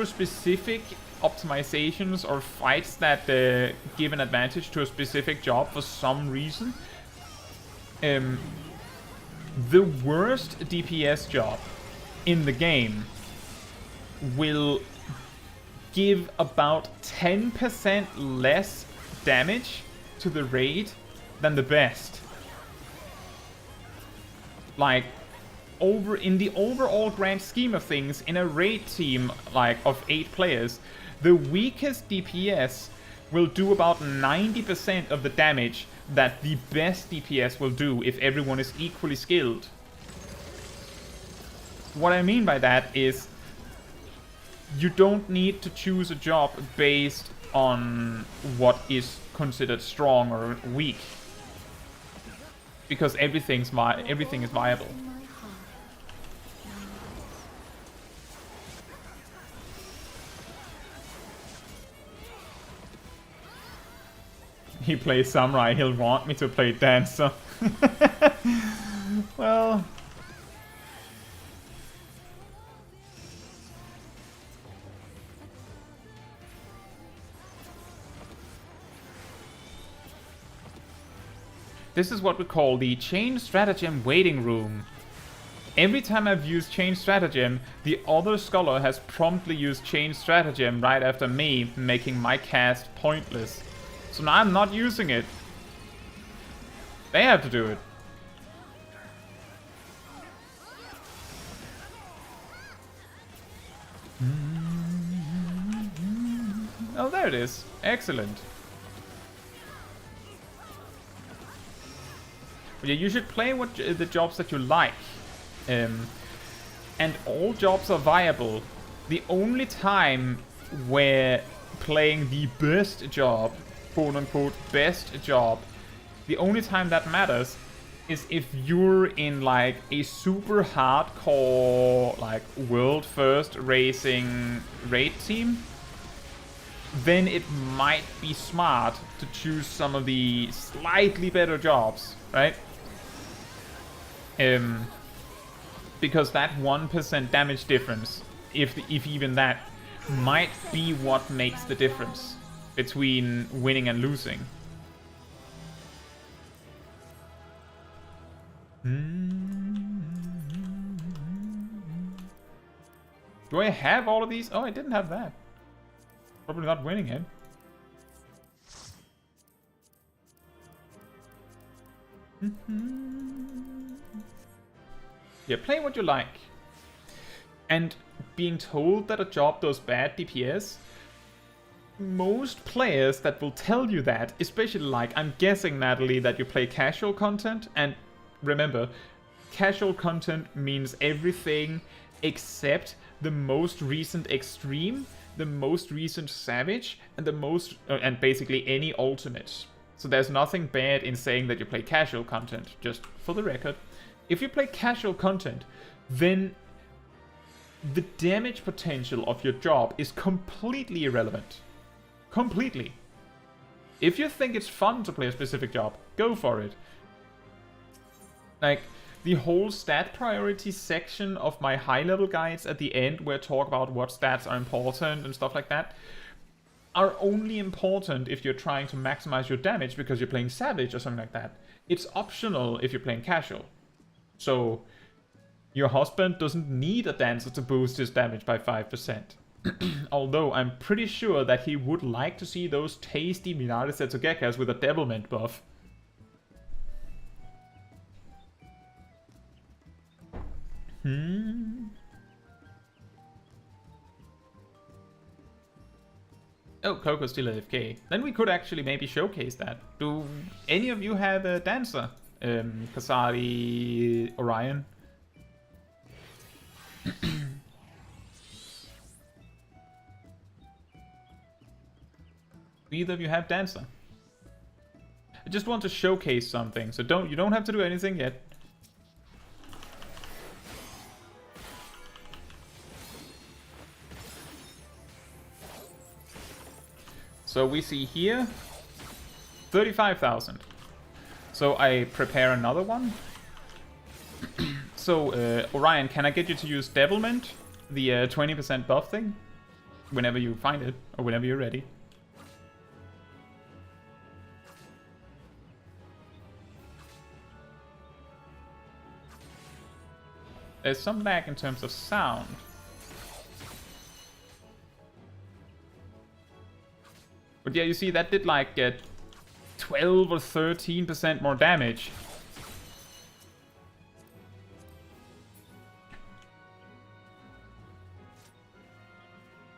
Speaker 1: specific optimizations or fights that give an advantage to a specific job for some reason, the worst DPS job in the game will give about 10% less damage to the raid than the best. Like, in the overall grand scheme of things, in a raid team like of 8 players, the weakest DPS will do about 90% of the damage that the best DPS will do if everyone is equally skilled. What I mean by that is, you don't need to choose a job based on what is considered strong or weak, because everything is viable. He plays samurai, he'll want me to play dancer. Well, this is what we call the Chain Stratagem waiting room. Every time I've used Chain Stratagem, the other scholar has promptly used Chain Stratagem right after me, making my cast pointless. So now I'm not using it. They have to do it. Oh, there it is. Excellent. Yeah, you should play the jobs that you like. And all jobs are viable. The only time where playing the best job, quote unquote best job, the only time that matters is if you're in like a super hardcore like world first racing raid team, then it might be smart to choose some of the slightly better jobs, right? Because that 1% damage difference, if even that, might be what makes the difference between winning and losing. Do I have all of these? Oh, I didn't have that. Probably not winning it. Yeah, play what you like. And being told that a job does bad DPS, most players that will tell you that, especially like, I'm guessing, Natalie, that you play casual content, and remember, casual content means everything except the most recent extreme, the most recent savage, and the most, and basically any ultimate. So there's nothing bad in saying that you play casual content, just for the record. If you play casual content, then the damage potential of your job is completely irrelevant. Completely. If you think it's fun to play a specific job, go for it. Like, the whole stat priority section of my high-level guides at the end, where I talk about what stats are important and stuff like that, are only important if you're trying to maximize your damage because you're playing Savage or something like that. It's optional if you're playing casual. So, your husband doesn't need a dancer to boost his damage by 5%. Although I'm pretty sure that he would like to see those tasty Minaris Setsugekas with a devilment buff. Oh, Coco's still AFK. Then we could actually maybe showcase that. Do any of you have a dancer? Kasari, Orion? Either of you have dancer? I just want to showcase something, so you don't have to do anything yet. So we see here 35,000. So I prepare another one. So Orion, can I get you to use Devilment, the 20% buff thing, whenever you find it or whenever you're ready? There's some lag in terms of sound. But yeah, you see that did like 12 or 13% more damage.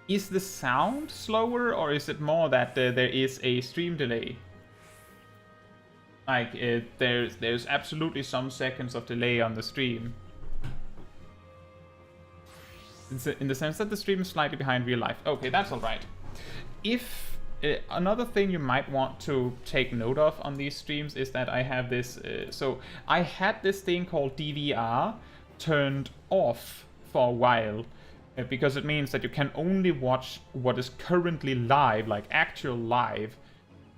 Speaker 1: Is the sound slower, or is it more that there is a stream delay? Like, there's absolutely some seconds of delay on the stream. In the sense that the stream is slightly behind real life. Okay, that's alright. If another thing you might want to take note of on these streams is that I have this... so I had this thing called DVR turned off for a while. Because it means that you can only watch what is currently live, like actual live.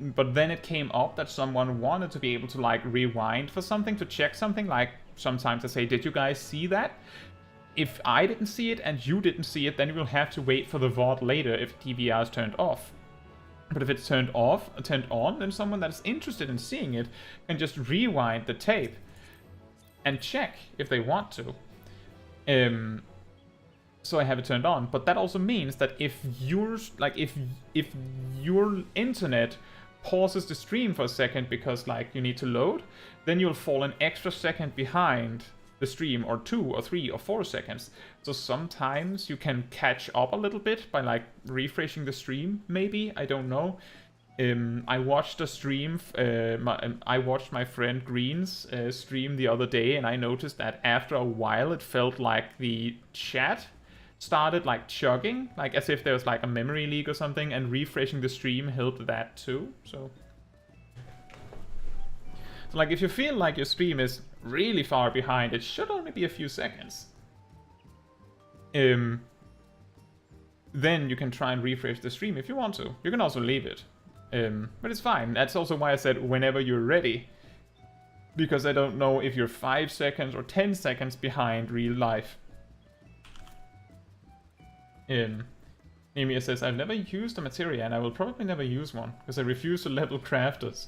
Speaker 1: But then it came up that someone wanted to be able to like rewind for something, to check something, like sometimes I say, did you guys see that? If I didn't see it and you didn't see it, then you will have to wait for the VOD later if DVR is turned off. But if it's turned on, then someone that is interested in seeing it can just rewind the tape and check if they want to. So I have it turned on, but that also means that if if your internet pauses the stream for a second because like you need to load, then you'll fall an extra second behind the stream, or 2 or 3 or 4 seconds. So sometimes you can catch up a little bit by like refreshing the stream, maybe, I don't know. I watched a stream, I watched my friend Green's stream the other day, and I noticed that after a while it felt like the chat started like chugging, like as if there was like a memory leak or something, and refreshing the stream helped that too. So like if you feel like your stream is really far behind, it should only be a few seconds. Then you can try and refresh the stream if you want to. You can also leave it. But it's fine. That's also why I said whenever you're ready. Because I don't know if you're 5 seconds or 10 seconds behind real life. Emia says, I've never used a materia and I will probably never use one because I refuse to level crafters.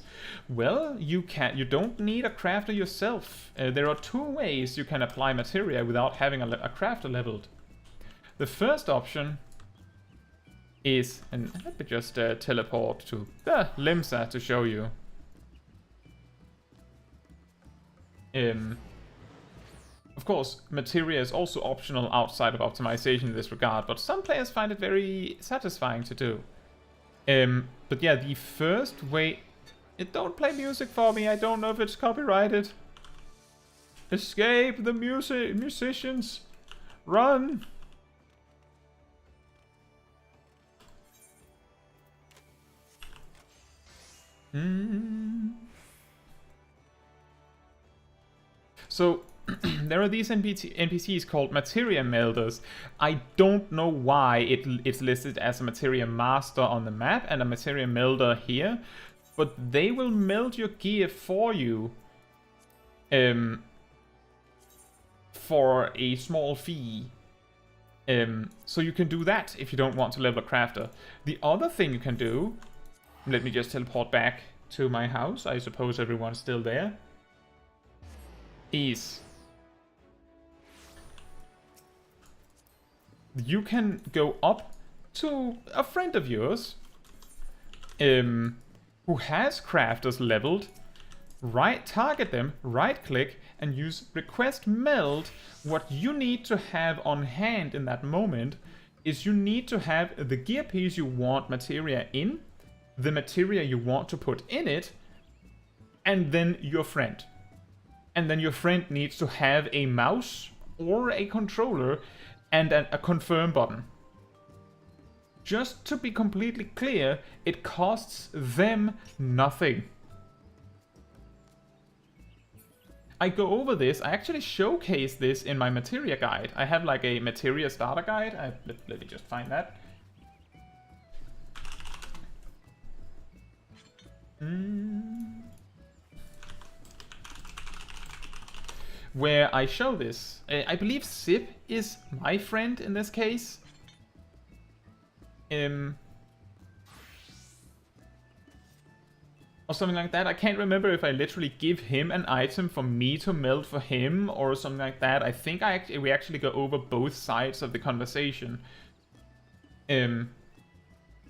Speaker 1: Well, you don't need a crafter yourself. There are 2 ways you can apply materia without having a crafter leveled. The first option is, and let me just teleport to the Limsa to show you. Of course, materia is also optional outside of optimization in this regard, but some players find it very satisfying to do. But yeah, the first way... don't play music for me, I don't know if it's copyrighted. Escape the musicians! Run! So... there are these NPCs called materia melders. I don't know why it's listed as a materia master on the map and a materia melder here, but they will meld your gear for you for a small fee. So you can do that if you don't want to level a crafter. The other thing you can do, let me just teleport back to my house, I suppose everyone's still there, is you can go up to a friend of yours who has crafters leveled, target them, right click and use request meld. What you need to have on hand in that moment is you need to have the gear piece you want materia in, the materia you want to put in it, and then your friend. And then your friend needs to have a mouse or a controller and a confirm button. Just to be completely clear, it costs them nothing. I go over this, I actually showcase this in my materia guide. I have like a materia starter guide. Let me just find that. Where I show this. I believe Sib is my friend in this case. Or something like that. I can't remember if I literally give him an item for me to meld for him or something like that. I think we actually go over both sides of the conversation.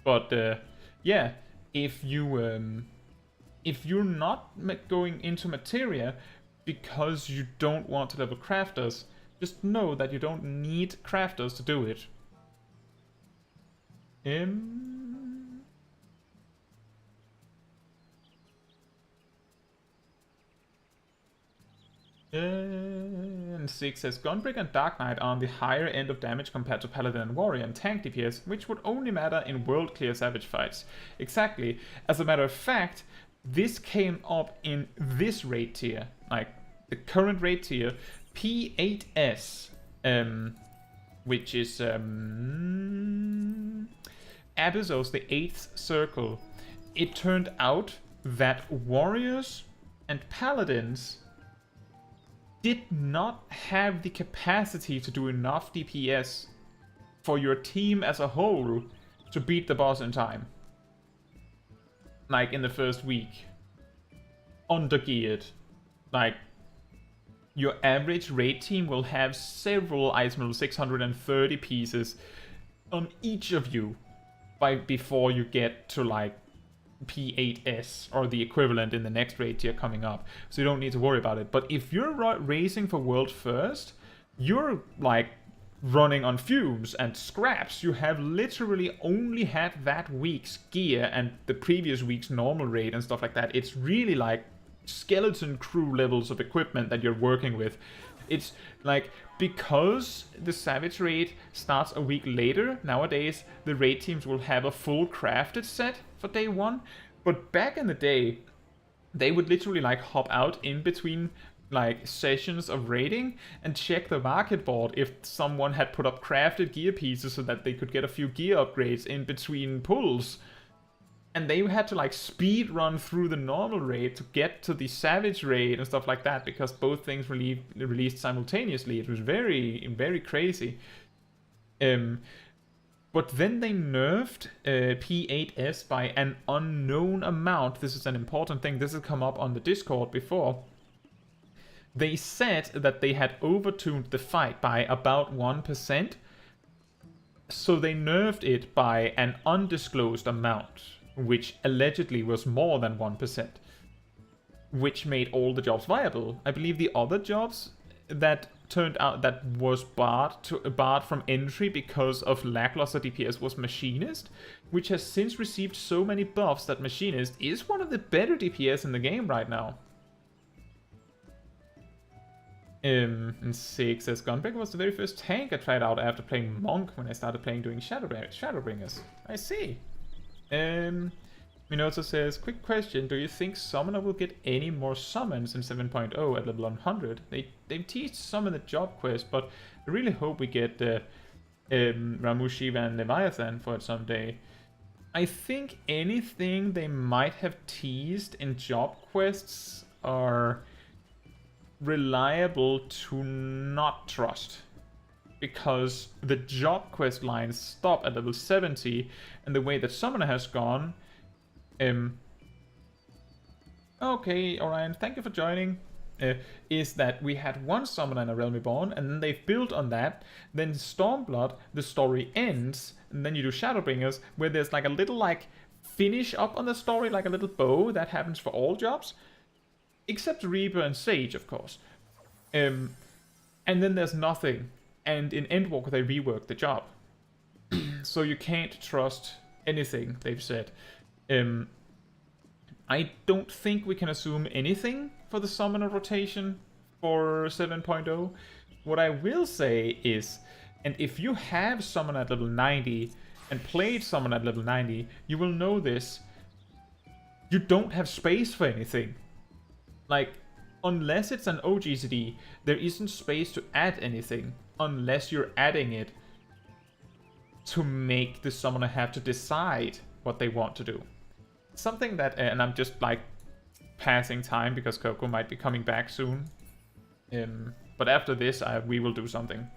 Speaker 1: But yeah, if if you're not going into materia because you don't want to level crafters, just know that you don't need crafters to do it. And 6 says Gunbreaker and Dark Knight are on the higher end of damage compared to Paladin and Warrior and tank DPS, which would only matter in world clear Savage fights. Exactly. As a matter of fact, this came up in this raid tier, like the current raid tier, P8S, which is Abyssos, the 8th circle. It turned out that Warriors and Paladins did not have the capacity to do enough DPS for your team as a whole to beat the boss in time. Like in the first week. Undergeared. Like, your average raid team will have several item level 630 pieces on each of you before you get to like P8S or the equivalent in the next raid tier coming up, so you don't need to worry about it. But if you're racing for world first, you're like running on fumes and scraps. You have literally only had that week's gear and the previous week's normal raid and stuff like that. It's really like skeleton crew levels of equipment that you're working with. It's like, because the Savage raid starts a week later, nowadays the raid teams will have a full crafted set for day one. But back in the day, they would literally like hop out in between like sessions of raiding and check the market board if someone had put up crafted gear pieces so that they could get a few gear upgrades in between pulls. And they had to like speed run through the normal raid to get to the Savage raid and stuff like that, because both things released simultaneously. It was very, very crazy. But then they nerfed P8S by an unknown amount. This is an important thing. This has come up on the Discord before. They said that they had overtuned the fight by about 1%. So they nerfed it by an undisclosed amount, which allegedly was more than 1%, which made all the jobs viable. I believe the other jobs that turned out that was barred from entry because of lackluster DPS was Machinist, which has since received so many buffs that Machinist is one of the better DPS in the game right now. And 6 says Gunbreaker was the very first tank I tried out after playing Monk when I started playing doing Shadowbringers. I see. Minoto says, quick question, do you think Summoner will get any more summons in 7.0 at level 100? They've teased some in the job quest, but I really hope we get Ramuh, Shiva and Leviathan for it someday. I think anything they might have teased in job quests are reliable to not trust, because the job quest lines stop at level 70, and the way that Summoner has gone, okay, Orion, thank you for joining, is that we had one Summoner in A Realm Reborn, and then they've built on that. Then Stormblood, the story ends, and then you do Shadowbringers, where there's like a little like finish up on the story, like a little bow that happens for all jobs, except Reaper and Sage, of course. And then there's nothing. And in Endwalker, they reworked the job. So you can't trust anything they've said. I don't think we can assume anything for the Summoner rotation for 7.0. What I will say is, and if you have Summoner at level 90 and played Summoner at level 90, you will know this. You don't have space for anything. Like, unless it's an OGCD, there isn't space to add anything, unless you're adding it to make the Summoner have to decide what they want to do. Something that, and I'm just like passing time because Coco might be coming back soon. But after this, we will do something.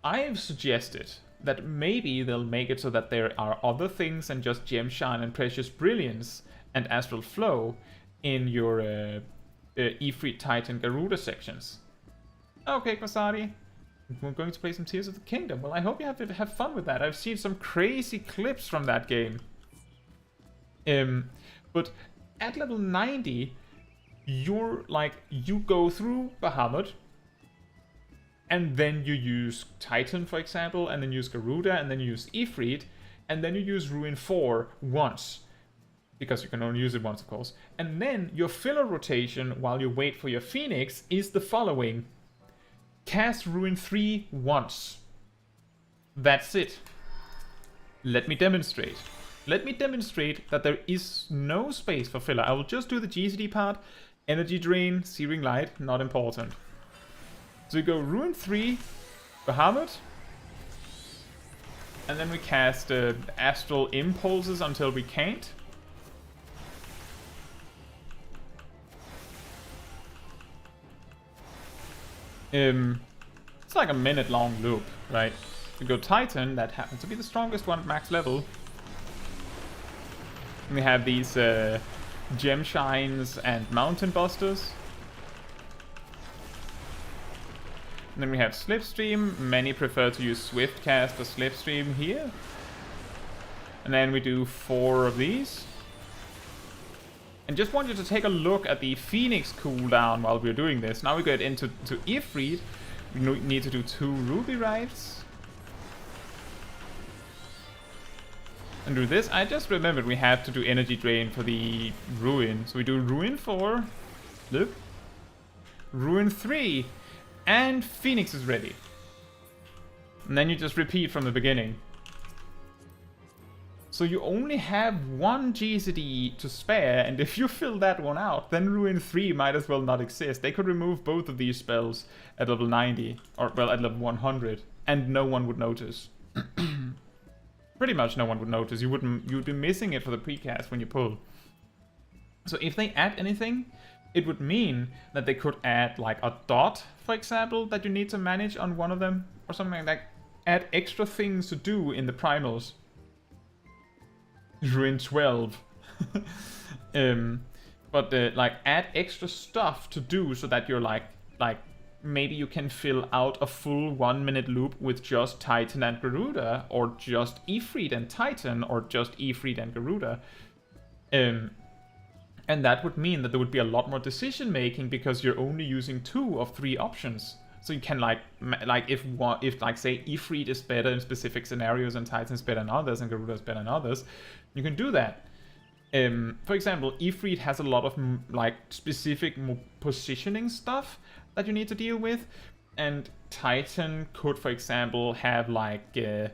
Speaker 1: I've suggested that maybe they'll make it so that there are other things than just Gemshine and Precious Brilliance and Astral Flow in your Ifrit, Titan, Garuda sections. Okay, Kwasari. We're going to play some Tears of the Kingdom. Well, I hope you have fun with that. I've seen some crazy clips from that game. But at level 90, you go through Bahamut, and then you use Titan, for example, and then use Garuda, and then you use Ifrit, and then you use Ruin 4 once. Because you can only use it once, of course. And then your filler rotation while you wait for your Phoenix is the following. Cast Ruin 3 once. That's it. Let me demonstrate. Let me demonstrate that there is no space for filler. I will just do the GCD part. Energy Drain, Searing Light, not important. So we go Ruin 3, Bahamut. And then we cast Astral Impulses until we can't. It's like a minute-long loop, right? We go Titan, that happens to be the strongest one at max level. And we have these Gem Shines and Mountain Busters. And then we have Slipstream. Many prefer to use Swift Cast or Slipstream here. And then we do 4 of these. And just want you to take a look at the Phoenix cooldown while we're doing this. Now we get into Ifrit. We need to do 2 Ruby Rites. And do this. I just remembered we have to do Energy Drain for the Ruin. So we do Ruin 4. Look. Ruin 3. And Phoenix is ready. And then you just repeat from the beginning. So you only have 1 GCD to spare, and if you fill that one out, then Ruin 3 might as well not exist. They could remove both of these spells at level 90, or well, at level 100, and no one would notice. Pretty much no one would notice. You'd be missing it for the precast when you pull. So if they add anything, it would mean that they could add like a dot, for example, that you need to manage on one of them, or something like that. Add extra things to do in the primals. Ruin 12. But like add extra stuff to do so that you're like maybe you can fill out a full 1 minute loop with just Titan and Garuda, or just Ifrit and Titan, or just Ifrit and Garuda. And that would mean that there would be a lot more decision making because you're only using 2 of 3 options. So you can like if like say Ifrit is better in specific scenarios and Titan is better than others and Garuda is better than others, you can do that. For example, Ifrit has a lot of like specific positioning stuff that you need to deal with, and Titan could, for example, have like the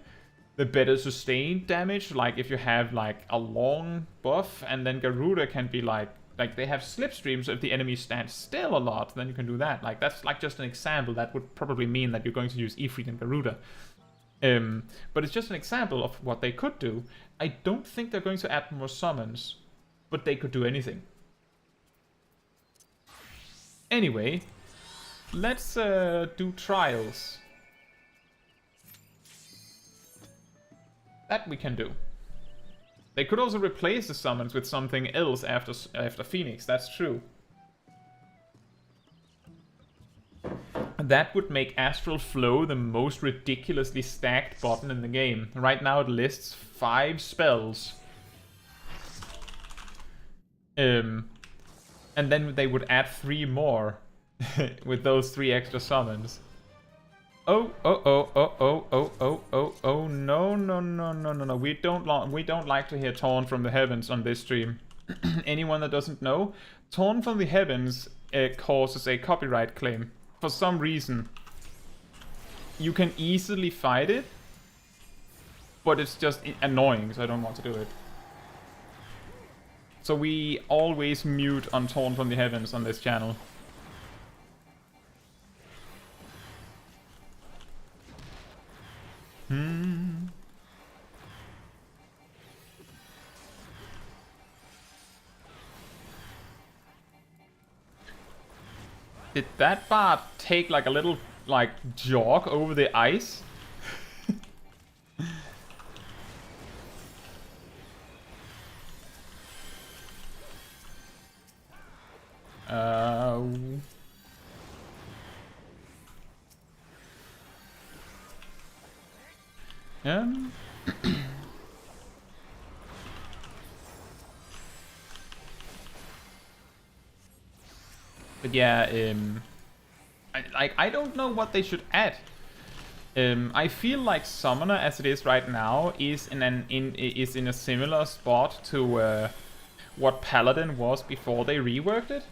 Speaker 1: better sustained damage, like if you have like a long buff, and then Garuda can be like they have slipstream, so if the enemy stands still a lot, then you can do that. Like that's like just an example. That would probably mean that you're going to use Ifrit and Garuda. But it's just an example of what they could do. I don't think they're going to add more summons, but they could do anything. Anyway, let's do trials. That we can do. They could also replace the summons with something else after Phoenix, that's true. That would make Astral Flow the most ridiculously stacked button in the game. Right now it lists 5 spells. And then they would add 3 more with those 3 extra summons. Oh, no. We don't like to hear Torn from the Heavens on this stream. Anyone that doesn't know, Torn from the Heavens causes a copyright claim. For some reason. You can easily fight it, but it's just annoying, so I don't want to do it. So we always mute on Torn from the Heavens on this channel. Did that bard take like a little jog over the ice? But yeah, I don't know what they should add. I feel like Summoner, as it is right now, is in a similar spot to what Paladin was before they reworked it.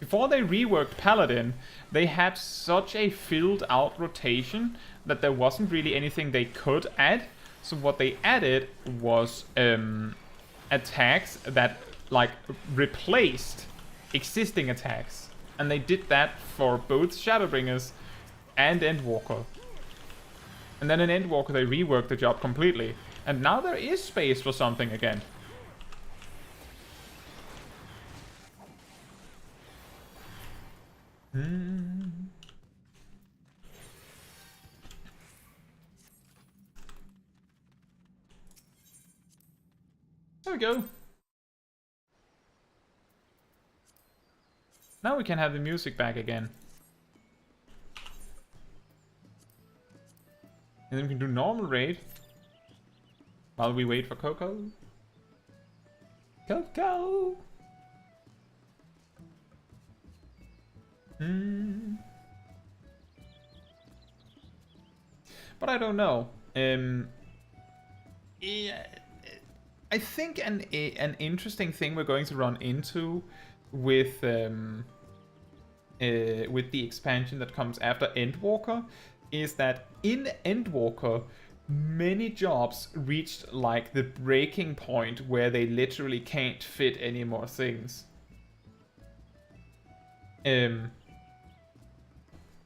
Speaker 1: Before they reworked Paladin, they had such a filled out rotation that there wasn't really anything they could add. So what they added was attacks that like replaced existing attacks. And they did that for both Shadowbringers and Endwalker. And then in Endwalker they reworked the job completely. And now there is space for something again. There we go. Now we can have the music back again. And then we can do normal raid. While we wait for Coco. Coco! But I don't know. Yeah, I think an interesting thing we're going to run into with the expansion that comes after Endwalker is that in Endwalker, many jobs reached like the breaking point where they literally can't fit any more things.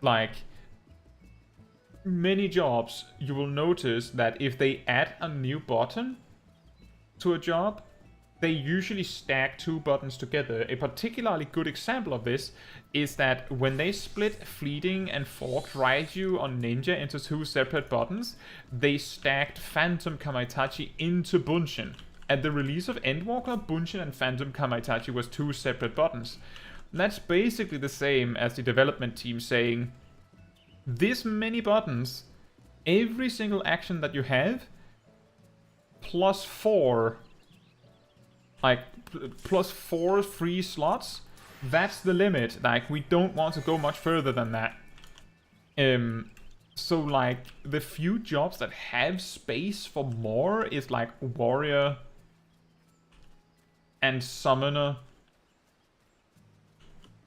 Speaker 1: Like many jobs, you will notice that if they add a new button to a job, they usually stack two buttons together. A particularly good example of this is that when they split Fleeting and Forked Raiju on Ninja into two separate buttons, they stacked Phantom Kamaitachi into Bunshin. At the release of Endwalker, Bunshin and Phantom Kamaitachi was two separate buttons. And that's basically the same as the development team saying, this many buttons, every single action that you have, plus 4 free slots, that's the limit. Like, we don't want to go much further than that. So like the few jobs that have space for more is like Warrior and Summoner.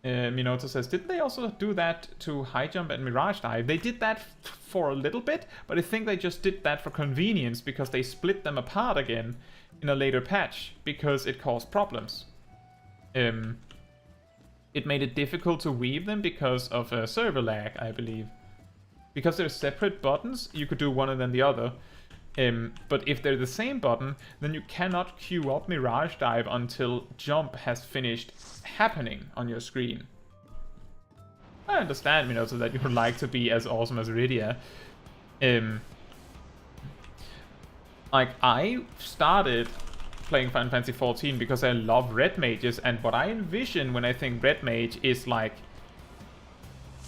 Speaker 1: Minato says, didn't they also do that to High Jump and Mirage Dive? They did that for a little bit, but I think they just did that for convenience because they split them apart again in a later patch because it caused problems. It made it difficult to weave them because of server lag, I believe. Because they're separate buttons, you could do one and then the other. But if they're the same button, then you cannot queue up Mirage Dive until Jump has finished happening on your screen. I understand, Minato, that you would like to be as awesome as Rydia. Like, I started playing Final Fantasy XIV because I love red mages, and what I envision when I think red mage is like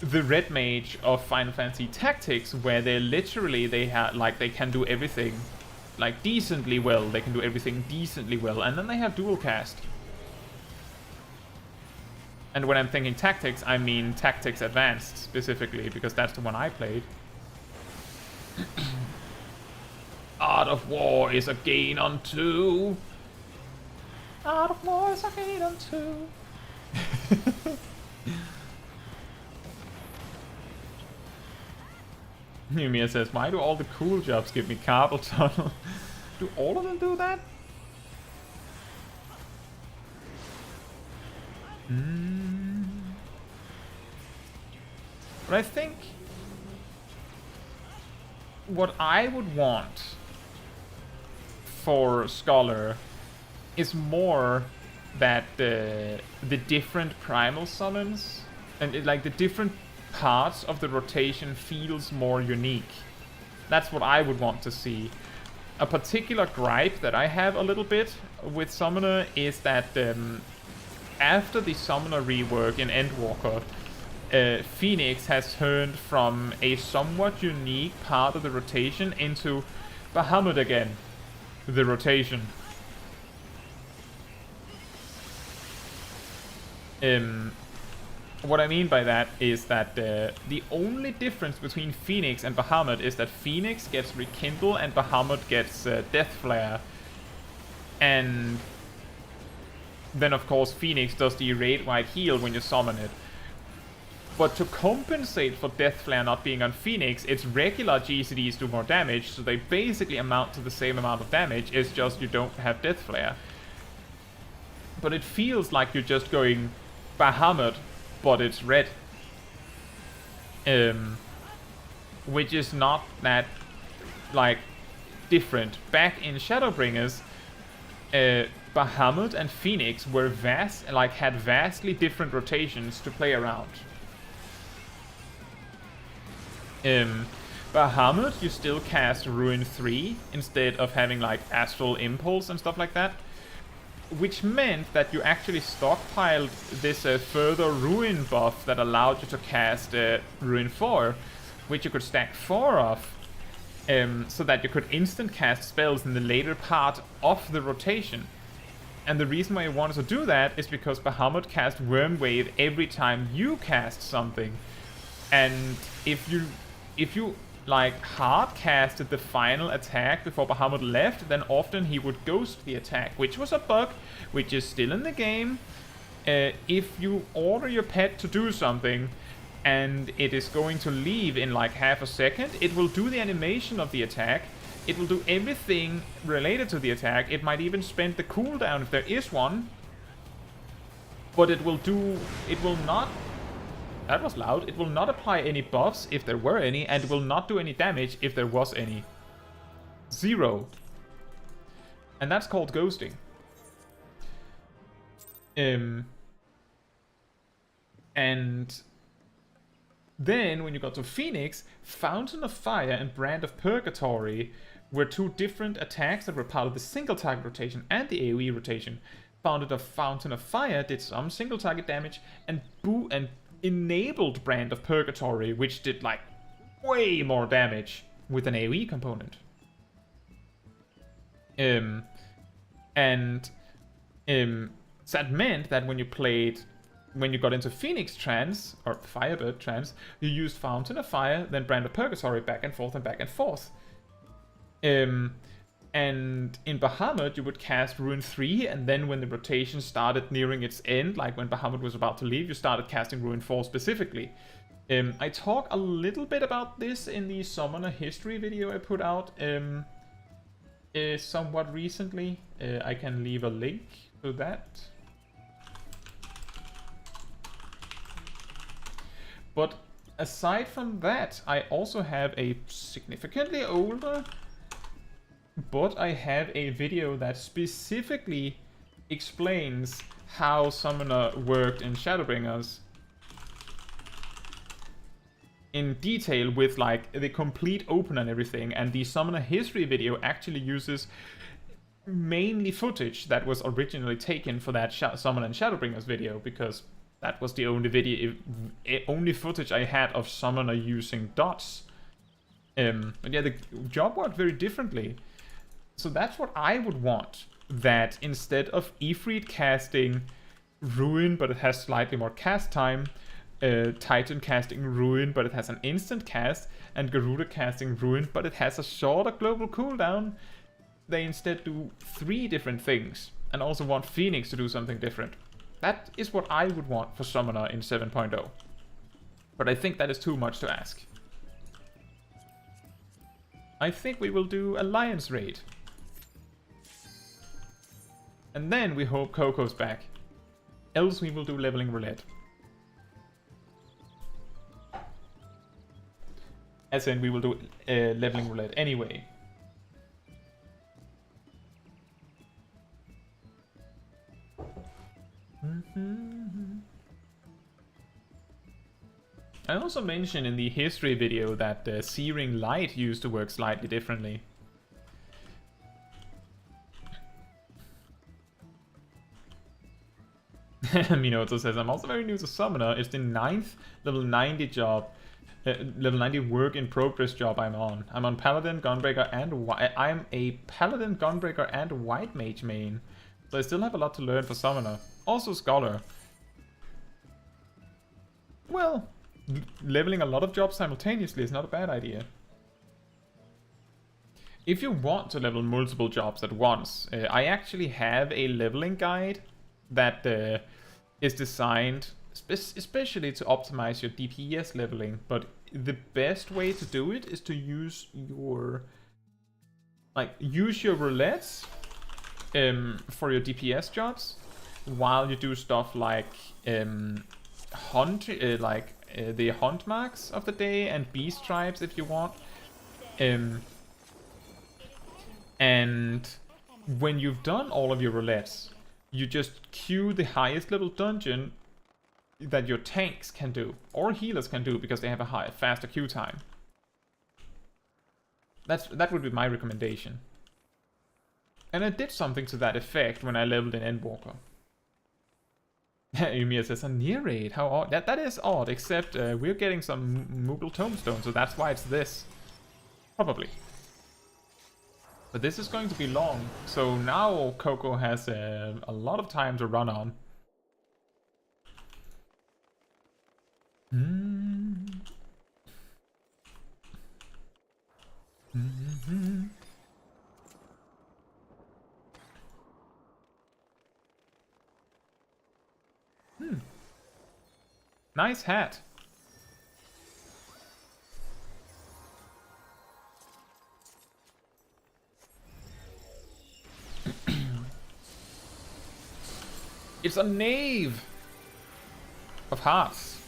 Speaker 1: the red mage of Final Fantasy Tactics, where they can do everything like decently well. They can do everything decently well, and then they have dual cast. And when I'm thinking Tactics, I mean Tactics Advanced specifically, because that's the one I played. Art of War is a gain on 2. Art of War is a gain on 2. Yumia says, why do all the cool jobs give me carpal tunnel? Do all of them do that? But I think what I would want for Scholar is more that the different primal summons and the different parts of the rotation feels more unique. That's what I would want to see. A particular gripe that I have a little bit with Summoner is that after the Summoner rework in Endwalker, Phoenix has turned from a somewhat unique part of the rotation into Bahamut again, the rotation. What I mean by that is that the only difference between Phoenix and Bahamut is that Phoenix gets Rekindle and Bahamut gets Death Flare. And then of course Phoenix does the Raid Wide Heal when you summon it. But to compensate for Death Flare not being on Phoenix, its regular GCDs do more damage, so they basically amount to the same amount of damage, it's just you don't have Death Flare. But it feels like you're just going Bahamut, but it's red. Which is not that, like, different. Back in Shadowbringers, Bahamut and Phoenix were had vastly different rotations to play around. Bahamut, you still cast Ruin 3 instead of having like Astral Impulse and stuff like that, which meant that you actually stockpiled this further Ruin buff that allowed you to cast Ruin 4, which you could stack 4 of, so that you could instant cast spells in the later part of the rotation. And the reason why you wanted to do that is because Bahamut cast Worm Wave every time you cast something. And if you like hard casted the final attack before Bahamut left, then often he would ghost the attack, which was a bug, which is still in the game. If you order your pet to do something and it is going to leave in like half a second, it will do the animation of the attack, it will do everything related to the attack, it might even spend the cooldown if there is one, but it will not, that was loud, it will not apply any buffs if there were any, and it will not do any damage if there was any. 0. And that's called ghosting. And then when you got to Phoenix, Fountain of Fire and Brand of Purgatory were two different attacks that were part of the single target rotation and the AoE rotation. Fountain of Fire did some single target damage and enabled Brand of Purgatory, which did like way more damage with an AoE component. So that meant that when you got into Phoenix Trance, or Firebird Trance, you used Fountain of Fire, then Brand of Purgatory, back and forth and back and forth. And in Bahamut, you would cast Ruin 3, and then when the rotation started nearing its end, like when Bahamut was about to leave, you started casting Ruin 4 specifically. I talk a little bit about this in the Summoner History video I put out somewhat recently. I can leave a link to that. But aside from that, I also have a significantly older, but I have a video that specifically explains how Summoner worked in Shadowbringers in detail with like the complete open and everything, and the Summoner History video actually uses mainly footage that was originally taken for that Summoner and Shadowbringers video, because that was the only footage I had of Summoner using dots. But yeah, the job worked very differently. So that's what I would want. That instead of Ifrit casting Ruin, but it has slightly more cast time, Titan casting Ruin, but it has an instant cast, and Garuda casting Ruin, but it has a shorter global cooldown, they instead do 3 different things, and also want Phoenix to do something different. That is what I would want for Summoner in 7.0. But I think that is too much to ask. I think we will do Alliance Raid. And then we hope Coco's back. Else we will do Leveling Roulette. As in, we will do Leveling Roulette anyway. I also mentioned in the history video that Searing Light used to work slightly differently. Minato says, I'm also very new to Summoner. It's the 9th level 90 job, level 90 work in progress job I'm on. I'm on Paladin, Gunbreaker, and I'm a Paladin, Gunbreaker, and White Mage main. So I still have a lot to learn for Summoner. Also Scholar. Well, leveling a lot of jobs simultaneously is not a bad idea. If you want to level multiple jobs at once, I actually have a leveling guide that is designed especially to optimize your DPS leveling, but the best way to do it is to use your roulettes for your DPS jobs, while you do stuff like hunt, the hunt marks of the day and beast tribes if you want. And when you've done all of your roulettes, you just queue the highest level dungeon that your tanks can do, or healers can do, because they have a faster queue time. That would be my recommendation. And I did something to that effect when I leveled in Endwalker. Ymir says, a near raid, how odd. That is odd, except we're getting some Moogle Tombstone, so that's why it's this. Probably. But this is going to be long, so now Coco has a lot of time to run on. Nice hat. It's a knave of hearts.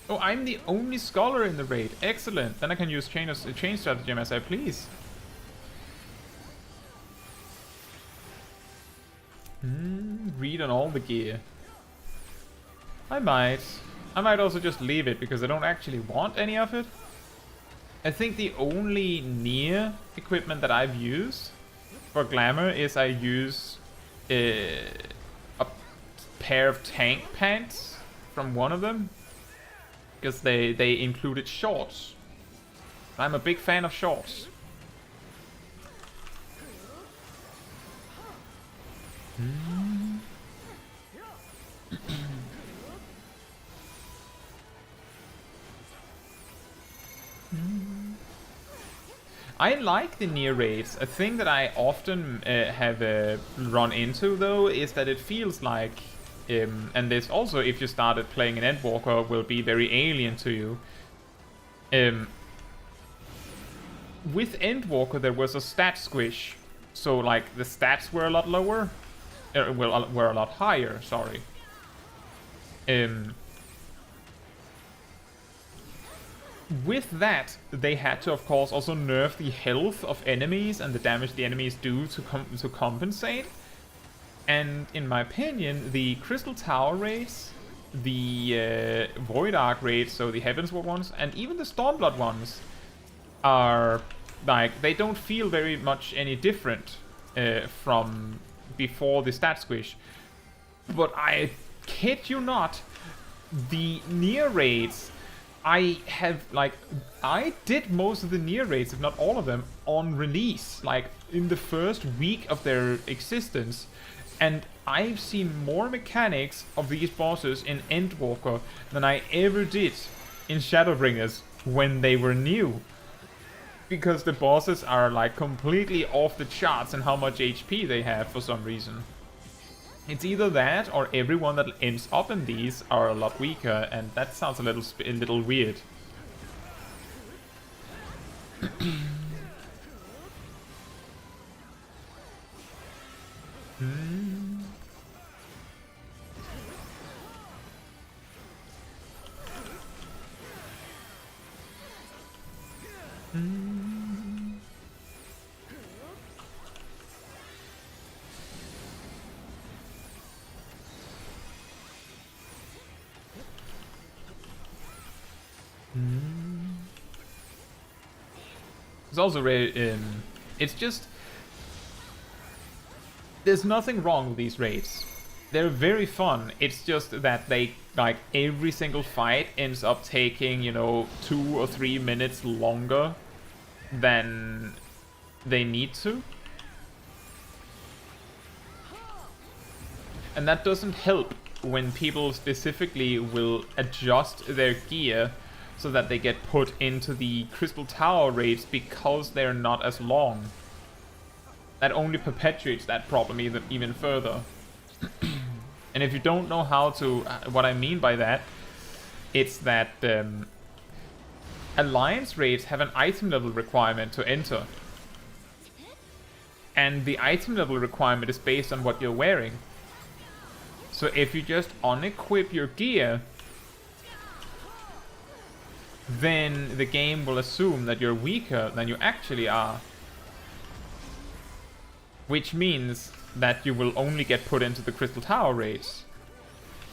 Speaker 1: Oh, I'm the only scholar in the raid. Excellent. Then I can use chain stratagem as I please. Read on all the gear. I might also just leave it because I don't actually want any of it. I think the only near equipment that I've used for glamour is I use a pair of tank pants from one of them, because they included shorts. I'm a big fan of shorts. I like the near raids. A thing that I often have run into, though, is that it feels like, and this also, if you started playing an Endwalker, will be very alien to you. With Endwalker, there was a stat squish, so like the stats were a lot lower, were a lot higher. Sorry. With that, they had to, of course, also nerf the health of enemies and the damage the enemies do to compensate. And in my opinion, the Crystal Tower raids, the Void Ark raids, so the Heavensward ones, and even the Stormblood ones are like, they don't feel very much any different from before the stat squish. But I kid you not, the near raids, I did most of the near raids, if not all of them, on release, like in the first week of their existence. And I've seen more mechanics of these bosses in Endwalker than I ever did in Shadowbringers when they were new. Because the bosses are like completely off the charts in how much HP they have for some reason. It's either that or everyone that ends up in these are a lot weaker, and that sounds a little weird. It's also very, it's just, there's nothing wrong with these raids. They're very fun. It's just that they, like, every single fight ends up taking, you know, 2 or 3 minutes longer than they need to. And that doesn't help when people specifically will adjust their gear so that they get put into the Crystal Tower raids because they're not as long. That only perpetuates that problem even further. And if you don't know how to, what I mean by that, it's that Alliance raids have an item level requirement to enter. And the item level requirement is based on what you're wearing. So if you just unequip your gear, then the game will assume that you're weaker than you actually are. Which means that you will only get put into the Crystal Tower raids.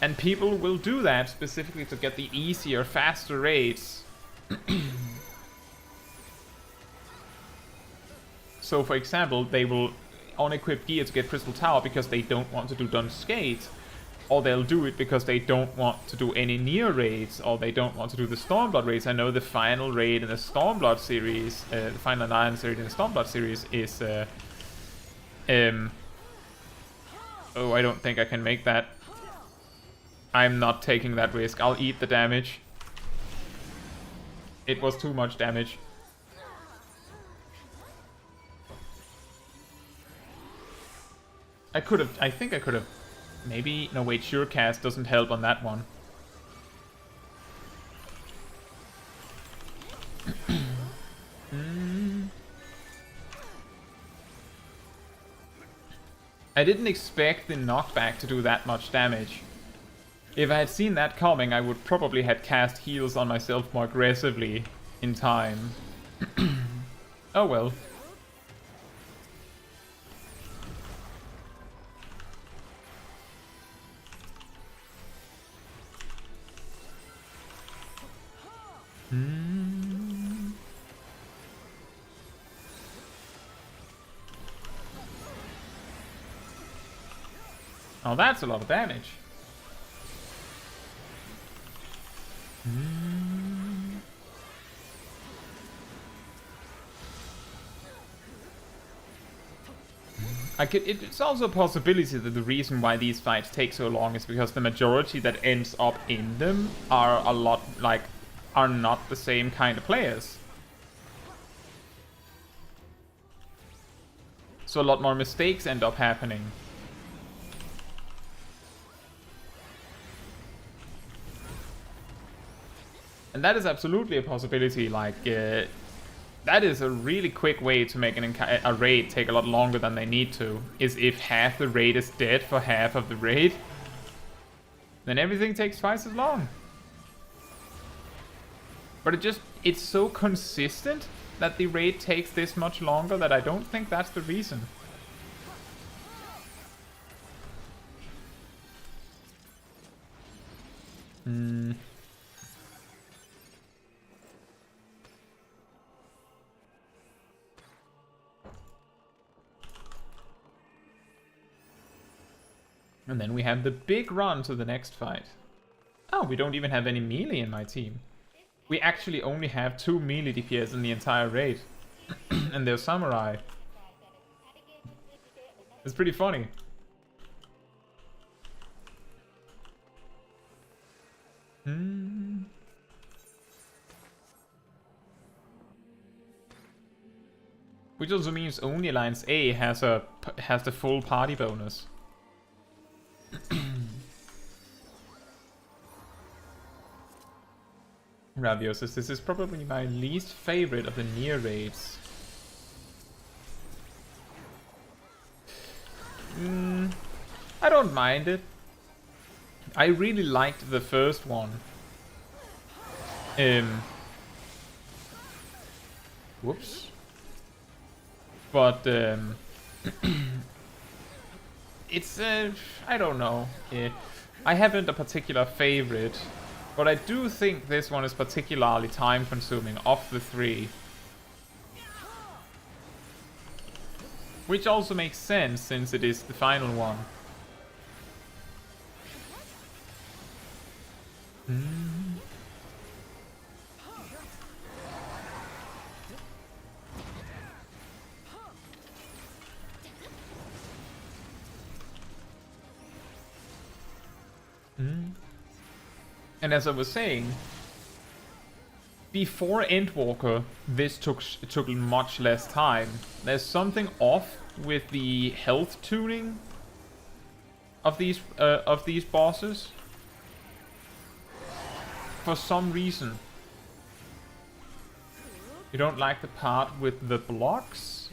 Speaker 1: And people will do that specifically to get the easier, faster raids. So for example, they will unequip gear to get Crystal Tower because they don't want to do Dungeon Gate. Or they'll do it because they don't want to do any near raids, or they don't want to do the Stormblood raids. I know the final raid in the Stormblood series, the final Alliance raid in the Stormblood series is... oh, I don't think I can make that. I'm not taking that risk. I'll eat the damage. It was too much damage. I think I could have... Maybe... No, wait, Surecast doesn't help on that one. I didn't expect the knockback to do that much damage. If I had seen that coming, I would probably have cast heals on myself more aggressively in time. Oh well. Oh, that's a lot of damage. It's also a possibility that the reason why these fights take so long is because the majority that ends up in them are are not the same kind of players. So a lot more mistakes end up happening. And that is absolutely a possibility, that is a really quick way to make a raid take a lot longer than they need to, is if half the raid is dead for half of the raid, then everything takes twice as long. But it's so consistent that the raid takes this much longer that I don't think that's the reason. And then we have the big run to the next fight. Oh, we don't even have any melee in my team. We actually only have 2 melee DPS in the entire raid. And they're samurai. It's pretty funny. Which also means only Alliance A has the full party bonus. Ravio says this is probably my least favorite of the near raids. I don't mind it. I really liked the first one. Whoops. But it's I don't know. I haven't a particular favorite, but I do think this one is particularly time consuming of the 3. Which also makes sense since it is the final one. And as I was saying, before Endwalker, this took much less time. There's something off with the health tuning of these bosses. For some reason. You don't like the part with the blocks?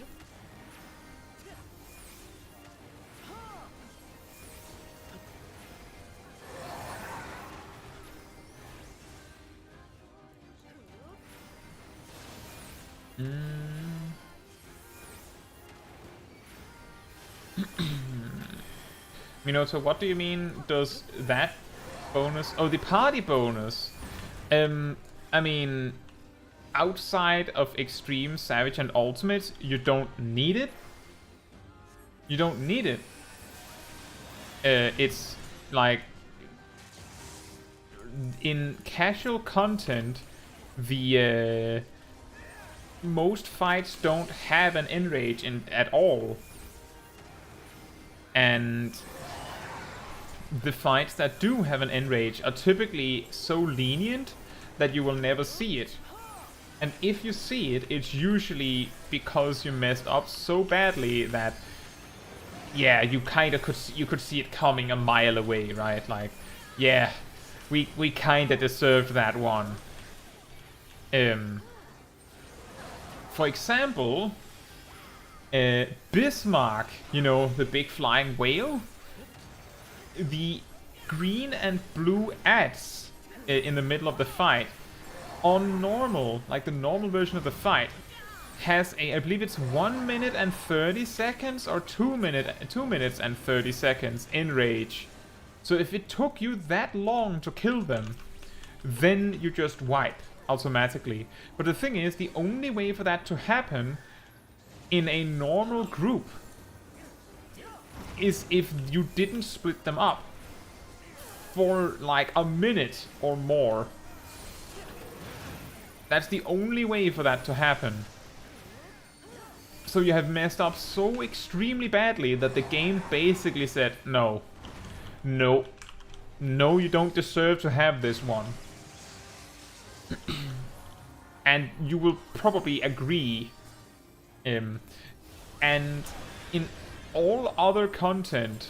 Speaker 1: Minato, what do you mean does that bonus... Oh, the party bonus. I mean, outside of Extreme, Savage, and Ultimate, you don't need it. You don't need it. It's like... In casual content, the... most fights don't have an enrage at all. And the fights that do have an enrage are typically so lenient that you will never see it. And if you see it, it's usually because you messed up so badly that, yeah, you could see it coming a mile away, right? Like, yeah, we kind of deserved that one. For example, Bismarck, you know, the big flying whale. The green and blue ads in the middle of the fight, on normal, like the normal version of the fight, has a, I believe it's 1 minute and 30 seconds or 2 minutes and 30 seconds in rage. So if it took you that long to kill them, then you just wipe automatically. But the thing is, the only way for that to happen in a normal group is if you didn't split them up for like a minute or more. That's the only way for that to happen. So you have messed up so extremely badly that the game basically said, no, you don't deserve to have this one. And you will probably agree. And in all other content,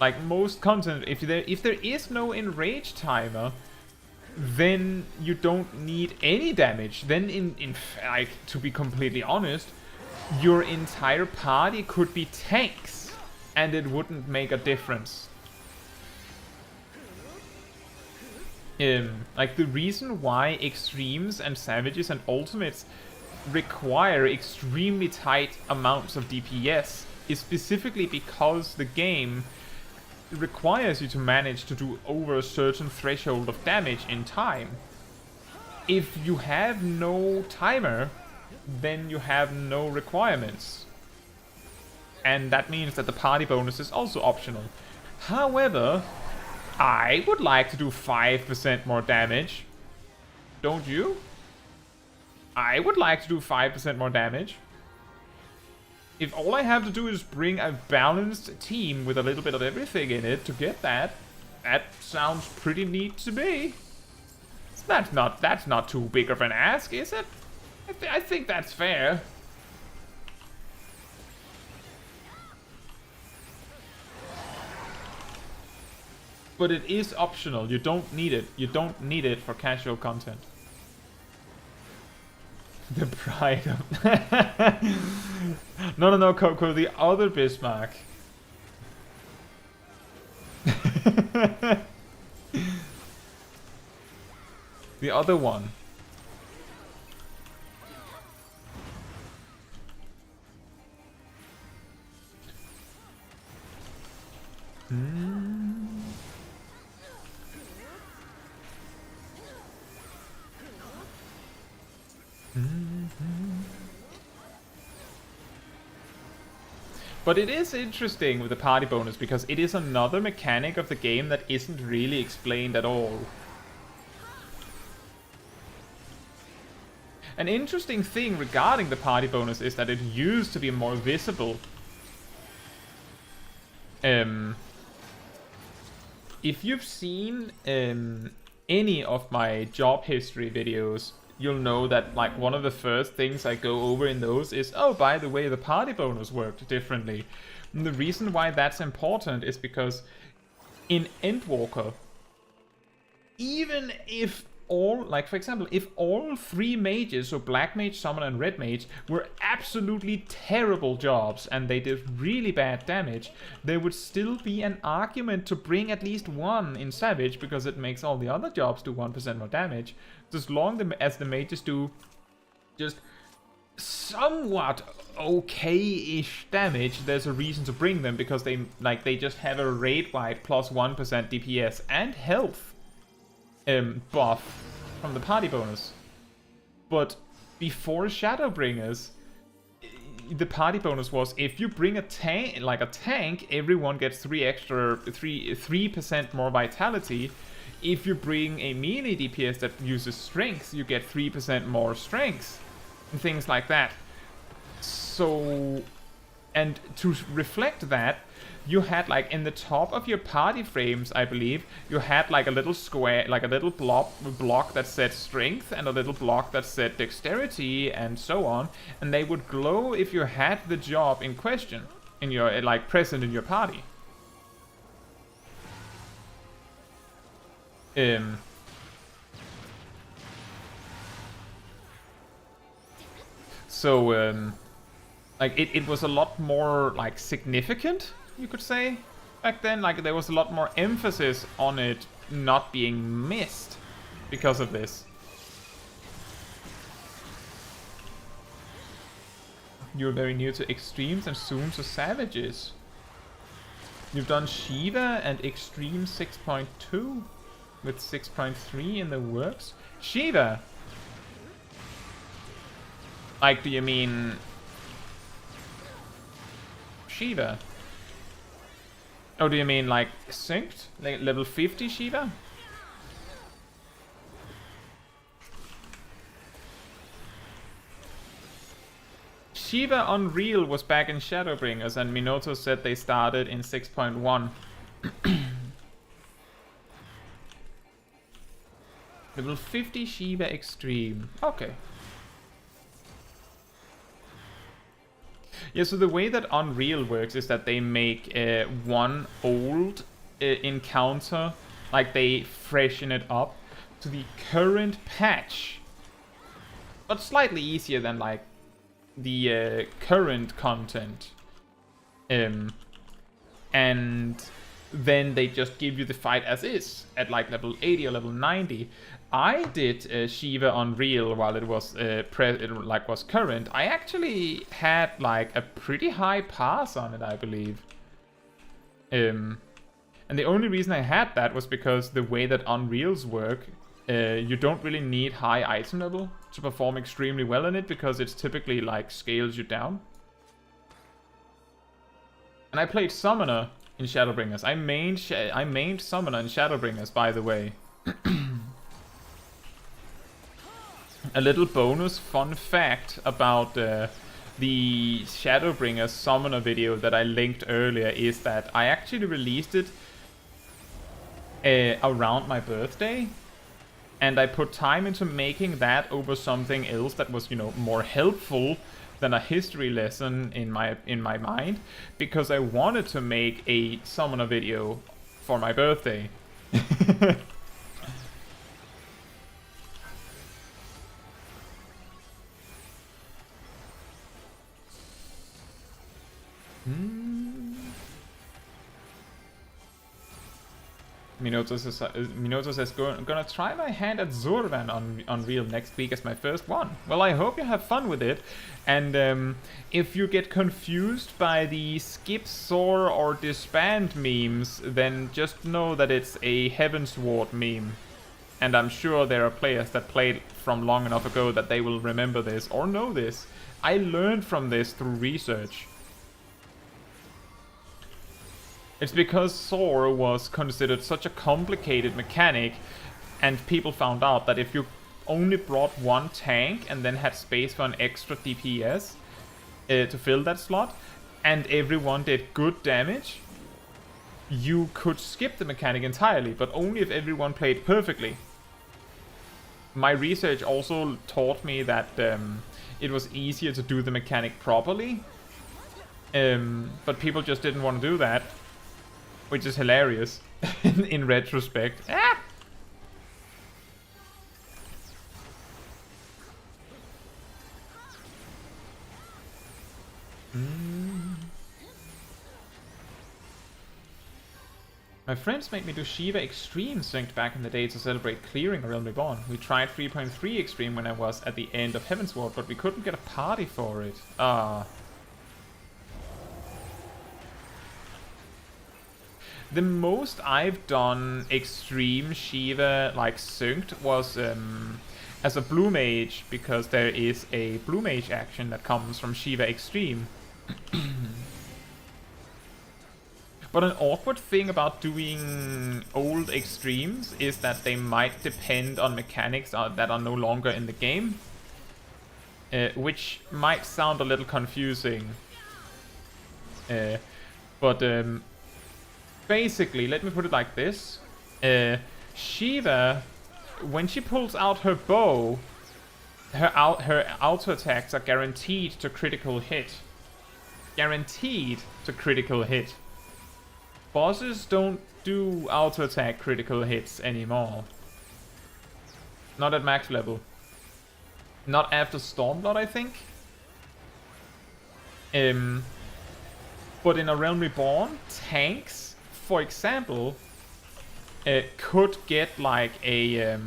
Speaker 1: like most content, if there is no enrage timer, then you don't need any damage. Then like, to be completely honest, your entire party could be tanks and it wouldn't make a difference. Like the reason why extremes and savages and ultimates require extremely tight amounts of DPS is specifically because the game requires you to manage to do over a certain threshold of damage in time. If you have no timer, then you have no requirements. And that means that the party bonus is also optional. However, I would like to do 5% more damage. Don't you? I would like to do 5% more damage. If all I have to do is bring a balanced team with a little bit of everything in it to get that, that sounds pretty neat to me. So that's not too big of an ask, is it? I think that's fair. But it is optional. You don't need it. You don't need it for casual content. The pride of... No, Coco, the other Bismarck. The other one. But it is interesting with the party bonus because it is another mechanic of the game that isn't really explained at all. An interesting thing regarding the party bonus is that it used to be more visible. if you've seen any of my job history videos, you'll know that like one of the first things I go over in those is, oh, by the way, the party bonus worked differently. And the reason why that's important is because in Endwalker, even if all, like for example, if all 3 mages, so black mage, summoner, and red mage, were absolutely terrible jobs and they did really bad damage, there would still be an argument to bring at least 1 in savage because it makes all the other jobs do 1% more damage. So as long as the mages do just somewhat okay-ish damage, there's a reason to bring them because they just have a raid-wide plus 1% DPS and health buff from the party bonus. But before Shadowbringers, the party bonus was if you bring a tank, everyone gets 3% more vitality. If you bring a melee DPS that uses strength, you get 3% more strength and things like that. So, and to reflect that, you had like in the top of your party frames, I believe, you had like a little square, like a little block that said strength and a little block that said dexterity and so on, and they would glow if you had the job in question in your like present in your party. So like it was a lot more like significant, you could say, back then. Like there was a lot more emphasis on it not being missed because of this. You're very new to extremes and soon to savages. You've done Shiva and Extreme 6.2 with 6.3 in the works. Shiva! Like, do you mean Shiva? Oh, do you mean like synced? Like level 50 Shiva? Shiva Unreal was back in Shadowbringers, and Minoto said they started in 6.1. Level 50 Shiva Extreme. Okay. Yeah, so the way that Unreal works is that they make one old encounter, like they freshen it up to the current patch, but slightly easier than like the current content. And then they just give you the fight as is at like level 80 or level 90. I did Shiva Unreal while it was was current. I actually had like a pretty high pass on it, I believe. And the only reason I had that was because the way that Unreals work, you don't really need high item level to perform extremely well in it, because it's typically like scales you down. And I played Summoner in Shadowbringers. I mained Summoner in Shadowbringers, by the way. A little bonus fun fact about the Shadowbringers Summoner video that I linked earlier is that I actually released it around my birthday, and I put time into making that over something else that was, you know, more helpful than a history lesson in my mind, because I wanted to make a Summoner video for my birthday. Minoto says, gonna try my hand at Zorvan on Unreal next week as my first one. Well, I hope you have fun with it. And if you get confused by the skip Zor or disband memes, then just know that it's a Heavensward meme. And I'm sure there are players that played from long enough ago that they will remember this or know this. I learned from this through research. It's because Zor was considered such a complicated mechanic, and people found out that if you only brought one tank and then had space for an extra DPS to fill that slot, and everyone did good damage, you could skip the mechanic entirely, but only if everyone played perfectly. My research also taught me that it was easier to do the mechanic properly, but people just didn't want to do that, which is hilarious in retrospect. Ah! My friends made me do Shiva Extreme synced back in the day to celebrate clearing A Realm Reborn. We tried 3.3 Extreme when I was at the end of Heavensward, but we couldn't get a party for it. Ah. The most I've done Extreme Shiva like synced was as a Blue Mage, because there is a Blue Mage action that comes from Shiva Extreme. But an awkward thing about doing old extremes is that they might depend on mechanics that are no longer in the game, which might sound a little confusing. But basically, let me put it like this. Shiva, when she pulls out her bow, her auto attacks are guaranteed to critical hit. Guaranteed to critical hit. Bosses don't do auto attack critical hits anymore. Not at max level. Not after Stormblood, I think. But in A Realm Reborn, tanks, for example, could get like a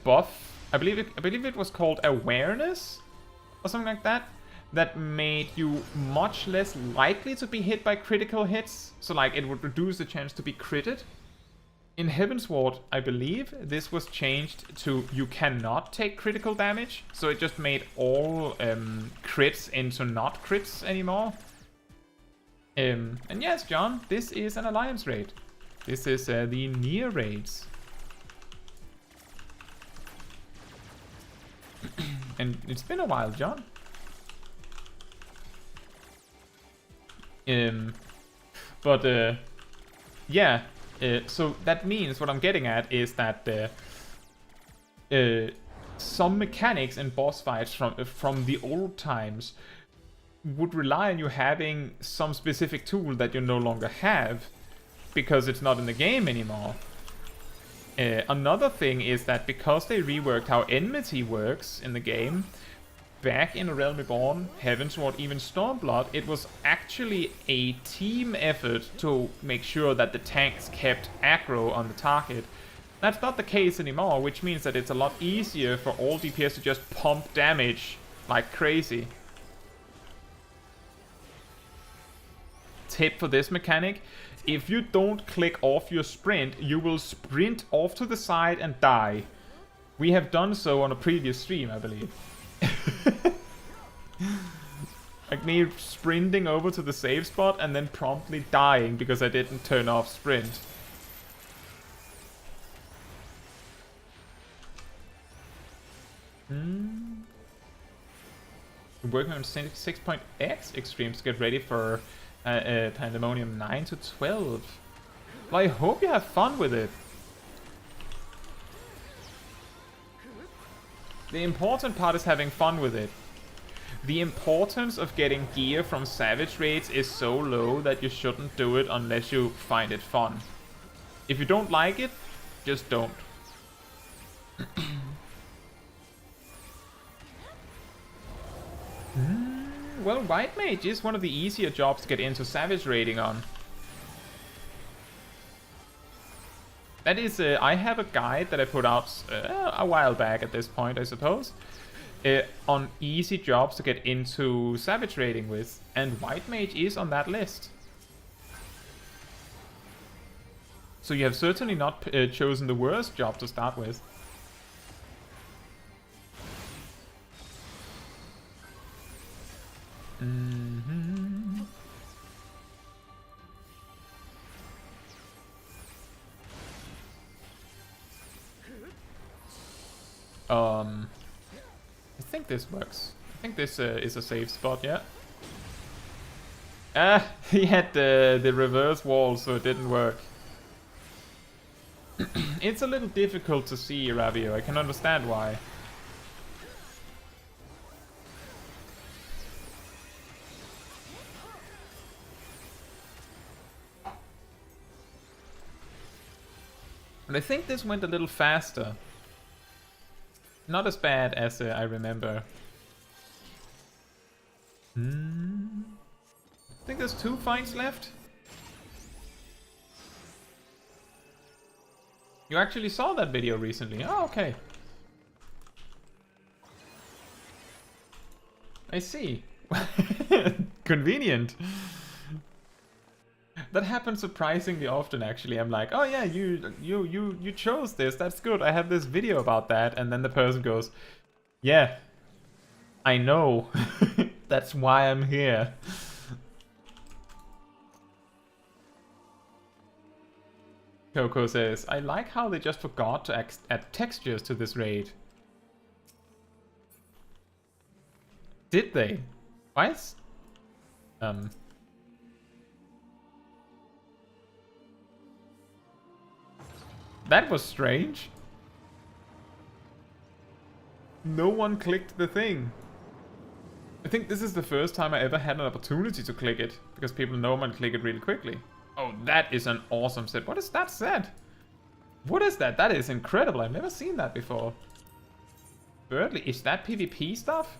Speaker 1: buff. I believe it was called awareness or something like that. That made you much less likely to be hit by critical hits. So like it would reduce the chance to be critted. In Heavensward, I believe, this was changed to you cannot take critical damage. So it just made all crits into not crits anymore. And yes, John, this is an alliance raid. This is the near raids. And it's been a while, John. Yeah, so that means what I'm getting at is that some mechanics in boss fights from the old times would rely on you having some specific tool that you no longer have because it's not in the game anymore. Another thing is that because they reworked how enmity works in the game, back in A Realm Reborn, Heavensward, even Stormblood, it was actually a team effort to make sure that the tanks kept aggro on the target. That's not the case anymore, which means that it's a lot easier for all DPS to just pump damage like crazy. Tip for this mechanic: if you don't click off your sprint, you will sprint off to the side and die. We have done so on a previous stream, I believe. Like me sprinting over to the save spot and then promptly dying because I didn't turn off sprint. We're working on 6.x extremes to get ready for Pandemonium 9 to 12. Well, I hope you have fun with it. The important part is having fun with it. The importance of getting gear from Savage Raids is so low that you shouldn't do it unless you find it fun. If you don't like it, just don't. Well, White Mage is one of the easier jobs to get into Savage Raiding on. That is, I have a guide that I put out a while back at this point, I suppose. On easy jobs to get into Savage Raiding with, and White Mage is on that list. So you have certainly not chosen the worst job to start with. I think this works. I think this is a safe spot, yeah. He had the reverse wall, so it didn't work. It's a little difficult to see, Ravio. I can understand why. And I think this went a little faster. Not as bad as I remember. I think there's 2 fights left. You actually saw that video recently. Oh, okay. I see. Convenient. That happens surprisingly often, actually. I'm like, oh yeah, you chose this. That's good. I have this video about that, and then the person goes, yeah, I know. That's why I'm here. Coco says, I like how they just forgot to add textures to this raid. Did they? Why is... That was strange. No one clicked the thing. I think this is the first time I ever had an opportunity to click it, because people normally click it really quickly. Oh, that is an awesome set. What is that set? What is that? That is incredible. I've never seen that before. Birdly, is that PvP stuff?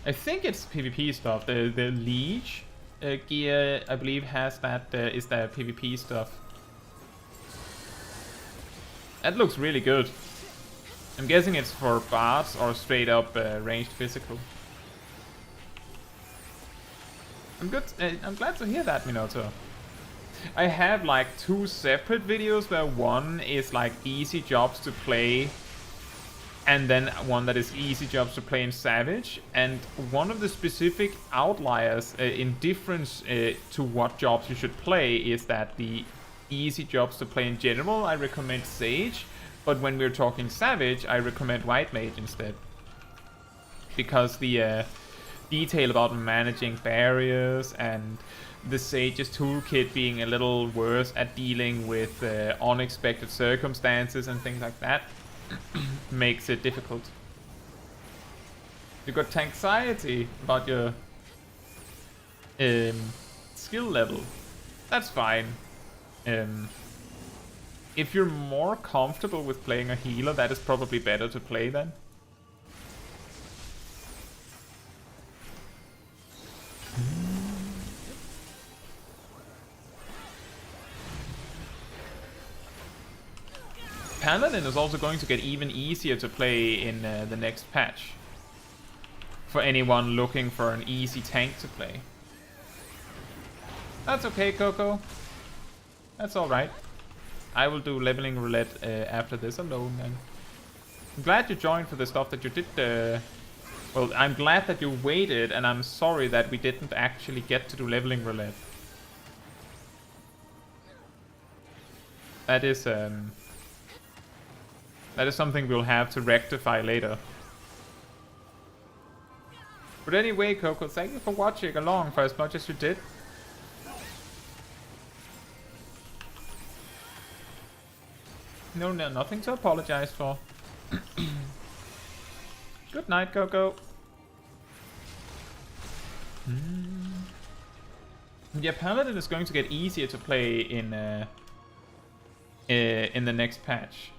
Speaker 1: I think it's PvP stuff. The Liege gear, I believe, has that. Is that PvP stuff? That looks really good. I'm guessing it's for bards or straight up ranged physical. I'm good. I'm glad to hear that, Minotaur. I have like 2 separate videos where one is like easy jobs to play, and then one that is easy jobs to play in Savage. And one of the specific outliers in difference to what jobs you should play is that the easy jobs to play in general, I recommend Sage, but when we're talking Savage, I recommend White Mage instead, because the detail about managing barriers and the Sage's toolkit being a little worse at dealing with unexpected circumstances and things like that makes it difficult. You got anxiety about your skill level. That's fine. If you're more comfortable with playing a healer, that is probably better to play then. Paladin is also going to get even easier to play in the next patch. For anyone looking for an easy tank to play. That's okay, Coco. That's alright. I will do leveling roulette after this alone then. I'm glad you joined for the stuff that you did. Well, I'm glad that you waited, and I'm sorry that we didn't actually get to do leveling roulette. That is something we'll have to rectify later. But anyway, Coco, thank you for watching along for as much as you did. No, nothing to apologize for. Good night, Coco. Yeah, Paladin is going to get easier to play in the next patch.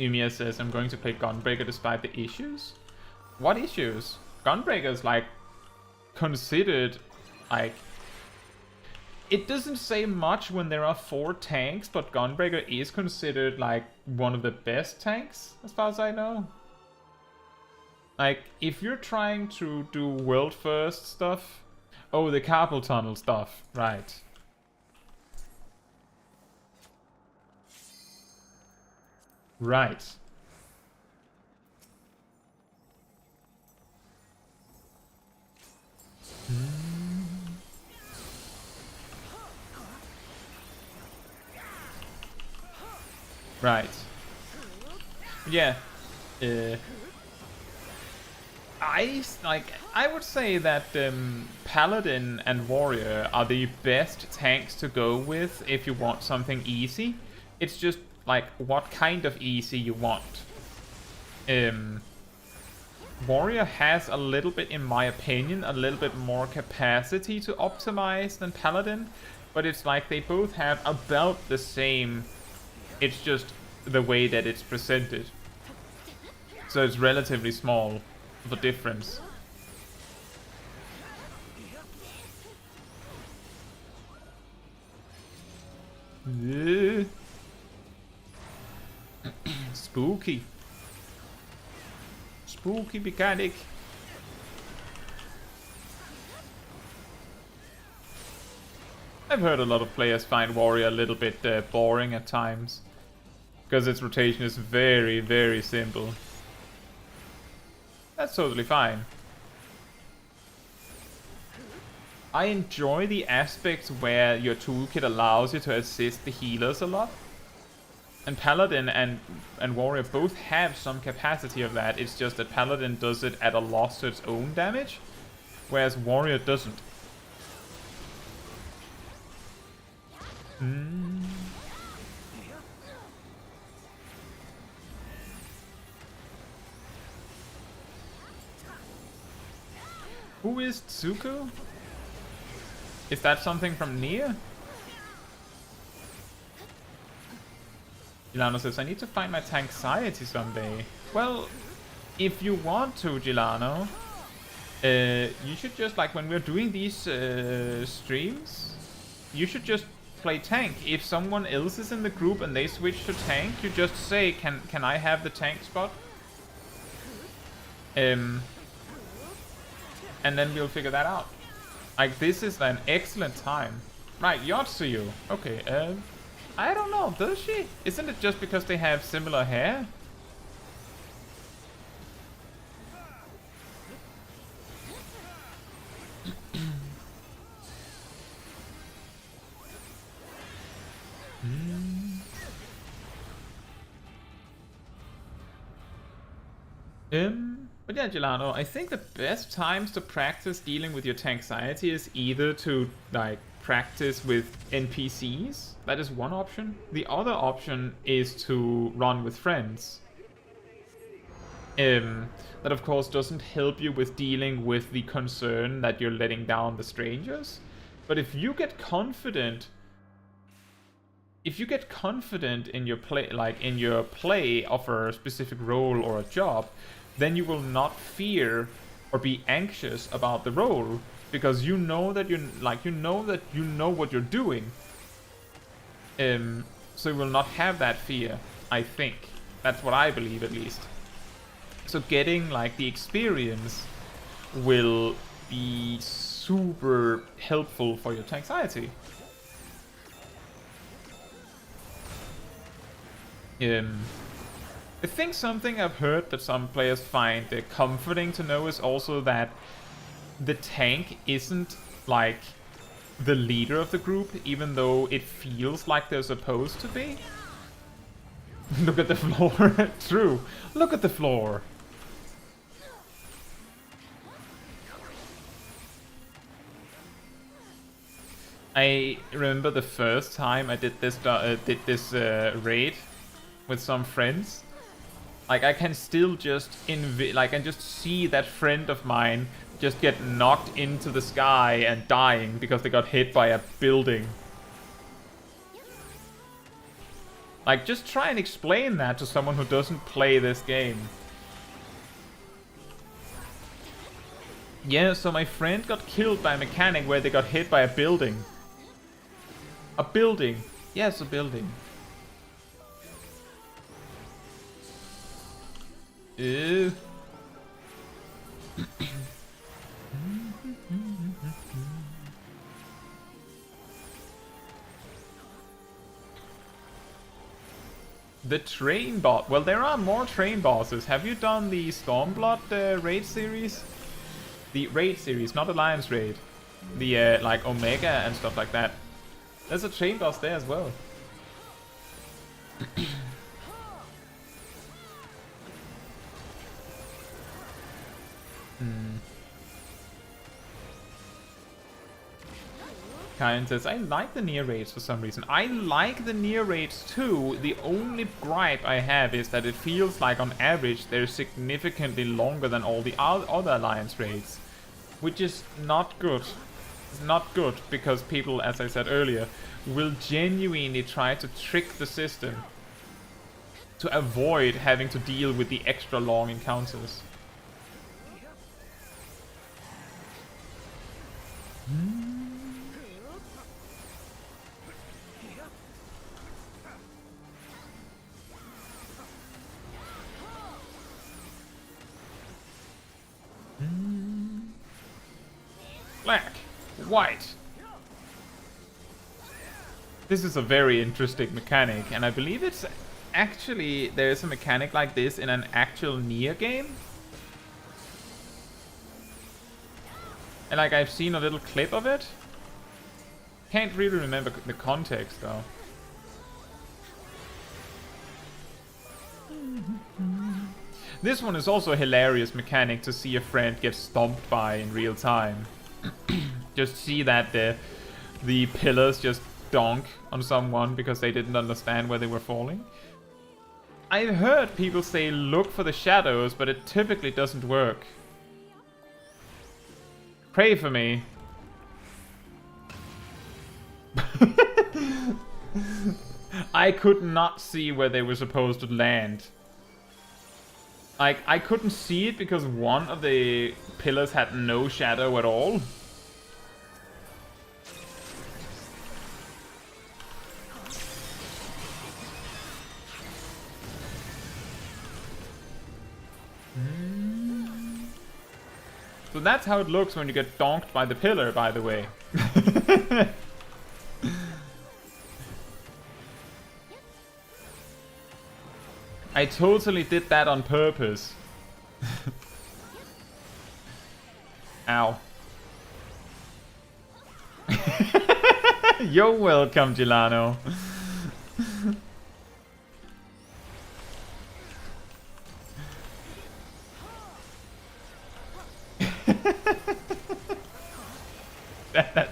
Speaker 1: Umia says, I'm going to play Gunbreaker despite the issues. What issues? Gunbreaker is like considered like... It doesn't say much when there are 4 tanks, but Gunbreaker is considered like one of the best tanks, as far as I know. Like, if you're trying to do world first stuff... Oh, the carpal tunnel stuff, right. Right. Right. Yeah. I would say that Paladin and Warrior are the best tanks to go with if you want something easy. It's just like what kind of easy you want. Warrior has a little bit, in my opinion, a little bit more capacity to optimize than Paladin, but it's like they both have about the same. It's just the way that it's presented. So it's relatively small of a difference. Spooky. Spooky mechanic. I've heard a lot of players find Warrior a little bit boring at times, because its rotation is very, very simple. That's totally fine. I enjoy the aspects where your toolkit allows you to assist the healers a lot. And Paladin and Warrior both have some capacity of that. It's just that Paladin does it at a loss to its own damage, whereas Warrior doesn't. Who is Tsuku? Is that something from Nier? Gilano says, I need to find my tanxiety someday. Well, if you want to, Gilano, you should just, like, when we're doing these streams, you should just play tank. If someone else is in the group and they switch to tank, you just say, can I have the tank spot? And then we'll figure that out. Like, this is an excellent time. Right, Yotsuyu. Okay, I don't know, does she? Isn't it just because they have similar hair? But yeah, Gelato, I think the best times to practice dealing with your tanxiety is either to, like, practice with NPCs. That is one option. The other option is to run with friends. That of course doesn't help you with dealing with the concern that you're letting down the strangers. But if you get confident in your play, like in your play of a specific role or a job, then you will not fear or be anxious about the role, because you know that you know what you're doing. So you will not have that fear, I think. That's what I believe, at least. So getting, like, the experience will be super helpful for your tanxiety. I think something I've heard that some players find comforting to know is also that the tank isn't, like, the leader of the group, even though it feels like they're supposed to be. Look at the floor. True. Look at the floor. I remember the first time I did this raid with some friends. Like, I can still just I can just see that friend of mine just get knocked into the sky and dying because they got hit by a building. Like, just try and explain that to someone who doesn't play this game. Yeah, so my friend got killed by a mechanic where they got hit by a building. A building. Yes, a building. Ew. The train boss. Well, there are more train bosses. Have you done the Stormblood raid series? The raid series, not Alliance raid. The like Omega and stuff like that. There's a train boss there as well. Kyan says, I like the near raids for some reason. I like the near raids too. The only gripe I have is that it feels like on average they're significantly longer than all the other Alliance raids. Which is not good. It's not good because people, as I said earlier, will genuinely try to trick the system to avoid having to deal with the extra long encounters. Black, white. This is a very interesting mechanic, and I believe it's actually, there's a mechanic like this in an actual Nier game. And like, I've seen a little clip of it. Can't really remember the context though. This one is also a hilarious mechanic to see a friend get stomped by in real time. Just see that the pillars just donk on someone because they didn't understand where they were falling. I've heard people say look for the shadows, but it typically doesn't work. Pray for me. I could not see where they were supposed to land. Like, I couldn't see it because one of the pillars had no shadow at all. So that's how it looks when you get donked by the pillar, by the way. I totally did that on purpose. Ow. You're welcome, Gilano.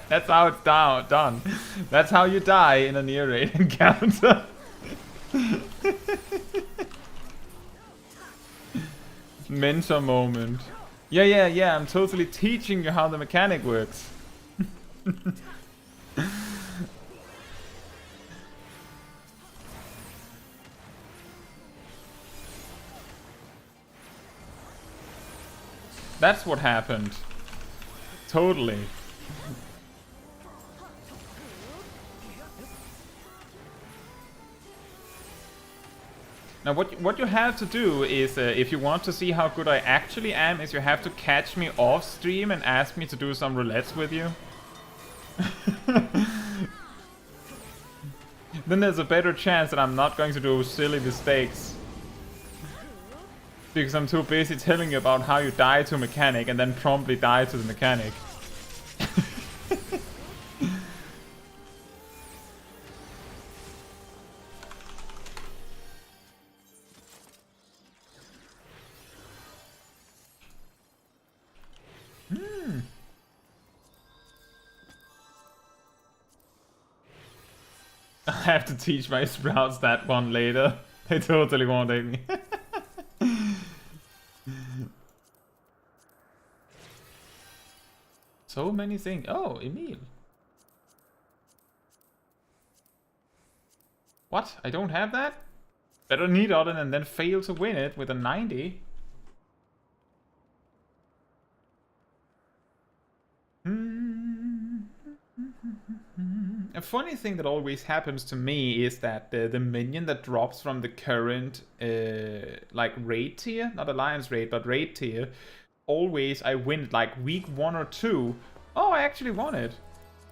Speaker 1: That's how it's done. That's how you die in a near raid encounter. Mentor moment. Yeah, I'm totally teaching you how the mechanic works. That's what happened. Totally. Now what you have to do is, if you want to see how good I actually am, is you have to catch me off stream and ask me to do some roulettes with you. Then there's a better chance that I'm not going to do silly mistakes. Because I'm too busy telling you about how you die to a mechanic and then promptly die to the mechanic. I have to teach my sprouts that one later. They totally won't hate me. So many things. Oh, Emil. What? I don't have that? Better need Odin and then fail to win it with a 90. A funny thing that always happens to me is that the minion that drops from the current like raid tier, not alliance raid, but raid tier, always I win like week 1 or 2. Oh, I actually won it.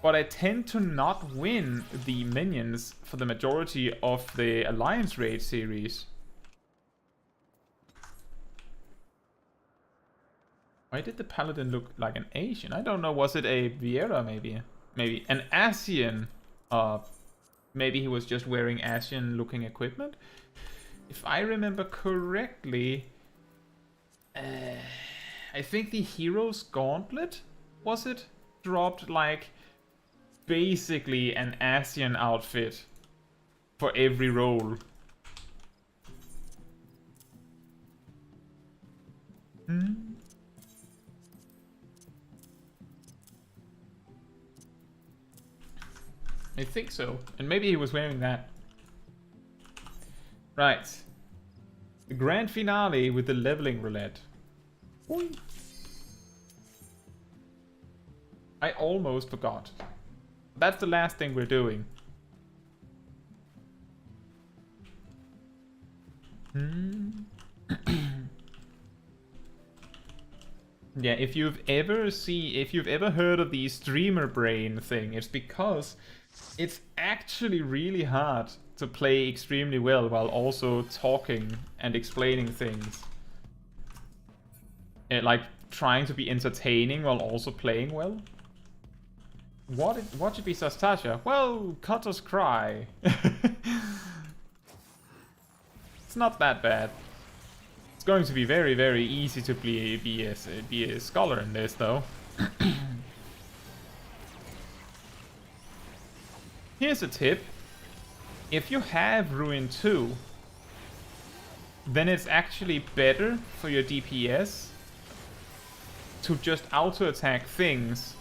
Speaker 1: But I tend to not win the minions for the majority of the alliance raid series. Why did the paladin look like an Asian? I don't know, was it a Viera maybe? Maybe an Asian. Maybe he was just wearing Asian looking equipment. If I remember correctly, I I think the Hero's Gauntlet, was it? Dropped like basically an Asian outfit for every role. I think so. And maybe he was wearing that. Right. The grand finale with the leveling roulette. Oink. I almost forgot. That's the last thing we're doing. Yeah, if you've ever heard of the streamer brain thing, it's because it's actually really hard to play extremely well while also talking and explaining things. Like trying to be entertaining while also playing well. What should be Sastasha? Well, Cutter's Cry. It's not that bad. It's going to be very, very easy to be a scholar in this, though. Here's a tip. If you have Ruin 2, then it's actually better for your DPS to just auto-attack things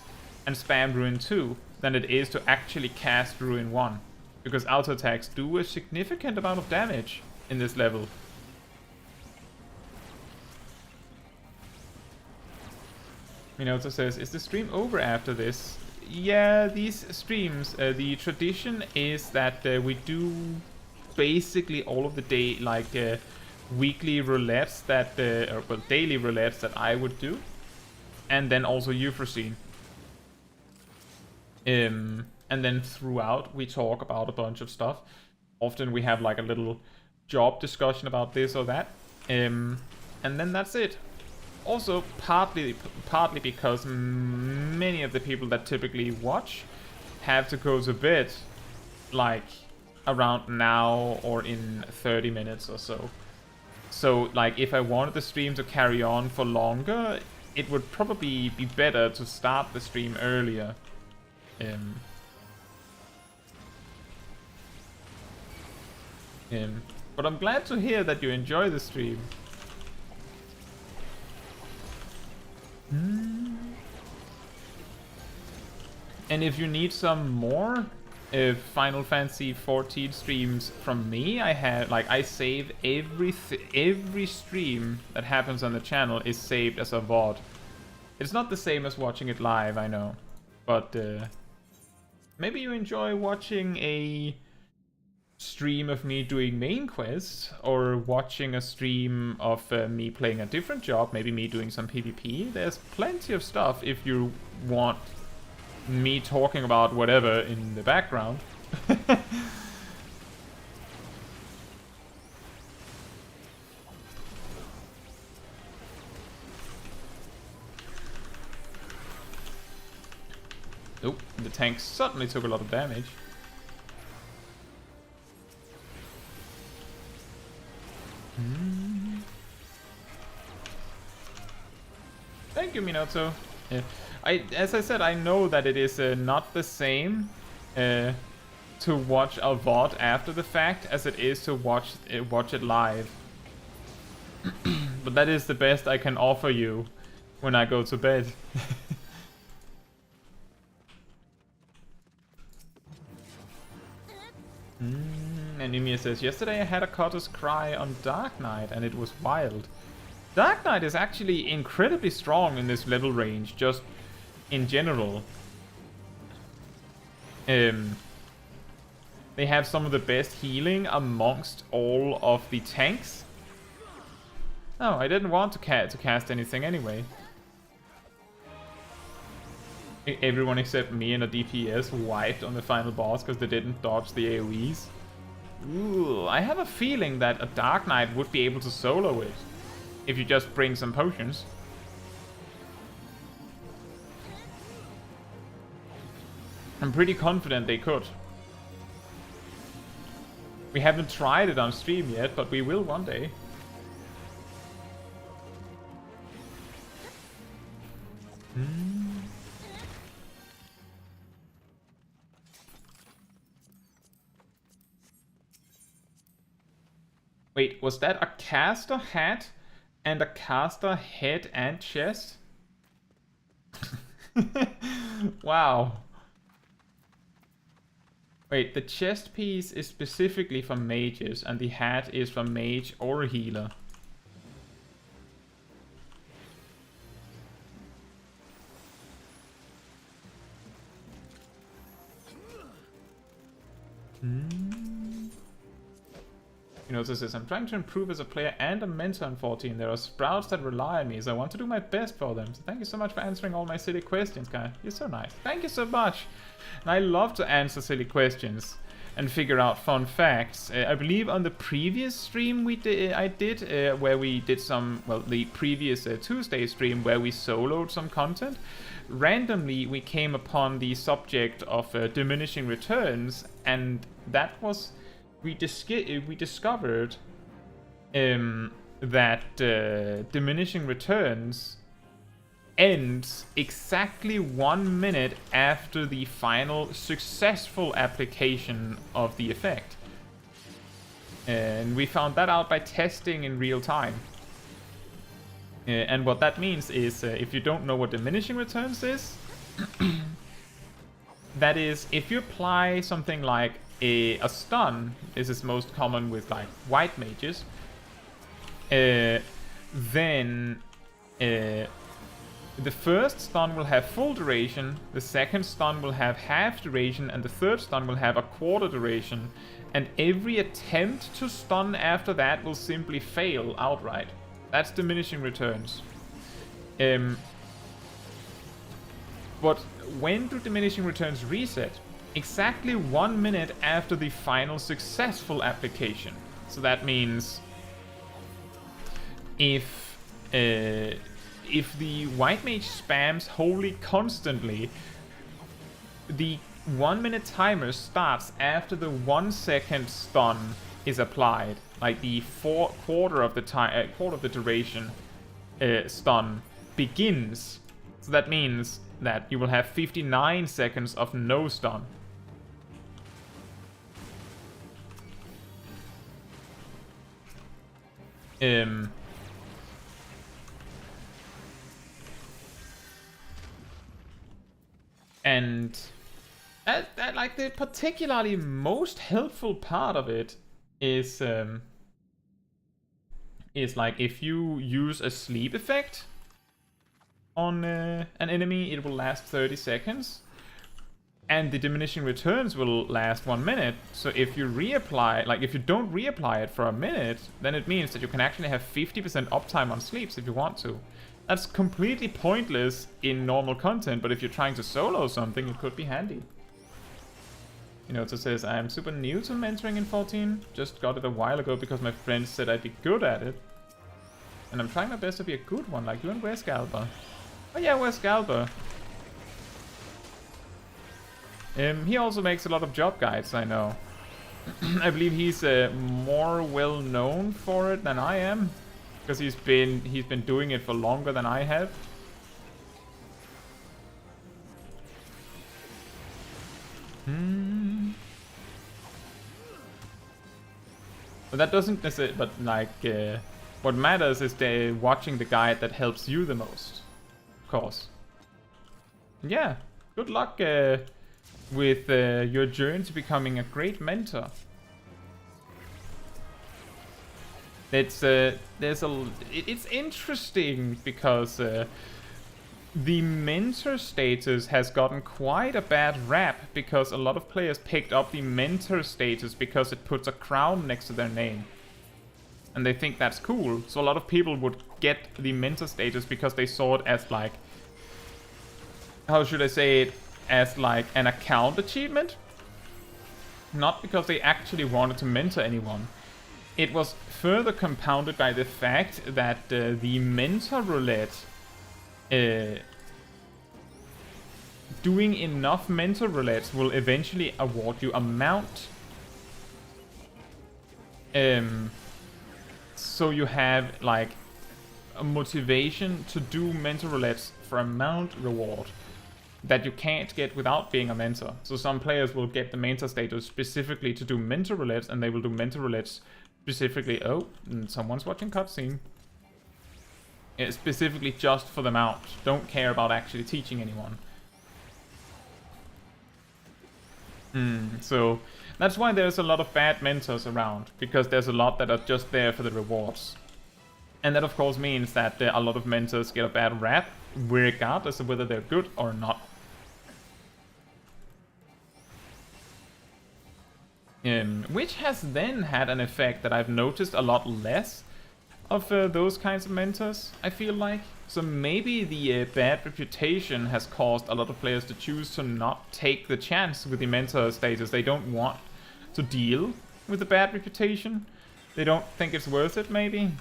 Speaker 1: and spam Ruin 2 than it is to actually cast Ruin 1. Because auto-attacks do a significant amount of damage in this level. Minato says, is the stream over after this? Yeah, these streams, the tradition is that we do basically all of the day, like weekly roulettes that, or well, daily roulettes that I would do. And then also Euphrosyne. And then throughout we talk about a bunch of stuff. Often we have like a little job discussion about this or that. And then that's it. Also, partly because many of the people that typically watch have to go to bed like around now or in 30 minutes or so. So, like, if I wanted the stream to carry on for longer, it would probably be better to start the stream earlier. But I'm glad to hear that you enjoy the stream. And if you need some more Final Fantasy XIV streams from me, I save every stream that happens on the channel is saved as a VOD. It's not the same as watching it live, I know, but maybe you enjoy watching a stream of me doing main quests, or watching a stream of me playing a different job, maybe me doing some PvP. There's plenty of stuff if you want me talking about whatever in the background. Oh, the tank suddenly took a lot of damage. Thank you, Minato. Yeah. As I said, I know that it is not the same to watch a VOD after the fact as it is to watch it live. But that is the best I can offer you when I go to bed. And Ymir says, yesterday I had a Cutter's Cry on Dark Knight and it was wild. Dark Knight is actually incredibly strong in this level range, just in general. They have some of the best healing amongst all of the tanks. Oh, I didn't want to cast anything anyway. Everyone except me and a DPS wiped on the final boss because they didn't dodge the AoEs. Ooh, I have a feeling that a Dark Knight would be able to solo it if you just bring some potions. I'm pretty confident they could. We haven't tried it on stream yet, but we will one day. Wait, was that a caster hat and a caster head and chest? Wow. Wait, the chest piece is specifically for mages, and the hat is for mage or healer. You know, this is, I'm trying to improve as a player and a mentor in 14. There are sprouts that rely on me, so I want to do my best for them. So thank you so much for answering all my silly questions, guy. You're so nice. Thank you so much. And I love to answer silly questions and figure out fun facts. I believe on the previous stream where we did some, well, the previous Tuesday stream where we soloed some content, randomly we came upon the subject of diminishing returns, and that was... We discovered that diminishing returns ends exactly 1 minute after the final successful application of the effect. And we found that out by testing in real time. And what that means is, if you don't know what diminishing returns is, that is, if you apply something like a stun, this is most common with like white mages, then the first stun will have full duration, the second stun will have half duration, and the third stun will have a quarter duration, and every attempt to stun after that will simply fail outright. That's diminishing returns. But when do diminishing returns reset? Exactly 1 minute after the final successful application. So that means if the white mage spams wholly constantly, the 1 minute timer starts after the 1 second stun is applied, like the quarter of the duration stun begins. So that means that you will have 59 seconds of no stun. And that like the particularly most helpful part of it is like if you use a sleep effect on an enemy, it will last 30 seconds. And the diminishing returns will last 1 minute. So if you reapply, like if you don't reapply it for a minute, then it means that you can actually have 50% uptime on sleeps if you want to. That's completely pointless in normal content, but if you're trying to solo something, it could be handy. You know, it says, I'm super new to mentoring in 14. Just got it a while ago because my friends said I'd be good at it. And I'm trying my best to be a good one, like you and Where's Galba? Oh yeah, Where's Galba? He also makes a lot of job guides, I know. I believe he's more well known for it than I am, because he's been doing it for longer than I have. But that doesn't necessarily. But like, what matters is watching the guide that helps you the most, of course. Yeah. Good luck. With your journey to becoming a great mentor. It's interesting because the mentor status has gotten quite a bad rap because a lot of players picked up the mentor status because it puts a crown next to their name. And they think that's cool. So a lot of people would get the mentor status because they saw it as like, how should I say it? As like an account achievement, not because they actually wanted to mentor anyone. It was further compounded by the fact that the mentor roulette, doing enough mentor roulettes will eventually award you a mount. So you have like a motivation to do mentor roulettes for a mount reward that you can't get without being a mentor. So some players will get the mentor status specifically to do mentor roulettes, and they will do mentor roulettes specifically. Oh, and someone's watching cutscene. Specifically just for the mount. Don't care about actually teaching anyone. So that's why there's a lot of bad mentors around, because there's a lot that are just there for the rewards. And that of course means that a lot of mentors get a bad rap, regardless of whether they're good or not. Which has then had an effect that I've noticed a lot less of those kinds of mentors, I feel like. So maybe the bad reputation has caused a lot of players to choose to not take the chance with the mentor status. They don't want to deal with the bad reputation. They don't think it's worth it, maybe.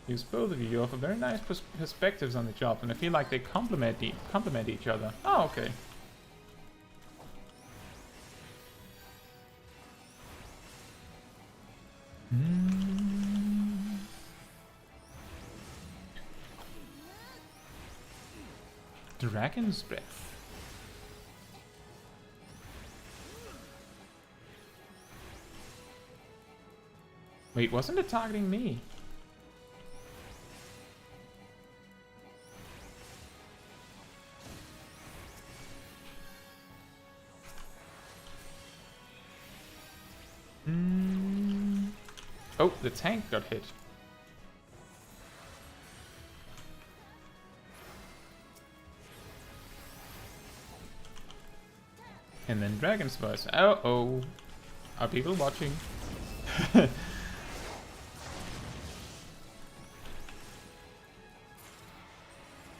Speaker 1: Use both of you. You offer very nice perspectives on the job, and I feel like they complement each other. Oh, okay. Dragon's Breath. Wait, wasn't it targeting me? Oh, the tank got hit. And then Dragon's Voice. Oh. Are people watching?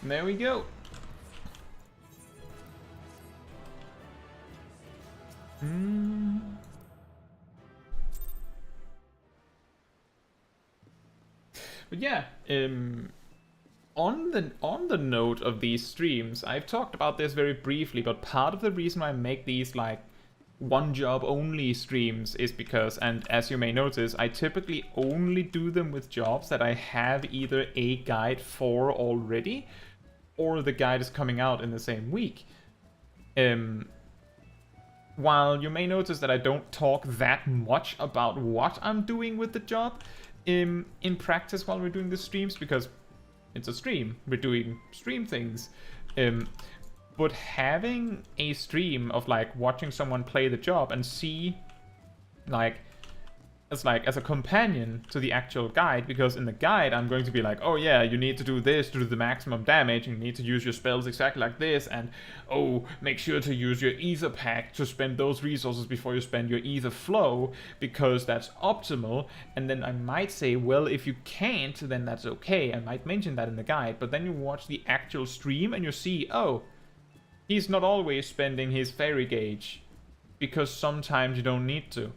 Speaker 1: There we go. But yeah, on the note of these streams, I've talked about this very briefly, but part of the reason why I make these like one job only streams is because, and as you may notice, I typically only do them with jobs that I have either a guide for already, or the guide is coming out in the same week. While you may notice that I don't talk that much about what I'm doing with the job in practice while we're doing the streams, because it's a stream, we're doing stream things. But having a stream of like watching someone play the job and see as a companion to the actual guide, because in the guide I'm going to be like, oh yeah, you need to do this to do the maximum damage, you need to use your spells exactly like this, and oh, make sure to use your ether pack to spend those resources before you spend your ether flow, because that's optimal. And then I might say, well, if you can't, then that's okay. I might mention that in the guide, but then you watch the actual stream and you see, oh, he's not always spending his fairy gauge, because sometimes you don't need to.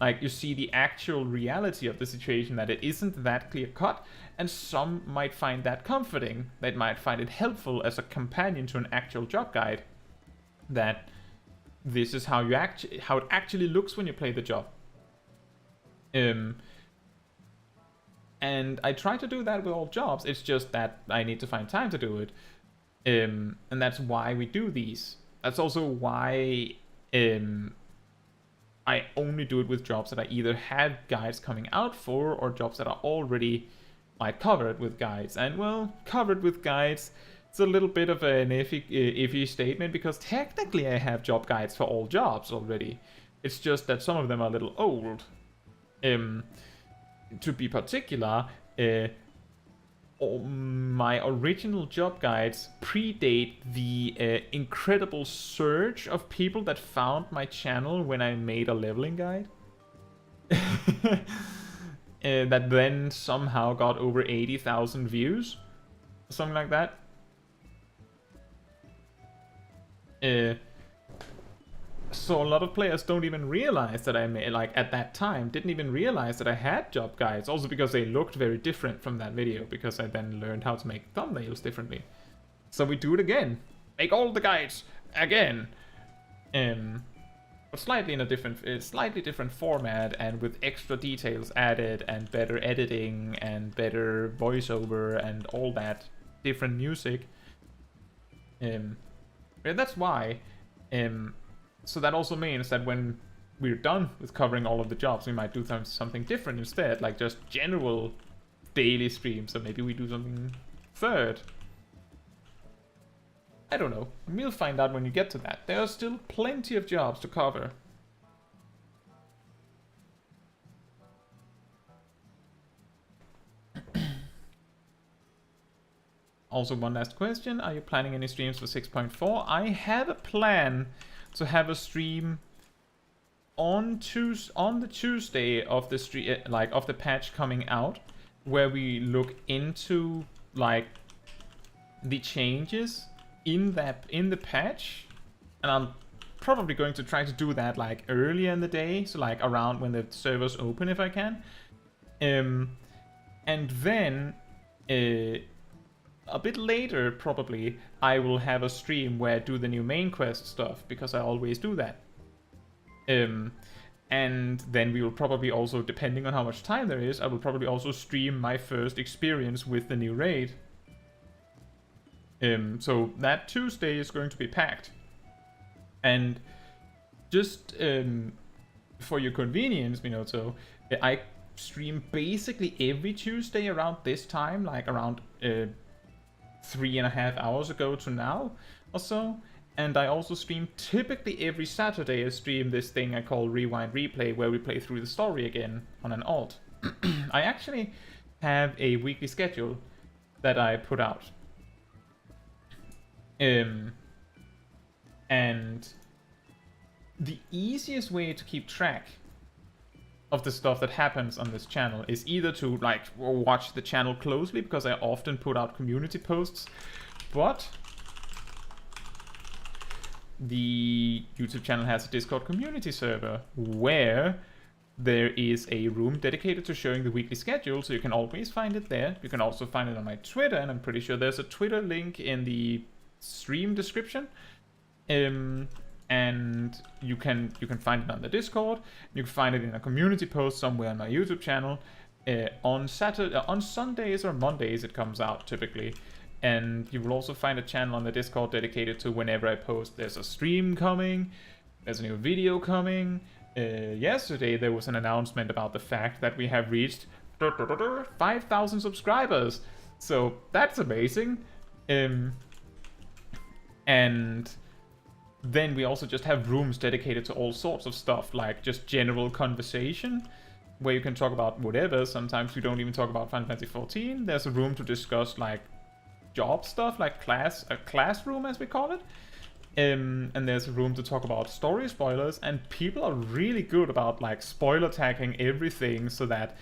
Speaker 1: Like, you see the actual reality of the situation, that it isn't that clear cut, and some might find that comforting. They might find it helpful as a companion to an actual job guide, that this is how it actually looks when you play the job. And I try to do that with all jobs. It's just that I need to find time to do it, and that's why we do these. That's also why I only do it with jobs that I either have guides coming out for, or jobs that are already like covered with guides. And well, covered with guides, it's a little bit of an iffy statement, because technically I have job guides for all jobs already. It's just that some of them are a little old. To be particular, my original job guides predate the incredible surge of people that found my channel when I made a leveling guide. That then somehow got over 80,000 views. Something like that. So a lot of players don't even realize that I made, like at that time, didn't even realize that I had job guides. Also because they looked very different from that video, because I then learned how to make thumbnails differently. So we do it again. Make all the guides again. But but slightly in a slightly different format, and with extra details added, and better editing, and better voiceover, and all that different music. And that's why. So that also means that when we're done with covering all of the jobs, we might do something different instead, like just general daily streams. So maybe we do something third. I don't know. We'll find out when you get to that. There are still plenty of jobs to cover. Also, one last question. Are you planning any streams for 6.4? I have a plan to have a stream on the Tuesday of the of the patch coming out, where we look into like the changes in the patch, and I'm probably going to try to do that like earlier in the day, so like around when the servers open if I can. And then a bit later probably I will have a stream where I do the new main quest stuff, because I always do that. And then we will probably also, depending on how much time there is, I will probably also stream my first experience with the new raid. So that Tuesday is going to be packed. And just for your convenience, Minato, I stream basically every Tuesday around this time, like around 3.5 hours ago to now or so. And I also stream typically every Saturday. I stream this thing I call Rewind Replay, where we play through the story again on an alt. I actually have a weekly schedule that I put out. And the easiest way to keep track of the stuff that happens on this channel is either to like watch the channel closely, because I often put out community posts, but the YouTube channel has a Discord community server where there is a room dedicated to showing the weekly schedule, so you can always find it there. You can also find it on my Twitter, and I'm pretty sure there's a Twitter link in the stream description. And you can find it on the Discord. You can find it in a community post somewhere on my YouTube channel. On Sundays or Mondays it comes out typically. And you will also find a channel on the Discord dedicated to whenever I post there's a stream coming, there's a new video coming. Yesterday there was an announcement about the fact that we have reached 5,000 subscribers. So that's amazing. And then we also just have rooms dedicated to all sorts of stuff, like just general conversation, where you can talk about whatever. Sometimes we don't even talk about Final Fantasy XIV. There's a room to discuss like job stuff, like a classroom as we call it. And there's a room to talk about story spoilers, and people are really good about like spoiler tagging everything, so that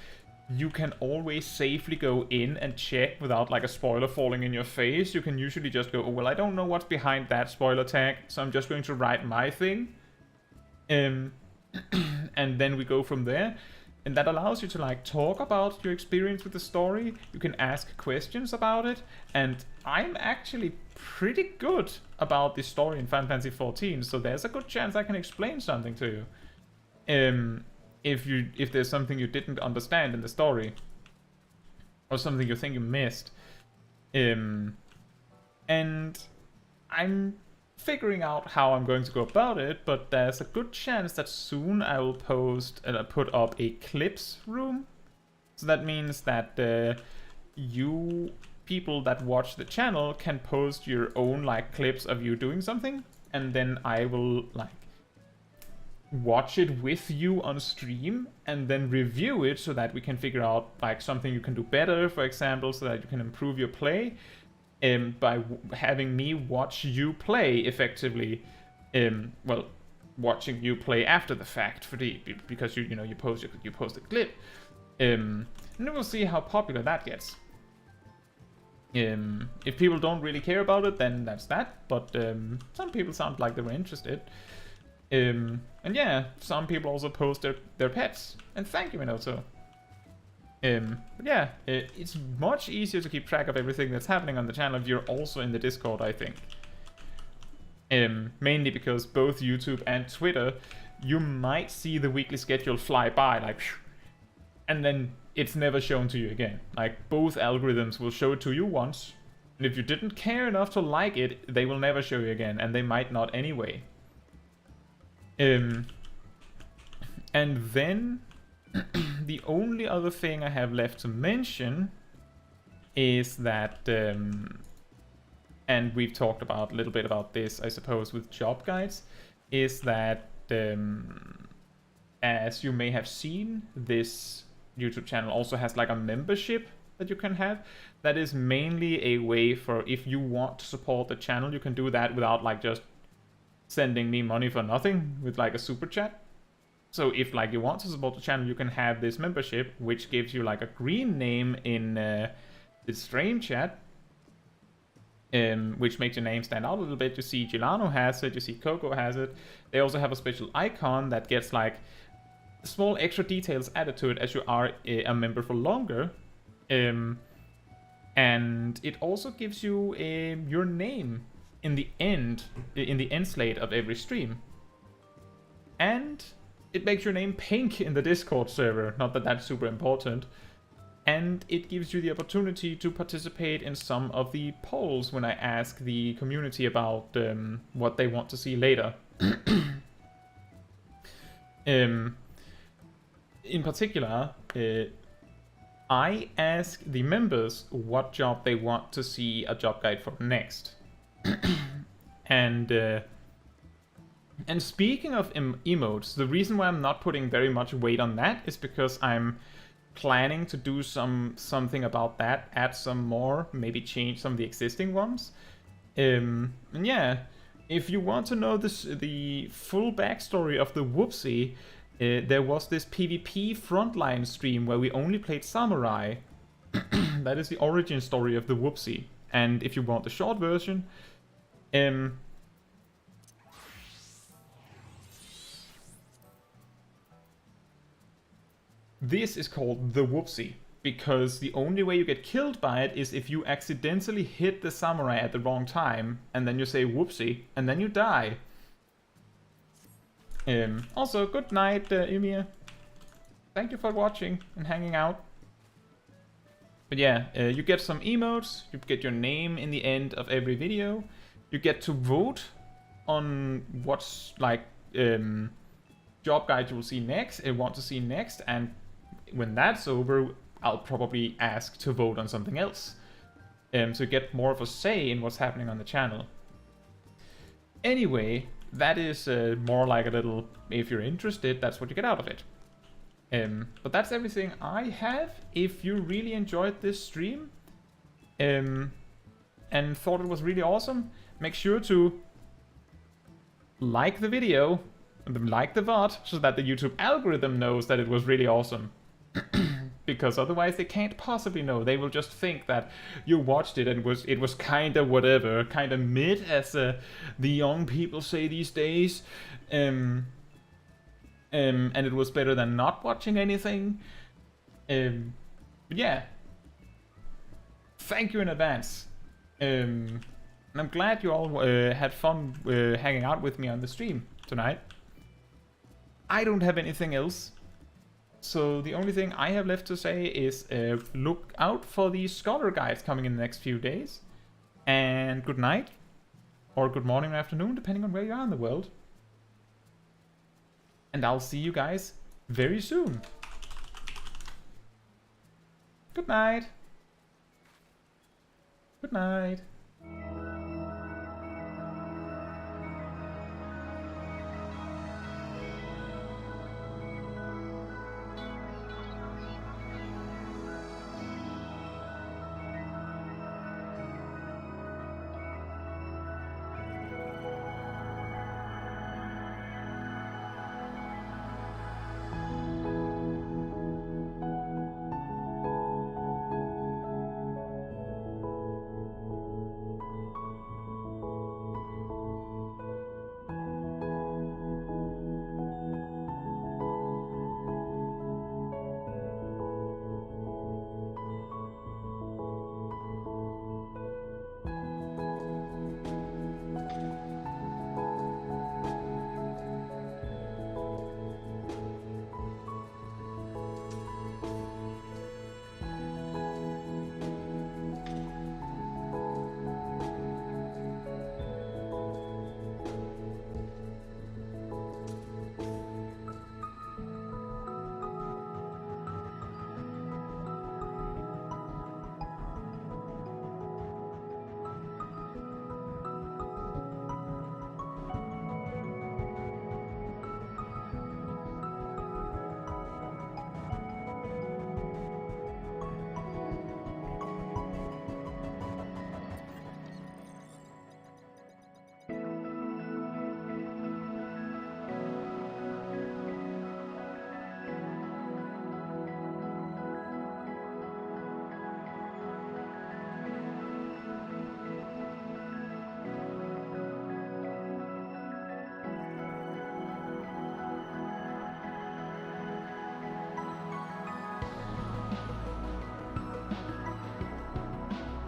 Speaker 1: you can always safely go in and check without like a spoiler falling in your face. You can usually just go, oh, well, I don't know what's behind that spoiler tag, so I'm just going to write my thing. And then we go from there. And that allows you to like talk about your experience with the story. You can ask questions about it. And I'm actually pretty good about the story in Final Fantasy XIV, so there's a good chance I can explain something to you. If there's something you didn't understand in the story, or something you think you missed. And I'm figuring out how I'm going to go about it, but there's a good chance that soon I will put up a clips room. So that means that you people that watch the channel can post your own like clips of you doing something, and then I will like watch it with you on stream and then review it, so that we can figure out like something you can do better, for example, so that you can improve your play. By having me watch you play effectively, well, watching you play after the fact, because you post a clip, and then we'll see how popular that gets. If people don't really care about it, then that's that. But some people sound like they were interested. And yeah, some people also post their pets, and thank you, Minato. But yeah, it's much easier to keep track of everything that's happening on the channel if you're also in the Discord, I think. Mainly because both YouTube and Twitter you might see the weekly schedule fly by, like, and then it's never shown to you again. Like, both algorithms will show it to you once, and if you didn't care enough to like it, they will never show you again, and they might not anyway. And then the only other thing I have left to mention is that, and we've talked about a little bit about this, I suppose, with job guides, is that as you may have seen, this YouTube channel also has like a membership that you can have. That is mainly a way for, if you want to support the channel, you can do that without like just sending me money for nothing with like a super chat. So if like you want to support the channel, you can have this membership, which gives you like a green name in the stream chat, which makes your name stand out a little bit. You see Gilano has it, you see Coco has it. They also have a special icon that gets like small extra details added to it as you are a member for longer. And it also gives you your name in the end slate of every stream. And it makes your name pink in the Discord server, not that that's super important. And it gives you the opportunity to participate in some of the polls when I ask the community about what they want to see later. In particular, I ask the members what job they want to see a job guide for next. And speaking of emotes, the reason why I'm not putting very much weight on that is because I'm planning to do something about that, add some more, maybe change some of the existing ones. And yeah, if you want to know the full backstory of the Whoopsie, there was this PvP frontline stream where we only played Samurai. That is the origin story of the Whoopsie. And if you want the short version, this is called the Whoopsie, because the only way you get killed by it is if you accidentally hit the samurai at the wrong time, and then you say whoopsie, and then you die. Also, good night, Ymir. Thank you for watching and hanging out. But yeah, you get some emotes, you get your name in the end of every video, you get to vote on what's like job guide you will see next, want to see next, and when that's over, I'll probably ask to vote on something else. So get more of a say in what's happening on the channel. Anyway, that is more like a little, if you're interested, that's what you get out of it. But that's everything I have. If you really enjoyed this stream and thought it was really awesome, make sure to like the video, like the VOD, so that the YouTube algorithm knows that it was really awesome. Because otherwise they can't possibly know. They will just think that you watched it and it was kinda whatever, kinda mid, as the young people say these days. And it was better than not watching anything. But yeah. Thank you in advance. And I'm glad you all had fun hanging out with me on the stream tonight. I don't have anything else. So the only thing I have left to say is look out for these scholar guides coming in the next few days. And good night, or good morning or afternoon, depending on where you are in the world. And I'll see you guys very soon. Good night. Good night.